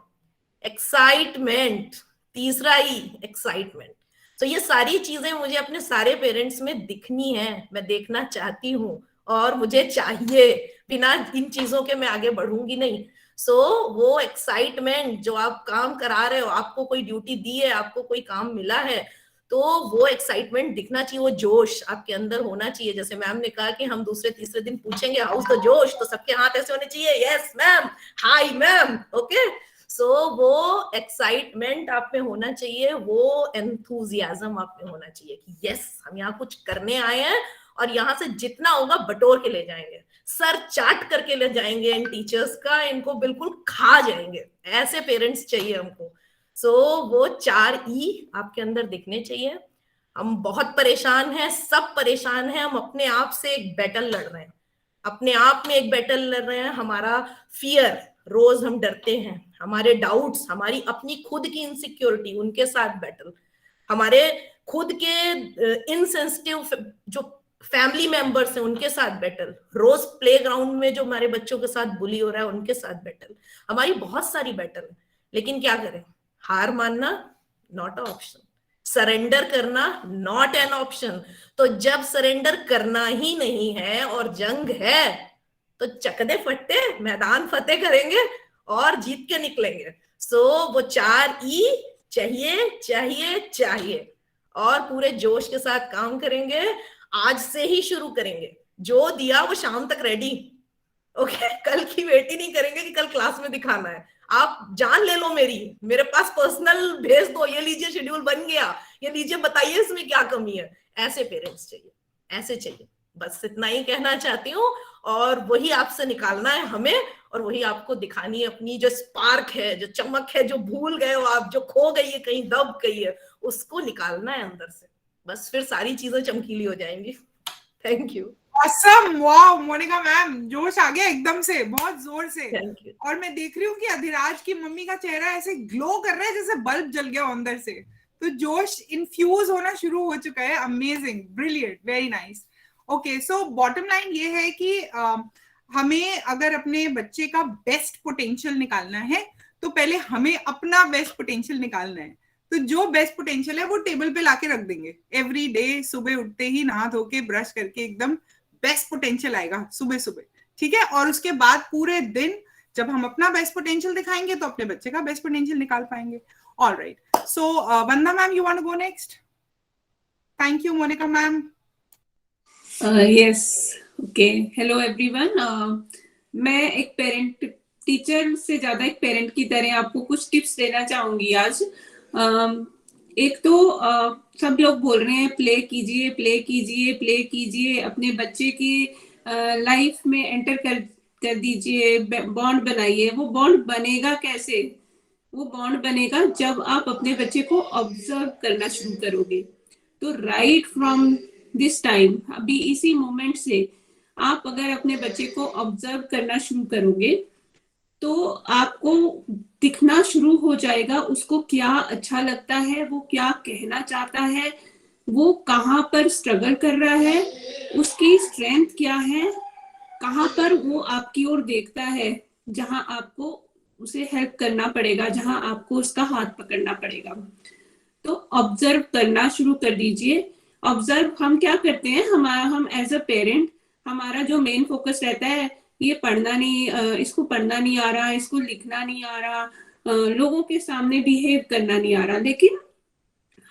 एक्साइटमेंट, तीसरा ई, एक्साइटमेंट. तो ये सारी चीजें मुझे अपने सारे पेरेंट्स में दिखनी है, मैं देखना चाहती हूँ और मुझे चाहिए. बिना इन चीजों के मैं आगे बढ़ूंगी नहीं. सो वो एक्साइटमेंट, जो आप काम करा रहे हो, आपको कोई ड्यूटी दी है, आपको कोई काम मिला है, तो वो एक्साइटमेंट दिखना चाहिए, वो जोश आपके अंदर होना चाहिए. जैसे मैम ने कहा कि हम दूसरे तीसरे दिन पूछेंगे हाउस द जोश, तो सबके हाथ ऐसे होने चाहिए, yes ma'am, hi ma'am. Okay, so वो एक्साइटमेंट आप में होना चाहिए, वो एंथुजियाज्म आप में होना चाहिए कि यस, हम यहाँ कुछ करने आए हैं और यहाँ से जितना होगा बटोर के ले जाएंगे, सर चाट करके ले जाएंगे इन टीचर्स का, इनको बिल्कुल खा जाएंगे. ऐसे पेरेंट्स चाहिए हमको. सो वो 4 ई आपके अंदर दिखने चाहिए. हम बहुत परेशान हैं, सब परेशान हैं, हम अपने आप से एक बैटल लड़ रहे हैं, अपने आप में एक बैटल लड़ रहे हैं. हमारा फियर, रोज हम डरते हैं, हमारे डाउट्स, हमारी अपनी खुद की इनसिक्योरिटी, उनके साथ बैटल, हमारे खुद के इनसेंसिटिव जो फैमिली मेंबर्स हैं उनके साथ बैटल, रोज प्लेग्राउंड में जो हमारे बच्चों के साथ बुली हो रहा है उनके साथ बैटल. हमारी बहुत सारी बैटल है, लेकिन क्या करें? हार मानना नॉट अ ऑप्शन, सरेंडर करना नॉट एन ऑप्शन. तो जब सरेंडर करना ही नहीं है और जंग है, तो चकदे फट्टे मैदान फतेह करेंगे और जीत के निकलेंगे। सो वो 4 ई चाहिए चाहिए चाहिए, और पूरे जोश के साथ काम करेंगे। आज से ही शुरू करेंगे, जो दिया वो शाम तक रेडी। ओके, कल की वेट ही नहीं करेंगे कि कल क्लास में दिखाना है। आप जान ले लो मेरे पास पर्सनल भेज दो, ये लीजिए शेड्यूल बन गया, ये लीजिए बताइए इसमें क्या कमी है। ऐसे पेरेंट्स चाहिए, ऐसे चाहिए। बस इतना ही कहना चाहती हूँ, और वही आपसे निकालना है हमें, और वही आपको दिखानी है अपनी जो स्पार्क है, जो चमक है, जो भूल गए हो आप, जो खो गई है, कहीं दब गई है, उसको निकालना है अंदर से। बस फिर सारी चीजें चमकीली हो जाएंगी। Thank you. Awesome! Wow Monika ma'am, जोश आ गया एकदम से, बहुत जोर से। और मैं देख रही हूँ कि अधिराज की मम्मी का चेहरा ऐसे ग्लो कर रहा है जैसे बल्ब जल गया अंदर से, तो जोश इन्फ्यूज होना शुरू हो चुका है। Amazing, brilliant, very nice. Okay, so bottom line ये है कि हमें अगर अपने बच्चे का बेस्ट पोटेंशियल निकालना है तो पहले हमें अपना बेस्ट पोटेंशियल निकालना है। तो जो बेस्ट पोटेंशियल है वो टेबल पे लाके रख देंगे एवरी डे। सुबह उठते ही नहा धो के ब्रश करके एकदम बेस्ट पोटेंशियल आएगा सुबह सुबह, ठीक है। और उसके बाद पूरे दिन जब हम अपना बेस्ट पोटेंशियल दिखाएंगे तो अपने बच्चे का बेस्ट पोटेंशियल निकाल पाएंगे। All right, so Vandana ma'am, you want to go next? Thank you Monika ma'am. Yes, okay, hello everyone. मैं एक पेरेंट, टीचर से ज्यादा एक पेरेंट की तरह आपको कुछ टिप्स देना चाहूंगी आज। एक तो सब लोग बोल रहे हैं प्ले कीजिए प्ले कीजिए प्ले कीजिए, अपने बच्चे की लाइफ में एंटर कर दीजिए, बॉन्ड बनाइए। वो बॉन्ड बनेगा कैसे? वो बॉन्ड बनेगा जब आप अपने बच्चे को ऑब्जर्व करना शुरू करोगे। तो राइट फ्रॉम दिस टाइम, अभी इसी मोमेंट से आप अगर अपने बच्चे को ऑब्जर्व करना शुरू करोगे तो आपको दिखना शुरू हो जाएगा उसको क्या अच्छा लगता है, वो क्या कहना चाहता है, वो कहाँ पर स्ट्रगल कर रहा है, उसकी स्ट्रेंथ क्या है, कहाँ पर वो आपकी ओर देखता है, जहां आपको उसे हेल्प करना पड़ेगा, जहां आपको उसका हाथ पकड़ना पड़ेगा। तो ऑब्जर्व करना शुरू कर दीजिए। ऑब्जर्व हम क्या करते हैं, हम एज अ पेरेंट, हमारा जो मेन फोकस रहता है ये पढ़ना नहीं, इसको पढ़ना नहीं आ रहा, इसको लिखना नहीं आ रहा, लोगों के सामने बिहेव करना नहीं आ रहा। लेकिन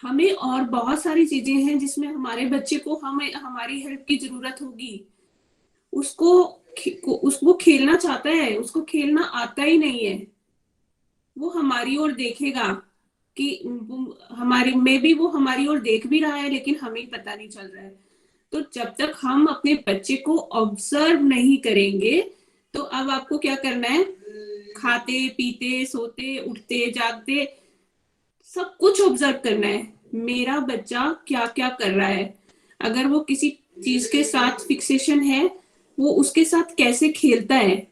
हमें और बहुत सारी चीजें हैं जिसमें हमारे बच्चे को हमारी हेल्प की जरूरत होगी। उसको खेलना चाहता है, उसको खेलना आता ही नहीं है, वो हमारी ओर देखेगा कि हमारी में भी वो हमारी ओर देख भी रहा है लेकिन हमें पता नहीं चल रहा है। तो जब तक हम अपने बच्चे को ऑब्जर्व नहीं करेंगे तो अब आपको क्या करना है, खाते पीते सोते उठते जागते सब कुछ ऑब्जर्व करना है। मेरा बच्चा क्या क्या कर रहा है, अगर वो किसी चीज के साथ फिक्सेशन है वो उसके साथ कैसे खेलता है,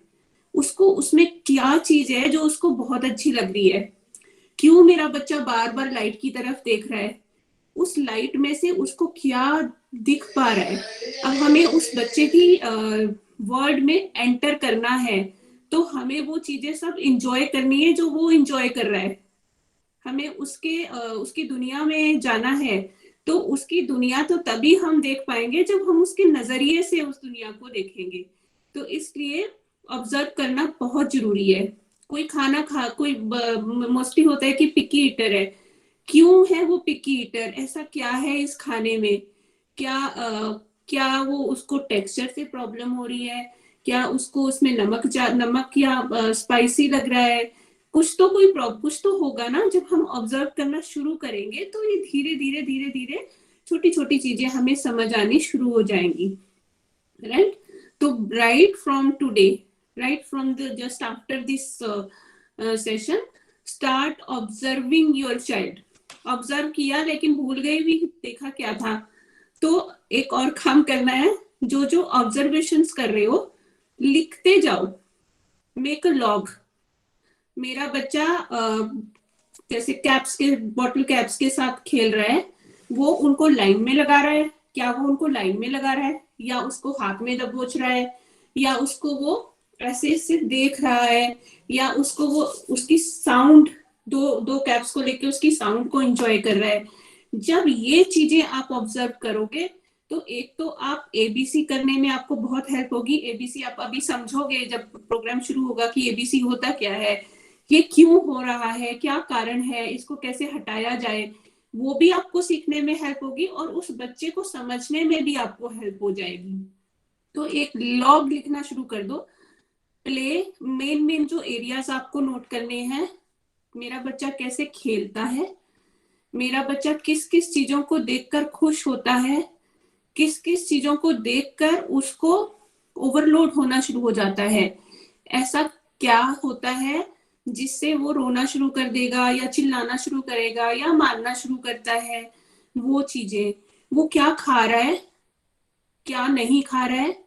उसको उसमें क्या चीज है जो उसको बहुत अच्छी लग रही है, क्यों मेरा बच्चा बार बार लाइट की तरफ देख रहा है, उस लाइट में से उसको क्या दिख पा रहा है। अब हमें उस बच्चे की वर्ल्ड में एंटर करना है तो हमें वो चीजें सब इंजॉय करनी है जो वो इंजॉय कर रहा है। हमें उसकी दुनिया में जाना है, तो उसकी दुनिया तो तभी हम देख पाएंगे जब हम उसके नजरिए से उस दुनिया को देखेंगे। तो इसलिए ऑब्जर्व करना बहुत जरूरी है। कोई मोस्टली होता है कि पिकी ईटर है, क्यों है वो पिकी ईटर, ऐसा क्या है इस खाने में, क्या वो उसको टेक्सचर से प्रॉब्लम हो रही है, क्या उसको उसमें नमक या स्पाइसी लग रहा है, कुछ तो होगा ना। जब हम ऑब्जर्व करना शुरू करेंगे तो ये धीरे धीरे धीरे धीरे छोटी छोटी चीजें हमें समझ आनी शुरू हो जाएंगी, राइट। तो right from today, right from the just after this session, start observing your child. Observe किया लेकिन भूल गए भी देखा क्या था, तो एक और काम करना है, जो ऑब्जर्वेशंस कर रहे हो लिखते जाओ, मेक अ लॉग। मेरा बच्चा जैसे बॉटल कैप्स के साथ खेल रहा है, वो उनको लाइन में लगा रहा है, क्या वो उनको लाइन में लगा रहा है, या उसको हाथ में दबोच रहा है, या उसको वो ऐसे देख रहा है, या उसको वो उसकी साउंड दो कैप्स को लेके उसकी साउंड को एंजॉय कर रहा है। जब ये चीजें आप ऑब्जर्व करोगे तो एक तो आप एबीसी करने में आपको बहुत हेल्प होगी। एबीसी आप अभी समझोगे जब प्रोग्राम शुरू होगा कि एबीसी होता क्या है, ये क्यों हो रहा है, क्या कारण है, इसको कैसे हटाया जाए, वो भी आपको सीखने में हेल्प होगी और उस बच्चे को समझने में भी आपको हेल्प हो जाएगी। तो एक लॉग लिखना शुरू कर दो। प्ले मेन जो एरियाज आपको नोट करने हैं, मेरा बच्चा कैसे खेलता है, मेरा बच्चा किस किस चीजों को देखकर खुश होता है, किस किस चीजों को देखकर उसको ओवरलोड होना शुरू हो जाता है, ऐसा क्या होता है जिससे वो रोना शुरू कर देगा या चिल्लाना शुरू करेगा या मारना शुरू करता है, वो चीजें, वो क्या खा रहा है, क्या नहीं खा रहा है,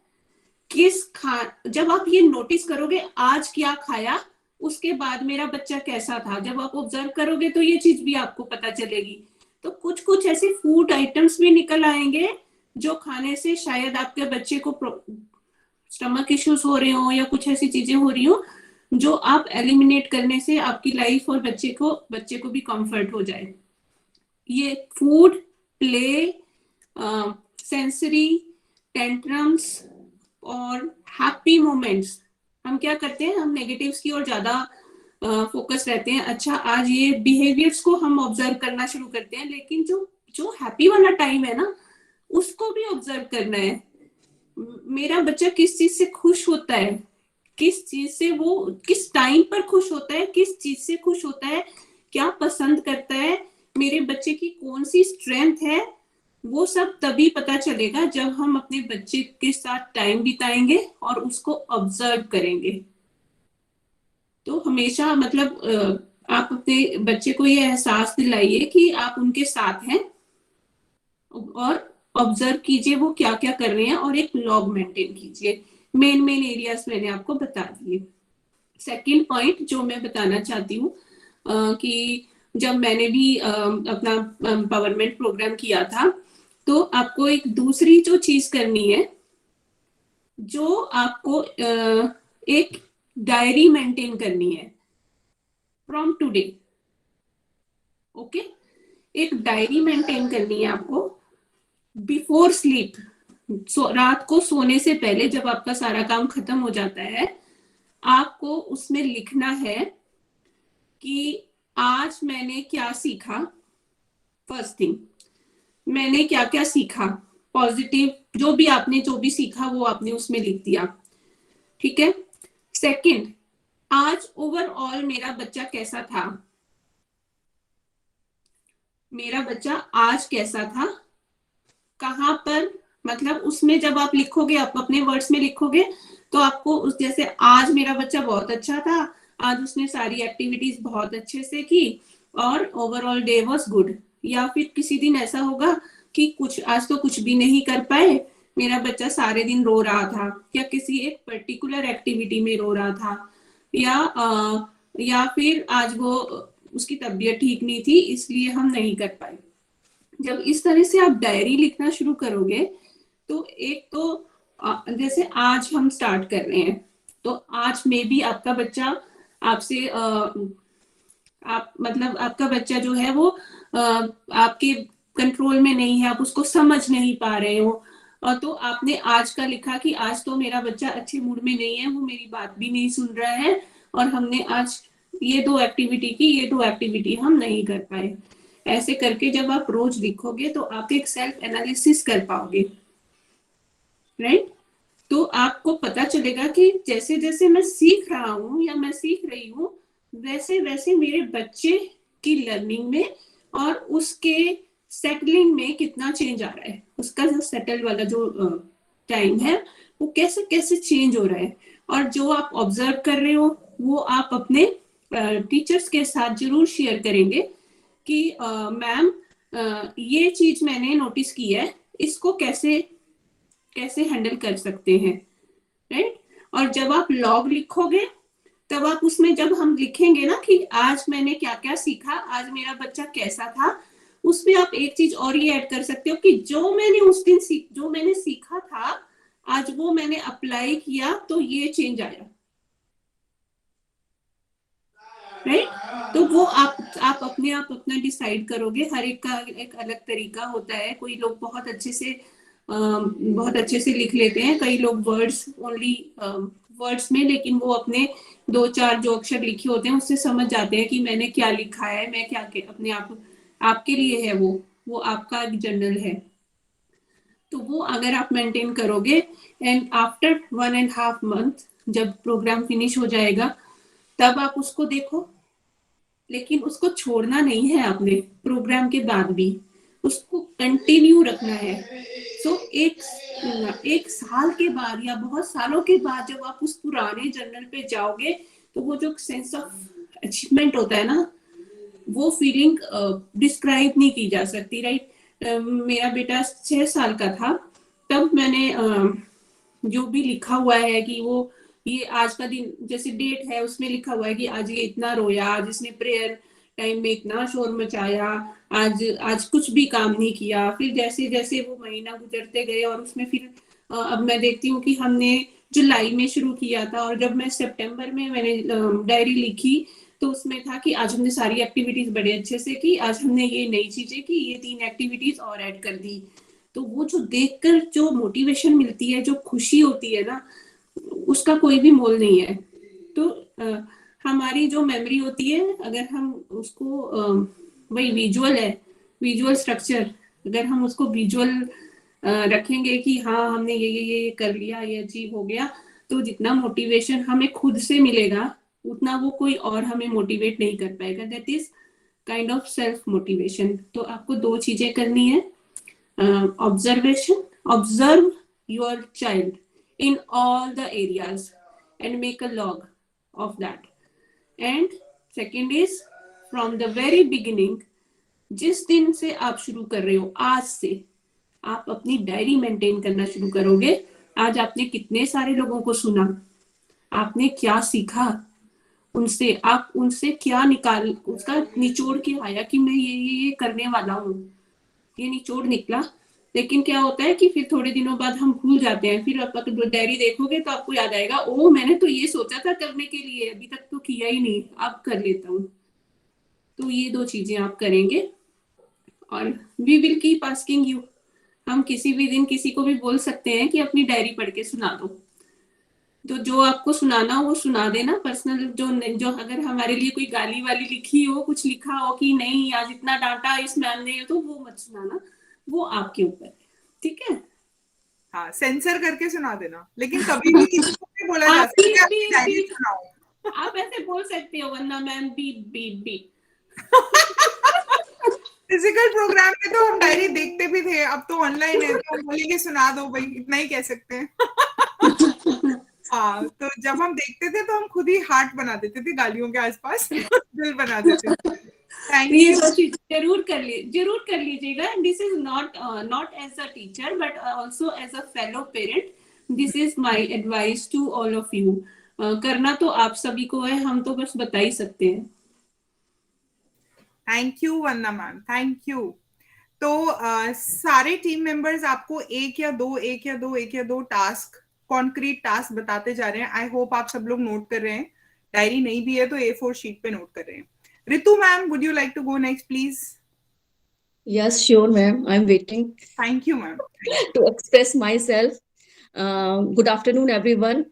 जब आप ये नोटिस करोगे आज क्या खाया, उसके बाद मेरा बच्चा कैसा था, जब आप ऑब्जर्व करोगे तो ये चीज भी आपको पता चलेगी। तो कुछ कुछ ऐसे फूड आइटम्स भी निकल आएंगे जो खाने से शायद आपके बच्चे को स्टमक इश्यूज हो रहे हो या कुछ ऐसी चीजें हो रही हो जो आप एलिमिनेट करने से आपकी लाइफ और बच्चे को भी कंफर्ट हो जाए। ये फूड, प्ले, सेंसरी, टेंट्रम्स और हैप्पी मोमेंट्स, हम क्या करते हैं, हम नेगेटिव्स की ओर ज्यादा फोकस रहते हैं। अच्छा, आज ये बिहेवियर्स को हम ऑब्जर्व करना शुरू करते हैं, लेकिन जो हैप्पी वाला टाइम है ना, उसको भी ऑब्जर्व करना है। मेरा बच्चा किस चीज से खुश होता है, किस चीज से वो किस टाइम पर खुश होता है, किस चीज से खुश होता है, क्या पसंद करता है, मेरे बच्चे की कौन सी स्ट्रेंथ है, वो सब तभी पता चलेगा जब हम अपने बच्चे के साथ टाइम बिताएंगे और उसको ऑब्जर्व करेंगे। तो हमेशा मतलब आप अपने बच्चे को ये एहसास दिलाइए कि आप उनके साथ हैं और ऑब्जर्व कीजिए वो क्या क्या कर रहे हैं और एक लॉग मेंटेन कीजिए। मेन एरियाज मैंने आपको बता दिए। सेकंड पॉइंट जो मैं बताना चाहती हूँ कि जब मैंने भी अपना एम्पावरमेंट प्रोग्राम किया था, तो आपको एक दूसरी जो चीज करनी है, जो आपको एक डायरी मेंटेन करनी है फ्रॉम टुडे। ओके, एक डायरी मेंटेन करनी है आपको बिफोर स्लीप। रात को सोने से पहले जब आपका सारा काम खत्म हो जाता है, आपको उसमें लिखना है कि आज मैंने क्या सीखा। फर्स्ट थिंग, मैंने क्या क्या सीखा, पॉजिटिव जो भी सीखा वो आपने उसमें लिख दिया, ठीक है। सेकंड, आज ओवरऑल मेरा बच्चा कैसा था, मेरा बच्चा आज कैसा था, कहां पर, मतलब उसमें जब आप लिखोगे, आप अपने वर्ड्स में लिखोगे तो आपको उस जैसे आज मेरा बच्चा बहुत अच्छा था, आज उसने सारी एक्टिविटीज बहुत अच्छे से की और ओवरऑल डे वाज गुड। या फिर किसी दिन ऐसा होगा कि आज तो कुछ भी नहीं कर पाए, मेरा बच्चा सारे दिन रो रहा था या किसी एक पर्टिकुलर एक्टिविटी में रो रहा था, या फिर आज वो उसकी तबीयत ठीक नहीं थी इसलिए हम नहीं कर पाए। जब इस तरह से आप डायरी लिखना शुरू करोगे तो एक तो जैसे आज हम स्टार्ट कर रहे हैं, तो आज में भी आपका बच्चा आपसे मतलब आपका बच्चा जो है वो आपके कंट्रोल में नहीं है, आप उसको समझ नहीं पा रहे हो, और तो आपने आज का लिखा कि आज तो मेरा बच्चा अच्छे मूड में नहीं है, वो मेरी बात भी नहीं सुन रहा है और हमने आज ये 2 एक्टिविटी की, ये 2 एक्टिविटी हम नहीं कर पाए। ऐसे करके जब आप रोज लिखोगे तो आप एक सेल्फ एनालिसिस कर पाओगे, राइट। तो आपको पता चलेगा कि जैसे जैसे मैं सीख रहा हूँ या मैं सीख रही हूँ, वैसे वैसे मेरे बच्चे की लर्निंग में और उसके सेटलिंग में कितना चेंज आ रहा है, उसका जो सेटल वाला जो टाइम है वो कैसे कैसे चेंज हो रहा है। और जो आप ऑब्जर्व कर रहे हो वो आप अपने टीचर्स के साथ जरूर शेयर करेंगे कि मैम ये चीज मैंने नोटिस की है, इसको कैसे हैंडल कर सकते हैं, राइट। और जब आप लॉग लिखोगे तब आप उसमें जब हम लिखेंगे ना कि आज मैंने क्या क्या सीखा, आज मेरा बच्चा कैसा था, उसमें आप एक चीज और ये ऐड कर सकते हो कि जो मैंने उस दिन जो मैंने सीखा था आज वो मैंने अप्लाई किया तो ये चेंज आया, राइट। तो वो आप अपने आप अपना डिसाइड करोगे। हर एक का एक अलग तरीका होता है। कोई लोग बहुत अच्छे से बहुत अच्छे से लिख लेते हैं, कई लोग वर्ड्स ओनली वर्ड्स में, लेकिन वो अपने 2-4 जो अक्षर लिखे होते हैं उससे समझ जाते हैं कि मैंने क्या लिखा है, मैं क्या अपने आप आपके लिए है, वो आपका एक जर्नल है। तो वो अगर आप मेंटेन करोगे एंड आफ्टर 1.5 मंथ जब प्रोग्राम फिनिश हो जाएगा तब आप उसको देखो, लेकिन उसको छोड़ना नहीं है आपने प्रोग्राम के बाद भी, उसको कंटिन्यू रखना है। सो एक साल के बाद या बहुत सालों के बाद जब आप उस पुराने जर्नल पे जाओगे तो वो जो सेंस ऑफ अचीवमेंट होता है ना, वो फीलिंग डिस्क्राइब नहीं की जा सकती, राइट। मेरा बेटा 6 साल का था तब मैंने जो भी लिखा हुआ है कि वो ये आज का दिन जैसे डेट है उसमें लिखा हुआ है कि आज ये इतना रोया, आज इसने प्रेयर टाइम में इतना शोर मचाया, आज कुछ भी काम नहीं किया। फिर जैसे जैसे वो महीना गुजरते गए और उसमें फिर अब मैं देखती हूँ कि हमने जुलाई में शुरू किया था और जब मैं सितंबर में मैंने डायरी लिखी तो उसमें था कि आज हमने सारी एक्टिविटीज बड़े अच्छे से की, आज हमने ये नई चीजें की, ये 3 एक्टिविटीज और ऐड कर दी। तो वो जो देखकर जो मोटिवेशन मिलती है, जो खुशी होती है ना, उसका कोई भी मोल नहीं है। तो हमारी जो मेमोरी होती है अगर हम उसको वही विजुअल है, विजुअल स्ट्रक्चर, अगर हम उसको विजुअल रखेंगे कि हाँ हमने ये कर लिया, ये अचीव हो गया, तो जितना मोटिवेशन हमें खुद से मिलेगा उतना वो कोई और हमें मोटिवेट नहीं कर पाएगा। That is kind of self motivation. तो आपको 2 चीजें करनी है, observation, observe your child in all the areas and make a log of that. And second is from the very beginning, जिस दिन से आप शुरू कर रहे हो, आज से आप अपनी डायरी मेंटेन करना शुरू करोगे। आज आपने कितने सारे लोगों को सुना, आपने क्या सीखा उनसे, आप उनसे क्या निकाल उसका निचोड़ के आया कि मैं ये करने वाला हूँ, ये निचोड़ निकला। लेकिन क्या होता है कि फिर थोड़े दिनों बाद हम भूल जाते हैं, फिर आप डायरी देखोगे तो आपको याद आएगा, ओ मैंने तो ये सोचा था करने के लिए, अभी तक तो किया ही नहीं, अब कर लेता हूँ। तो ये 2 चीजें आप करेंगे और we will keep asking you. हम किसी भी दिन किसी को भी बोल सकते हैं कि अपनी डायरी पढ़ के सुना दो, तो जो आपको सुनाना हो वो सुना देना। पर्सनल जो अगर हमारे लिए कोई गाली वाली लिखी हो, कुछ लिखा हो कि नहीं आज इतना डांटा इस मैम ने, तो वो मत सुनाना, वो आपके ऊपर, ठीक है। हाँ, सेंसर करके सुना देना, लेकिन कभी भी किसी को भी बोला जा सकता है आप डायरी सुनाओ। आप ऐसे बोल सकते हो, वरना ma'am beep beep beep. Physical program में तो हम डायरी देखते भी थे, अब तो ऑनलाइन है तो हम बोलेंगे सुना दो भाई, इतना ही कह सकते हैं। हाँ, तो जब हम देखते थे तो हम खुद ही हार्ट बना देते थे गालियों के आसपास, दिल बना देते थे। जरूर कर लीजिएगा। This is not as a teacher but also as a fellow parent, this is my advice to all of you. करना तो आप सभी को है, हम तो बस बता ही सकते हैं। Thank you Vandana ma'am, thank you. तो सारे टीम मेंबर्स आपको एक या दो टास्क, कॉन्क्रीट टास्क बताते जा रहे हैं। आई होप आप सब लोग नोट कर रहे हैं, डायरी नहीं भी है तो A4 शीट पे नोट कर रहे हैं। Ritu ma'am, would you like to go next, please? Yes, sure, ma'am. I'm waiting. Thank you, ma'am. To express myself. Good afternoon, everyone.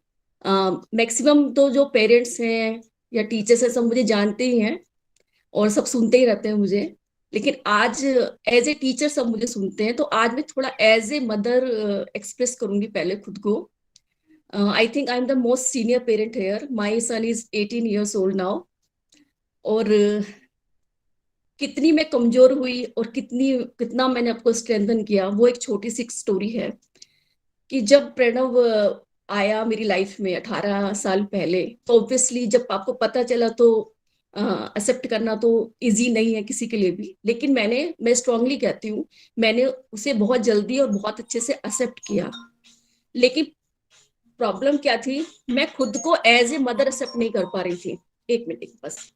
Maximum तो जो पेरेंट्स हैं या टीचर्स हैं सब मुझे जानते ही हैं और सब सुनते ही रहते हैं मुझे, लेकिन आज एज ए टीचर सब मुझे सुनते हैं, तो आज मैं थोड़ा एज ए मदर एक्सप्रेस करूंगी पहले खुद को। I think I am the most senior parent here. My son is 18 years old now. और कितनी मैं कमजोर हुई और कितना मैंने आपको स्ट्रेंथन किया, वो एक छोटी सी स्टोरी है कि जब प्रणव आया मेरी लाइफ में 18 साल पहले, तो ऑब्वियसली जब आपको पता चला तो एक्सेप्ट करना तो इजी नहीं है किसी के लिए भी, लेकिन मैं स्ट्रांगली कहती हूँ मैंने उसे बहुत जल्दी और बहुत अच्छे से एक्सेप्ट किया। लेकिन प्रॉब्लम क्या थी, मैं खुद को एज ए मदर एक्सेप्ट नहीं कर पा रही थी। एक मिनट बस।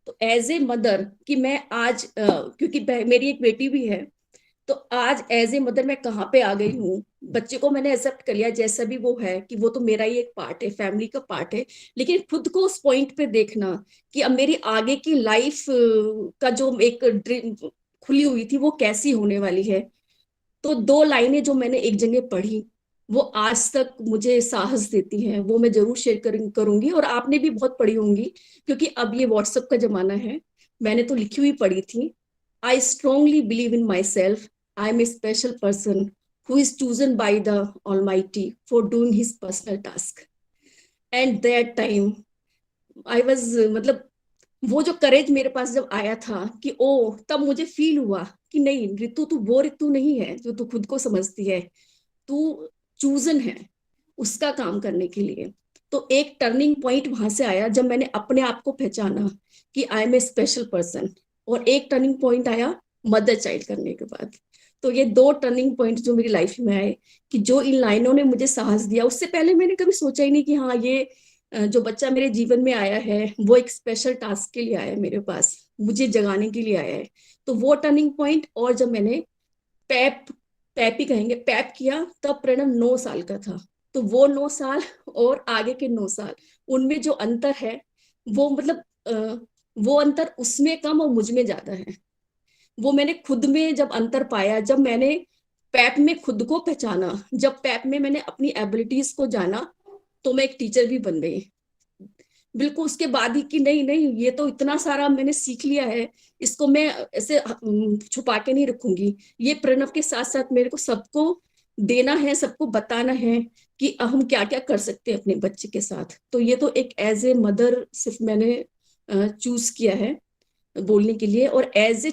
तो एज ए मदर कि मैं आज क्योंकि मेरी एक बेटी भी है, तो आज एज ए मदर मैं कहाँ पे आ गई हूँ, बच्चे को मैंने एक्सेप्ट कर लिया जैसा भी वो है, कि वो तो मेरा ही एक पार्ट है, फैमिली का पार्ट है, लेकिन खुद को उस पॉइंट पे देखना कि अब मेरी आगे की लाइफ का जो एक ड्रीम खुली हुई थी वो कैसी होने वाली है। तो 2 लाइनें जो मैंने एक जगह पढ़ी वो आज तक मुझे साहस देती हैं, वो मैं जरूर शेयर करूंगी, और आपने भी बहुत पढ़ी होंगी क्योंकि अब ये व्हाट्सएप का जमाना है। मैंने तो लिखी हुई पढ़ी थी, I strongly believe in myself, I am a special person who is chosen by the Almighty for doing his personal task. And that time I was मतलब वो जो करेज मेरे पास जब आया था कि ओ, तब मुझे फील हुआ कि नहीं ऋतु, तू वो ऋतु नहीं है जो तू खुद को समझती है, तू चूजन है उसका काम करने के लिए। तो एक टर्निंग पॉइंट वहां से आया जब मैंने अपने आप को पहचाना कि I am a special person, और एक टर्निंग पॉइंट आया मदर चाइल्ड करने के बाद। तो ये 2 टर्निंग पॉइंट जो मेरी लाइफ में आए, कि जो इन लाइनों ने मुझे साहस दिया, उससे पहले मैंने कभी सोचा ही नहीं कि हाँ ये जो बच्चा मेरे जीवन में आया है वो एक स्पेशल टास्क के लिए आया है, मेरे पास मुझे जगाने के लिए आया है। तो वो टर्निंग पॉइंट, और जब मैंने पैप ही कहेंगे, पैप किया, तब प्रणव 9 साल का था। तो वो 9 साल और आगे के 9 साल, उनमें जो अंतर है वो मतलब वो अंतर उसमें कम और मुझ में ज्यादा है। वो मैंने खुद में जब अंतर पाया, जब मैंने पैप में खुद को पहचाना, जब पैप में मैंने अपनी एबिलिटीज को जाना, तो मैं एक टीचर भी बन गई। बिल्कुल उसके बाद ही कि नहीं नहीं, ये तो इतना सारा मैंने सीख लिया है, इसको मैं ऐसे छुपा के नहीं रखूंगी, ये प्रणव के साथ साथ मेरे को सबको देना है, सबको बताना है कि हम क्या क्या कर सकते हैं अपने बच्चे के साथ। तो ये तो एक एज ए मदर सिर्फ मैंने चूज किया है बोलने के लिए, और एज ए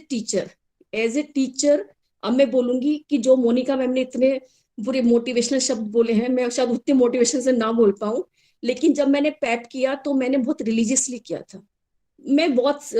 टीचर अब मैं बोलूंगी कि जो मोनिका मैम ने इतने पूरे मोटिवेशनल शब्द बोले हैं, मैं शायद उतने मोटिवेशन से ना बोल पाऊं, लेकिन जब मैंने पैप किया तो मैंने बहुत रिलीजियसली किया था। मैं बहुत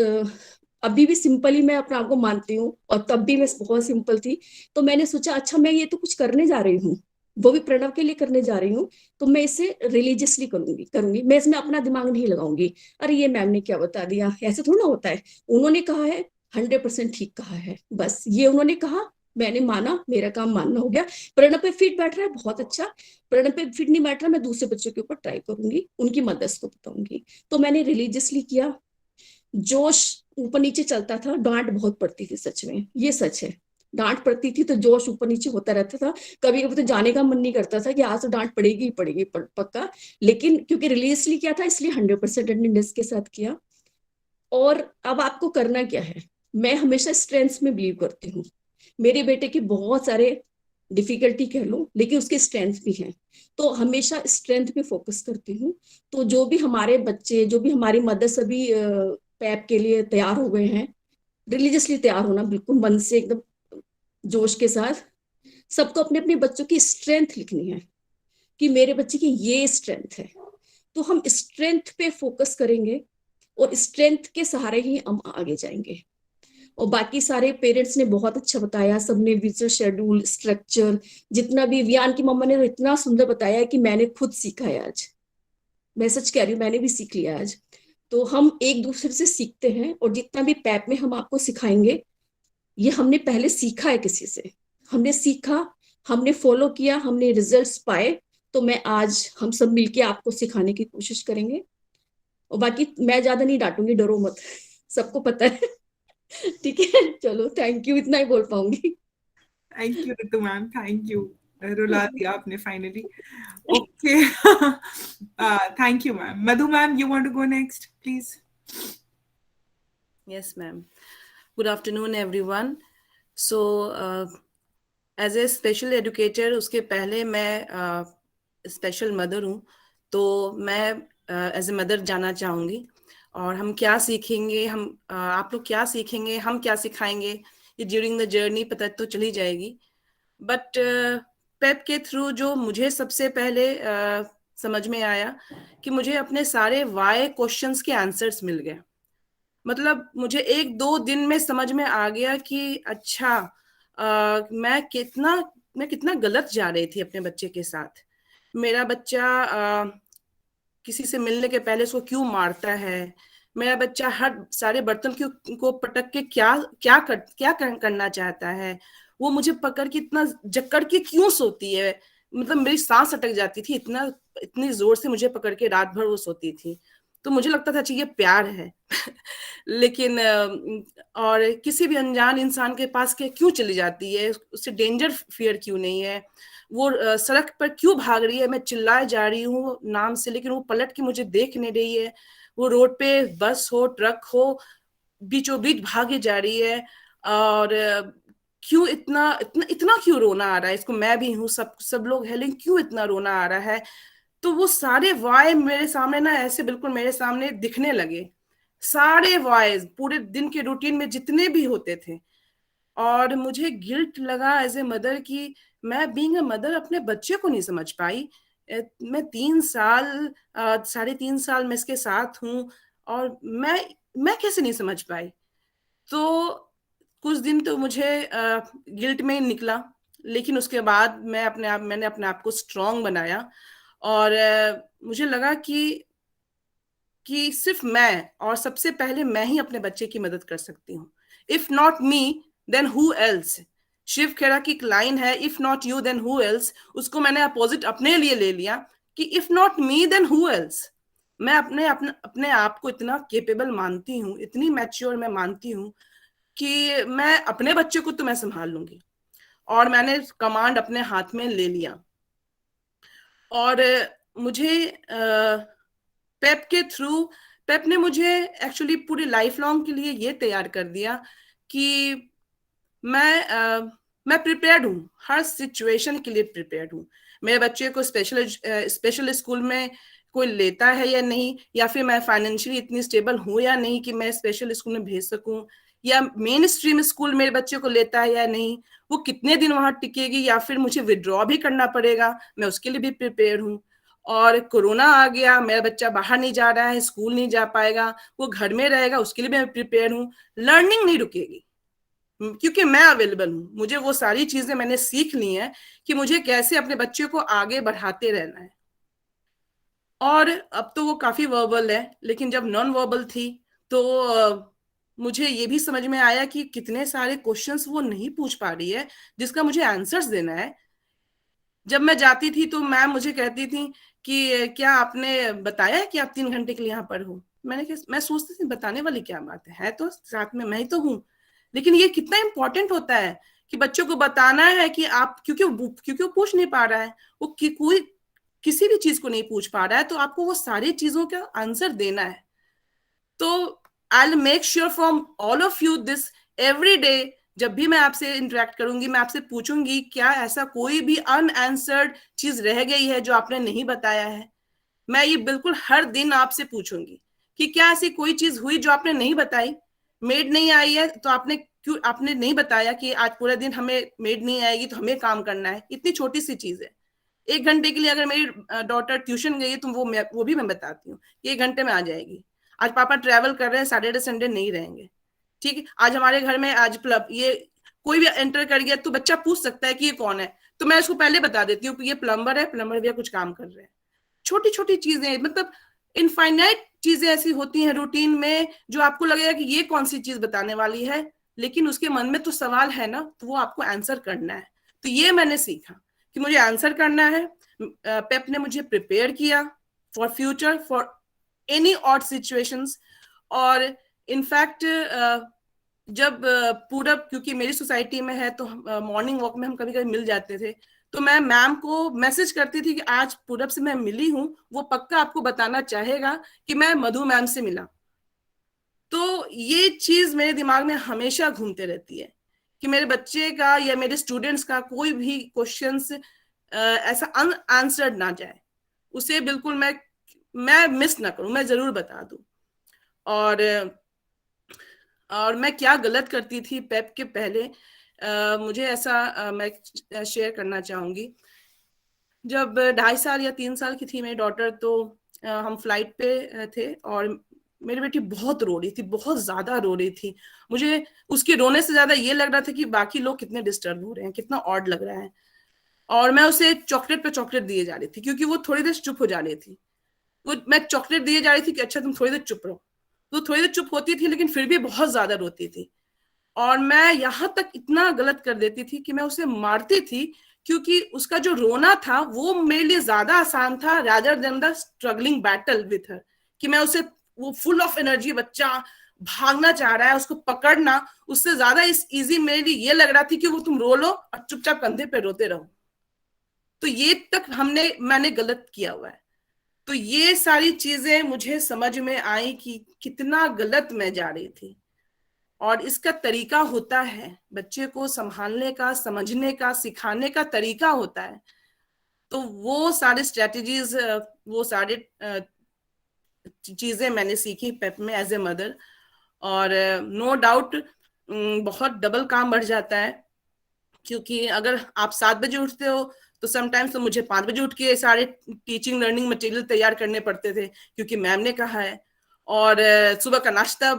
अभी भी सिंपली मैं अपने आप को मानती हूँ, और तब भी मैं बहुत सिंपल थी। तो मैंने सोचा अच्छा मैं ये तो कुछ करने जा रही हूँ, वो भी प्रणव के लिए करने जा रही हूँ, तो मैं इसे रिलीजियसली करूंगी, मैं इसमें अपना दिमाग नहीं लगाऊंगी, अरे ये मैम ने क्या बता दिया, ऐसे थोड़ा होता है, उन्होंने कहा है 100% ठीक कहा है, बस ये उन्होंने कहा, मैंने माना, मेरा काम मानना हो गया। प्रणव पे फिट बैठ रहा है, बहुत अच्छा। प्रणव पे फिट नहीं बैठ रहा, मैं दूसरे बच्चों के ऊपर ट्राई करूंगी, उनकी मदर्स को बताऊंगी। तो मैंने रिलीजियसली किया, जोश ऊपर नीचे चलता था, डांट बहुत पड़ती थी, सच में ये सच है, डांट पड़ती थी तो जोश ऊपर नीचे होता रहता था, कभी कभी तो जाने का मन नहीं करता था कि आज तो डांट पड़ेगी ही पड़ेगी पक्का, लेकिन क्योंकि रिलीजियसली किया था इसलिए 100% अटेंडेंस के साथ किया। और अब आपको करना क्या है, मैं हमेशा स्ट्रेंथ्स में बिलीव करती हूँ। मेरे बेटे के बहुत सारे डिफिकल्टी कह लो, लेकिन उसके स्ट्रेंथ भी हैं, तो हमेशा स्ट्रेंथ पे फोकस करती हूँ। तो जो भी हमारे बच्चे, जो भी हमारी मदर सभी पैप के लिए तैयार हो गए हैं, रिलीजियसली तैयार होना, बिल्कुल मन से एकदम जोश के साथ, सबको अपने अपने बच्चों की स्ट्रेंथ लिखनी है कि मेरे बच्चे की ये स्ट्रेंथ है। तो हम स्ट्रेंथ पे फोकस करेंगे और स्ट्रेंथ के सहारे ही हम आगे जाएंगे। और बाकी सारे पेरेंट्स ने बहुत अच्छा बताया, सबने विजुअल शेड्यूल, स्ट्रक्चर, जितना भी वियान की मम्मा ने तो इतना सुंदर बताया कि मैंने खुद सीखा है आज, मैं सच कह रही हूँ, मैंने भी सीख लिया आज। तो हम एक दूसरे से सीखते हैं, और जितना भी पैप में हम आपको सिखाएंगे, ये हमने पहले सीखा है किसी से, हमने सीखा, हमने फॉलो किया, हमने रिजल्ट्स पाए, तो मैं आज हम सब मिलके आपको सिखाने की कोशिश करेंगे। और बाकी मैं ज्यादा नहीं डांटूंगी, डरो मत, सबको पता है। ठीक है, चलो थैंक यू, इतना ही बोल पाऊंगी। Thank you Ritu ma'am, thank you, रुला दिया आपने finally. Okay, thank you ma'am. Madhu ma'am, you want to go next please? Yes, ma'am. Good afternoon, everyone. So, as a special educator, उसके पहले मैं स्पेशल मदर हूँ, तो मैं एज ए मदर जाना चाहूँगी। और हम क्या सीखेंगे, आप लोग क्या सीखेंगे, हम क्या सिखाएंगे, ये ड्यूरिंग द जर्नी पता तो चली जाएगी। बट पेप के थ्रू जो मुझे सबसे पहले समझ में आया कि मुझे अपने सारे वाई क्वेश्चंस के आंसर्स मिल गए। मतलब मुझे 1-2 दिन में समझ में आ गया कि अच्छा मैं कितना गलत जा रही थी अपने बच्चे के साथ। मेरा बच्चा किसी से मिलने के पहले उसको क्यों मारता है, मेरा बच्चा हर सारे बर्तन को पटक के क्या करना चाहता है, वो मुझे पकड़ के इतना जकड़ के क्यों सोती है, मतलब मेरी सांस अटक जाती थी, इतनी जोर से मुझे पकड़ के रात भर वो सोती थी। तो मुझे लगता था अच्छा ये प्यार है लेकिन और किसी भी अनजान इंसान के पास के क्यों चली जाती है, उससे डेंजर फियर क्यों नहीं है, वो सड़क पर क्यों भाग रही है, मैं चिल्लाए जा रही हूँ नाम से लेकिन वो पलट के मुझे देख नहीं रही है, वो रोड पे बस हो ट्रक हो बीचों बीच भागे जा रही है, और क्यों इतना इतना इतना क्यों रोना आ रहा है इसको, मैं भी हूँ, सब लोग है, लेकिन क्यों इतना रोना आ रहा है। तो वो सारे वाय मेरे सामने ना ऐसे बिल्कुल मेरे सामने दिखने लगे, सारे वायज पूरे दिन के रूटीन में जितने भी होते थे। और मुझे गिल्ट लगा एज ए मदर कि मैं बीइंग अ मदर अपने बच्चे को नहीं समझ पाई। मैं 3.5 साल मैं इसके साथ हूँ और मैं कैसे नहीं समझ पाई। तो कुछ दिन तो मुझे गिल्ट में ही निकला, लेकिन उसके बाद मैंने अपने आप को स्ट्रांग बनाया और मुझे लगा कि सिर्फ मैं और सबसे पहले मैं ही अपने बच्चे की मदद कर सकती हूँ। If not me then who else. Shiv Khera की एक लाइन है, if not you then who else. उसको मैंने अपोजिट अपने लिए ले लिया कि if not me then who else. मैं अपने आप को इतना केपेबल मानती हूँ, इतनी मैच्योर मैं मानती हूँ कि मैं अपने बच्चे को तो मैं संभाल लूंगी। और मैंने कमांड अपने हाथ में ले लिया। और मुझे पेप के थ्रू, पेप ने मुझे एक्चुअली पूरी लाइफ लॉन्ग के लिए ये तैयार कर दिया कि मैं प्रिपेयर्ड हूँ, हर सिचुएशन के लिए प्रिपेयर्ड हूँ। मेरे बच्चे को स्पेशल स्कूल में कोई लेता है या नहीं, या फिर मैं फाइनेंशियली इतनी स्टेबल हूँ या नहीं कि मैं स्पेशल स्कूल में भेज सकूं, या मेन स्ट्रीम स्कूल मेरे बच्चे को लेता है या नहीं, वो कितने दिन वहां टिकेगी, या फिर मुझे विड्रॉ भी करना पड़ेगा, मैं उसके लिए भी प्रिपेयर हूँ। और कोरोना आ गया, मेरा बच्चा बाहर नहीं जा रहा है, स्कूल नहीं जा पाएगा, वो घर में रहेगा, उसके लिए मैं प्रिपेयर हूँ। लर्निंग नहीं रुकेगी क्योंकि मैं अवेलेबल हूँ। मुझे वो सारी चीजें मैंने सीख ली हैं कि मुझे कैसे अपने बच्चे को आगे बढ़ाते रहना है। और अब तो वो काफी वर्बल है, लेकिन जब नॉन वर्बल थी तो मुझे ये भी समझ में आया कि कितने सारे क्वेश्चंस वो नहीं पूछ पा रही है जिसका मुझे आंसर्स देना है। जब मैं जाती थी तो मैम मुझे कहती थी कि क्या आपने बताया है कि आप 3 घंटे के लिए यहाँ पर हो। मैं सोचती थी बताने वाली क्या बात है तो साथ में मैं ही तो हूँ। लेकिन ये कितना इंपॉर्टेंट होता है कि बच्चों को बताना है कि आप, क्योंकि वो पूछ नहीं पा रहा है, वो कोई किसी भी चीज को नहीं पूछ पा रहा है, तो आपको वो सारी चीजों का आंसर देना है। तो I will make sure from all of you this every day. जब भी मैं आपसे इंटरेक्ट करूंगी, मैं आपसे पूछूंगी क्या ऐसा कोई भी अनआंसर्ड चीज रह गई है जो आपने नहीं बताया है। मैं ये बिल्कुल हर दिन आपसे पूछूंगी कि क्या ऐसी कोई चीज हुई जो आपने नहीं बताई। मेड नहीं आई है तो आपने नहीं बताया कि आज पूरा दिन हमें मेड नहीं आएगी तो हमें काम करना है। इतनी छोटी सी चीज है। 1 घंटे के लिए अगर मेरी डॉटर ट्यूशन गई है तो वो भी मैं बताती हूँ कि 1 घंटे में आ जाएगी। आज पापा ट्रैवल कर रहे हैं, सैटरडे संडे नहीं रहेंगे, ठीक है। आज हमारे घर में आज ये कोई भी एंटर कर गया तो बच्चा पूछ सकता है कि ये कौन है, तो मैं उसको पहले बता देती हूँ कि ये प्लम्बर है, प्लम्बर भैया कुछ काम कर रहे हैं। छोटी छोटी चीजें, मतलब इनफाइनाइट चीजें ऐसी होती हैं रूटीन में जो आपको लगेगा कि ये कौन सी चीज बताने वाली है, लेकिन उसके मन में तो सवाल है ना, तो वो आपको आंसर करना है। तो ये मैंने सीखा कि मुझे आंसर करना है। पेप ने मुझे प्रिपेयर किया for future, for any odd situations. और इनफैक्ट जब पूरब, क्योंकि मेरी सोसाइटी में है तो मॉर्निंग वॉक में हम कभी कभी मिल जाते थे, तो मैं मैम को मैसेज करती थी कि आज पूरब से मैं मिली हूँ, वो पक्का आपको बताना चाहेगा कि मैं मधु मैम से मिला। तो ये चीज मेरे दिमाग में हमेशा घूमते रहती है कि मेरे बच्चे का या मेरे स्टूडेंट्स का कोई भी क्वेश्चंस ऐसा अनआंसर्ड ना जाए, उसे बिल्कुल मैं मिस ना करूं, मैं जरूर बता दूं। और मैं क्या गलत करती थी पेप के पहले, मुझे ऐसा मैं शेयर करना चाहूंगी। जब 2.5 साल या 3 साल की थी मेरी डॉटर, तो हम फ्लाइट पे थे और मेरी बेटी बहुत रो रही थी, बहुत ज्यादा रो रही थी। मुझे उसके रोने से ज्यादा ये लग रहा था कि बाकी लोग कितने डिस्टर्ब हो रहे हैं, कितना ऑड लग रहा है। और मैं उसे चॉकलेट पे चॉकलेट दिए जा रही थी क्योंकि वो थोड़ी देर चुप हो जा रही थी। वो मैं चॉकलेट दिए जा रही थी कि अच्छा तुम थोड़ी देर चुप रहो, तो थोड़ी देर चुप होती थी लेकिन फिर भी बहुत ज्यादा रोती थी। और मैं यहाँ तक इतना गलत कर देती थी कि मैं उसे मारती थी, क्योंकि उसका जो रोना था वो मेरे लिए ज्यादा आसान था rather than the struggling battle with her. कि मैं उसे, वो फुल ऑफ एनर्जी बच्चा भागना चाह रहा है, उसको पकड़ना उससे ज्यादा इजी मेरे लिए ये लग रहा थी कि वो तुम रो लो और चुपचाप कंधे पे रोते रहो। तो ये तक मैंने गलत किया हुआ है। तो ये सारी चीजें मुझे समझ में आई कि कितना गलत मैं जा रही थी। और इसका तरीका होता है, बच्चे को संभालने का, समझने का, सिखाने का तरीका होता है। तो वो सारे स्ट्रेटजीज, वो सारे चीजें मैंने सीखी पेप में एज ए मदर। और नो डाउट बहुत डबल काम बढ़ जाता है, क्योंकि अगर आप 7 बजे उठते हो तो समटाइम्स तो मुझे 5 बजे उठ के सारे टीचिंग लर्निंग मटेरियल तैयार करने पड़ते थे, क्योंकि मैम ने कहा है। और सुबह का नाश्ता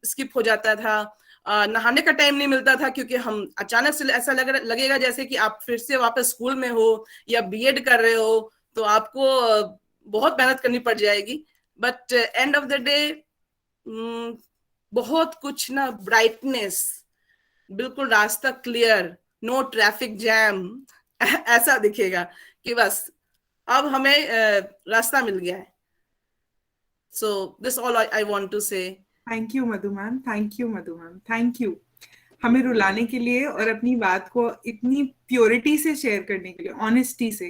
स्किप हो जाता था, नहाने का टाइम नहीं मिलता था, क्योंकि हम अचानक से ऐसा लगेगा जैसे कि आप फिर से वापस स्कूल में हो या बीएड कर रहे हो, तो आपको बहुत मेहनत करनी पड़ जाएगी। But end of the day बहुत कुछ ना, ब्राइटनेस, बिल्कुल रास्ता क्लियर, नो ट्रैफिक जैम, ऐसा दिखेगा कि बस अब हमें रास्ता मिल गया है। So this all I want to say. Thank you Madhu ma'am, thank you Madhu ma'am, thank you हमें रुलाने के लिए और अपनी बात को इतनी प्योरिटी से शेयर करने के लिए, ऑनेस्टी से।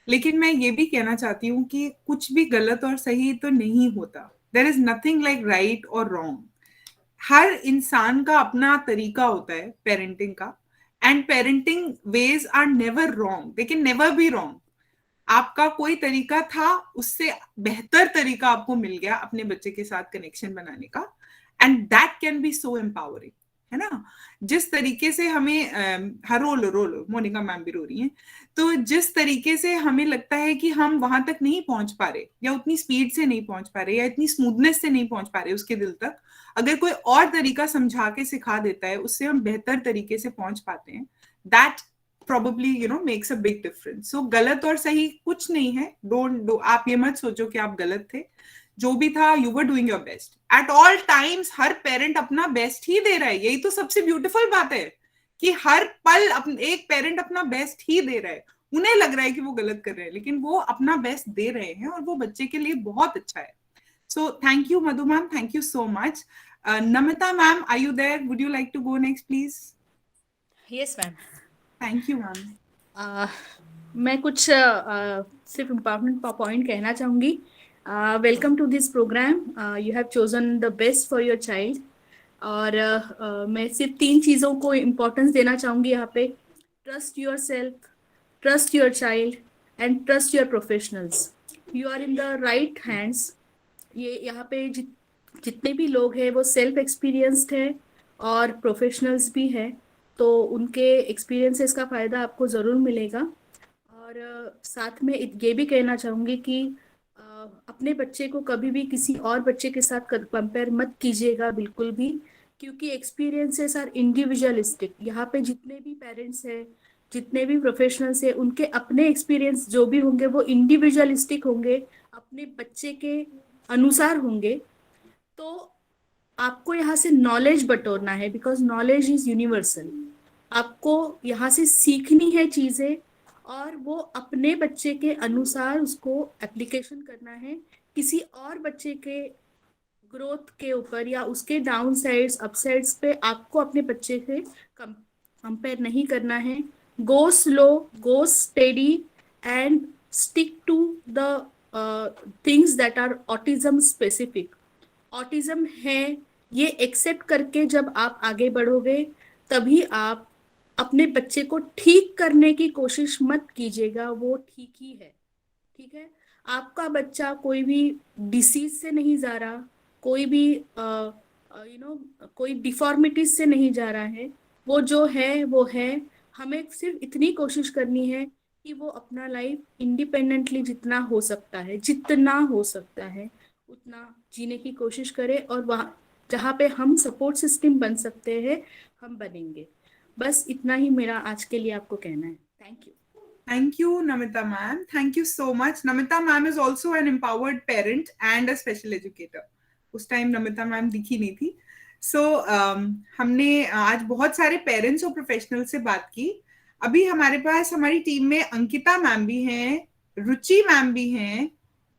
लेकिन मैं ये भी कहना चाहती हूँ कि कुछ भी गलत और सही तो नहीं होता। There is nothing like right और रॉन्ग। हर इंसान का अपना तरीका होता है पेरेंटिंग का, and parenting ways are never wrong, they can never be wrong. आपका कोई तरीका था, उससे बेहतर तरीका आपको मिल गया अपने बच्चे के साथ कनेक्शन बनाने का, and that can be so empowering, है ना। जिस तरीके से हमें हर रोल मोनिका मैम भी रो रही हैं, तो जिस तरीके से हमें लगता है कि हम वहां तक नहीं पहुंच पा रहे, या उतनी स्पीड से नहीं पहुंच पा रहे, या इतनी स्मूथनेस से नहीं पहुंच पा रहे उसके दिल तक, अगर कोई और तरीका समझा के सिखा देता है, उससे हम बेहतर तरीके से पहुंच पाते हैं। That probably makes a big difference. So गलत और सही कुछ नहीं है। आप ये मत सोचो कि आप गलत थे। जो भी था, you were doing your best at all times। Her parent अपना बेस्ट ही दे रहा है। यही तो सबसे ब्यूटीफुल बात है कि हर पल एक पेरेंट अपना बेस्ट ही दे रहा है। उन्हें लग रहा है कि वो गलत कर रहे हैं, लेकिन वो अपना बेस्ट दे रहे हैं और वो बच्चे के लिए बहुत अच्छा है। So thank you Madhu ma'am, thank you so much. Namita ma'am, are you there? Would you like to go next please? Yes ma'am. Thank you ma'am. मैं कुछ सिर्फ इम्पोर्टेंट पॉइंट कहना चाहूँगी। Welcome to this program, you have chosen the best for your child. और मैं सिर्फ 3 चीज़ों को इम्पोर्टेंस देना चाहूँगी यहाँ पे। Trust yourself, trust your child and trust your professionals. You are in the right hands. ये यहाँ पे जितने भी लोग हैं वो सेल्फ एक्सपीरियंस्ड है और प्रोफेशनल्स भी हैं, तो उनके एक्सपीरियंसेस का फ़ायदा आपको ज़रूर मिलेगा। और साथ में ये भी कहना चाहूँगी कि अपने बच्चे को कभी भी किसी और बच्चे के साथ कंपेयर मत कीजिएगा, बिल्कुल भी, क्योंकि एक्सपीरियंसेस आर इंडिविजुअलिस्टिक। यहाँ पे जितने भी पेरेंट्स हैं, जितने भी प्रोफेशनल्स हैं, उनके अपने एक्सपीरियंस जो भी होंगे वो इंडिविजुअलिस्टिक होंगे, अपने बच्चे के अनुसार होंगे। तो आपको यहाँ से नॉलेज बटोरना है, बिकॉज नॉलेज इज यूनिवर्सल। आपको यहाँ से सीखनी है चीज़ें और वो अपने बच्चे के अनुसार उसको एप्लीकेशन करना है। किसी और बच्चे के ग्रोथ के ऊपर या उसके डाउन साइड्स अपसाइड्स पे आपको अपने बच्चे से कंपेयर नहीं करना है। Go slow, go steady and stick to the things that are autism specific. Autism है ये एक्सेप्ट करके जब आप आगे बढ़ोगे, तभी आप अपने बच्चे को ठीक करने की कोशिश मत कीजिएगा, वो ठीक ही है, ठीक है। आपका बच्चा कोई भी डिसीज से नहीं जा रहा, कोई भी कोई डिफॉर्मिटीज से नहीं जा रहा है। वो जो है वो है। हमें सिर्फ इतनी कोशिश करनी है कि वो अपना लाइफ इंडिपेंडेंटली जितना हो सकता है उतना जीने की कोशिश करे, और वहाँ जहाँ पे हम सपोर्ट सिस्टम बन सकते हैं हम बनेंगे। बस इतना ही मेरा आज के लिए आपको कहना है। Thank you. Thank you, Namita ma'am. Thank you so much. Namita ma'am is also an empowered parent and a special educator. उस टाइम Namita ma'am दिखी नहीं थी। हमने आज बहुत सारे पेरेंट्स और प्रोफेशनल से बात की। अभी हमारे पास हमारी टीम में अंकिता मैम भी हैं, रुचि मैम भी हैं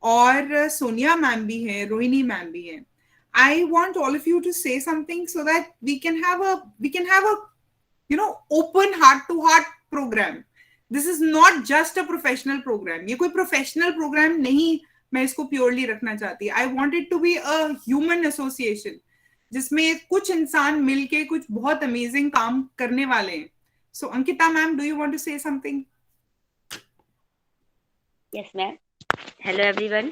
और सोनिया मैम भी हैं, रोहिणी मैम भी हैं। I want all of you to say something so that we can have a open heart to heart program. This is not just a professional program. ये कोई professional program नहीं, मैं इसको purely रखना चाहती। I want it to be a human association जिसमें कुछ इंसान मिलके कुछ बहुत amazing काम करने वाले हैं। So Ankita ma'am, do you want to say something? Yes ma'am. Hello everyone.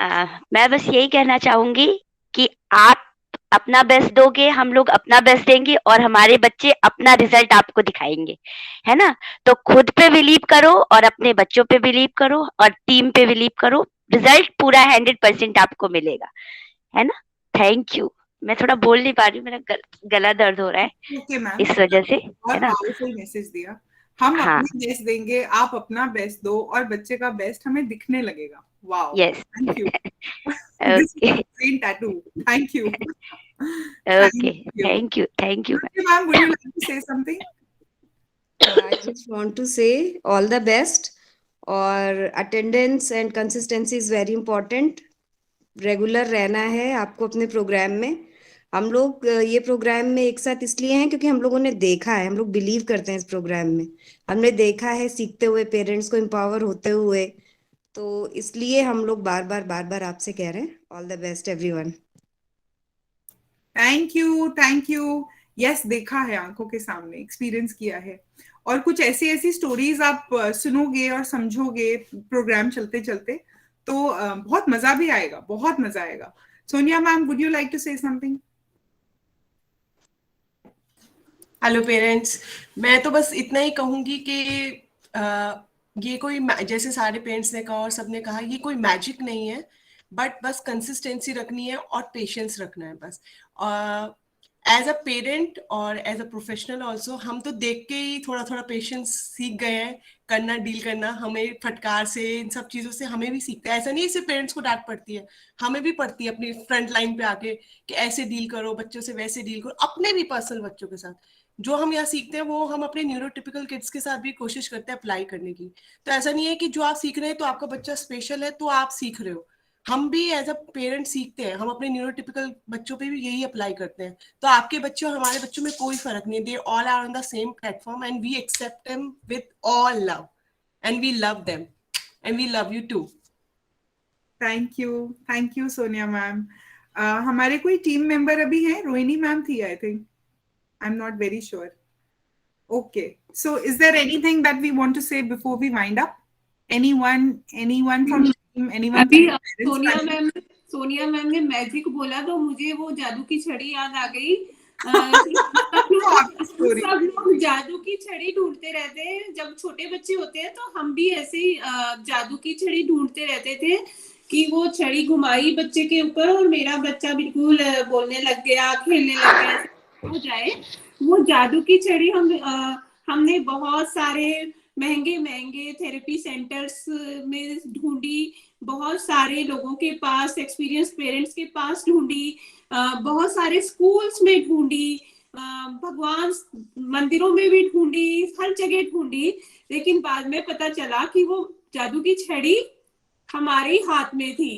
मैं बस यही कहना चाहूंगी कि आप अपना बेस्ट दोगे, हम लोग अपना बेस्ट देंगे और हमारे बच्चे अपना रिजल्ट आपको दिखाएंगे, है ना। तो खुद पे बिलीव करो और अपने बच्चों पे बिलीव करो और टीम पे बिलीव करो, रिजल्ट पूरा 100% आपको मिलेगा, है ना। Thank you. मैं थोड़ा बोल नहीं पा रही हूँ, मेरा गला दर्द हो रहा है इस वजह से, है ना। मैसेज दिया, हम अपना बेस्ट देंगे, आप अपना बेस्ट दो और बच्चे का बेस्ट हमें दिखने लगेगा। Wow. Yes. Thank you. Okay. This is a green tattoo. Thank you. Okay. Thank you. Thank you. Ma'am, would you like to say something? I just want to say all the best. और attendance and consistency is very important. Regular रहना है आपको अपने programme में। हम लोग ये programme में एक साथ इसलिए हैं क्योंकि हम लोगों ने देखा है, हम लोग बिलीव करते हैं इस प्रोग्राम में, हमने देखा है सीखते हुए, पेरेंट्स को एम्पावर होते हुए, तो इसलिए हम लोग बार बार आपसे कह रहे हैं all the best everyone. Thank you. Yes, देखा है, आंखों के सामने एक्सपीरियंस किया है और कुछ ऐसी स्टोरीज आप सुनोगे और समझोगे प्रोग्राम चलते चलते, तो बहुत मजा भी आएगा, बहुत मजा आएगा। Sonia ma'am, would you like to say something? Hello parents, मैं तो बस इतना ही कहूंगी कि ये कोई, जैसे सारे पेरेंट्स ने कहा और सबने कहा, ये कोई मैजिक नहीं है, बट बस कंसिस्टेंसी रखनी है और पेशेंस रखना है बस। एज अ पेरेंट और एज अ प्रोफेशनल ऑल्सो, हम तो देख के ही थोड़ा पेशेंस सीख गए हैं करना, डील करना। हमें फटकार से, इन सब चीज़ों से हमें भी सीखता है। ऐसा नहीं सिर्फ पेरेंट्स को डांट पड़ती है, हमें भी पड़ती है अपनी फ्रंट लाइन पे आके कि ऐसे डील करो बच्चों से, वैसे डील करो, अपने भी पर्सनल बच्चों के साथ। जो हम यहाँ सीखते हैं वो हम अपने न्यूरोटिपिकल किड्स के साथ भी कोशिश करते हैं अप्लाई करने की। तो ऐसा नहीं है कि जो आप सीख रहे हैं तो आपका बच्चा स्पेशल है तो आप सीख रहे हो, हम भी एज अ पेरेंट सीखते हैं, हम अपने न्यूरोटिपिकल बच्चों पे भी यही अप्लाई करते हैं। तो आपके बच्चे और हमारे बच्चों में कोई फर्क नहीं, they all are on the same platform and we accept them with all love and we love them and we love you too. Thank you Sonia ma'am. हमारे कोई टीम मेंबर अभी हैं? रोहिणी मैम थी, I think, I'm not very sure. Okay, so is there anything that we want to say before we wind up? Anyone from the team? Anyone? अभी Sonia ma'am ने magic बोला तो मुझे वो जादू की छड़ी याद आ गई। सब लोग जादू की छड़ी ढूंढते रहते हैं। जब छोटे बच्चे होते हैं तो हम भी ऐसे ही जादू की छड़ी ढूंढते रहते थे कि वो छड़ी घुमाई बच्चे के ऊपर और मेरा बच्चा बिल्कुल बोलने लग गया, खेलने लग गया, हो जाए। वो जादू की छड़ी हमने बहुत सारे महंगे थेरेपी सेंटर्स में ढूंढी, बहुत सारे लोगों के पास, एक्सपीरियंस पेरेंट्स के पास ढूंढी, बहुत सारे स्कूल्स में ढूंढी, भगवान मंदिरों में भी ढूंढी, हर जगह ढूंढी, लेकिन बाद में पता चला कि वो जादू की छड़ी हमारे हाथ में थी।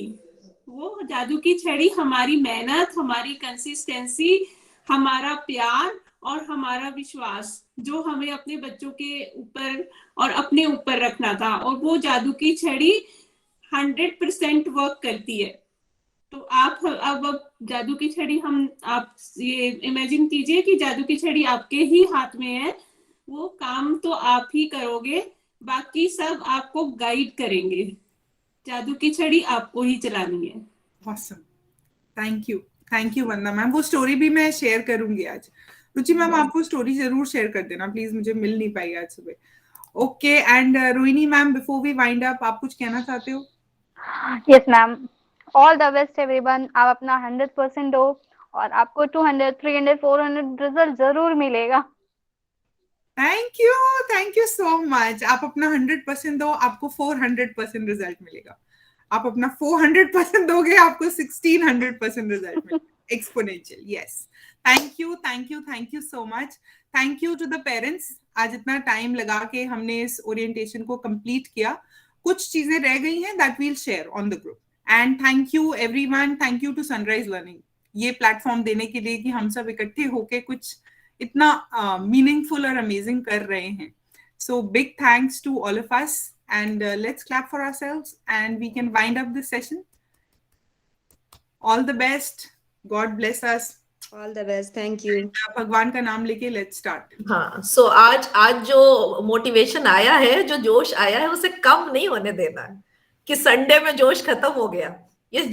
वो जादू की छड़ी हमारी मेहनत, हमारी कंसिस्टेंसी, हमारा प्यार और हमारा विश्वास जो हमें अपने बच्चों के ऊपर और अपने ऊपर रखना था, और वो जादू की छड़ी 100% वर्क करती है। तो आप अब जादू की छड़ी आप ये इमेजिन कीजिए कि जादू की छड़ी आपके ही हाथ में है, वो काम तो आप ही करोगे, बाकी सब आपको गाइड करेंगे। जादू की छड़ी आपको ही चलानी है। Awesome. Thank you Vandana ma'am. वो स्टोरी भी मैं शेयर करूंगी आज। रुचि मैम, आप वो स्टोरी जरूर शेयर कर देना प्लीज, मुझे मिल नहीं पाई आज सुबह। Okay, and Rohini ma'am, before we wind up, आप कुछ कहना चाहते हो? Yes ma'am, all the best everyone. आप अपना 100% दो और आपको 200, 300, 400 रिजल्ट जरूर मिलेगा। Thank you so much. आप अपना 100% दो, आपको 400% रिजल्ट मिलेगा। आप अपना 400% दोगे, आपको 1600% रिजल्ट मिलेगा। exponential. Yes. Thank you so much. Thank you to the parents. आज इतना टाइम लगा के हमने इस ओरिएंटेशन को कंप्लीट किया. कुछ चीजें रह गई हैं that we'll share on the group. And thank you everyone. Thank you to Sunrise Learning. ये प्लेटफॉर्म देने के लिए कि हम सब इकट्ठे होके कुछ इतना मीनिंगफुल और अमेजिंग कर रहे हैं. So big thanks to all of us, and let's clap for ourselves and we can wind up this session. All the best. God bless us. All the best. Thank you. भगवान का नाम लेके let's start. हाँ, so आज जो motivation आया है, जो जोश आया है, उसे कम नहीं होने देना कि संडे में जोश खत्म हो गया. ये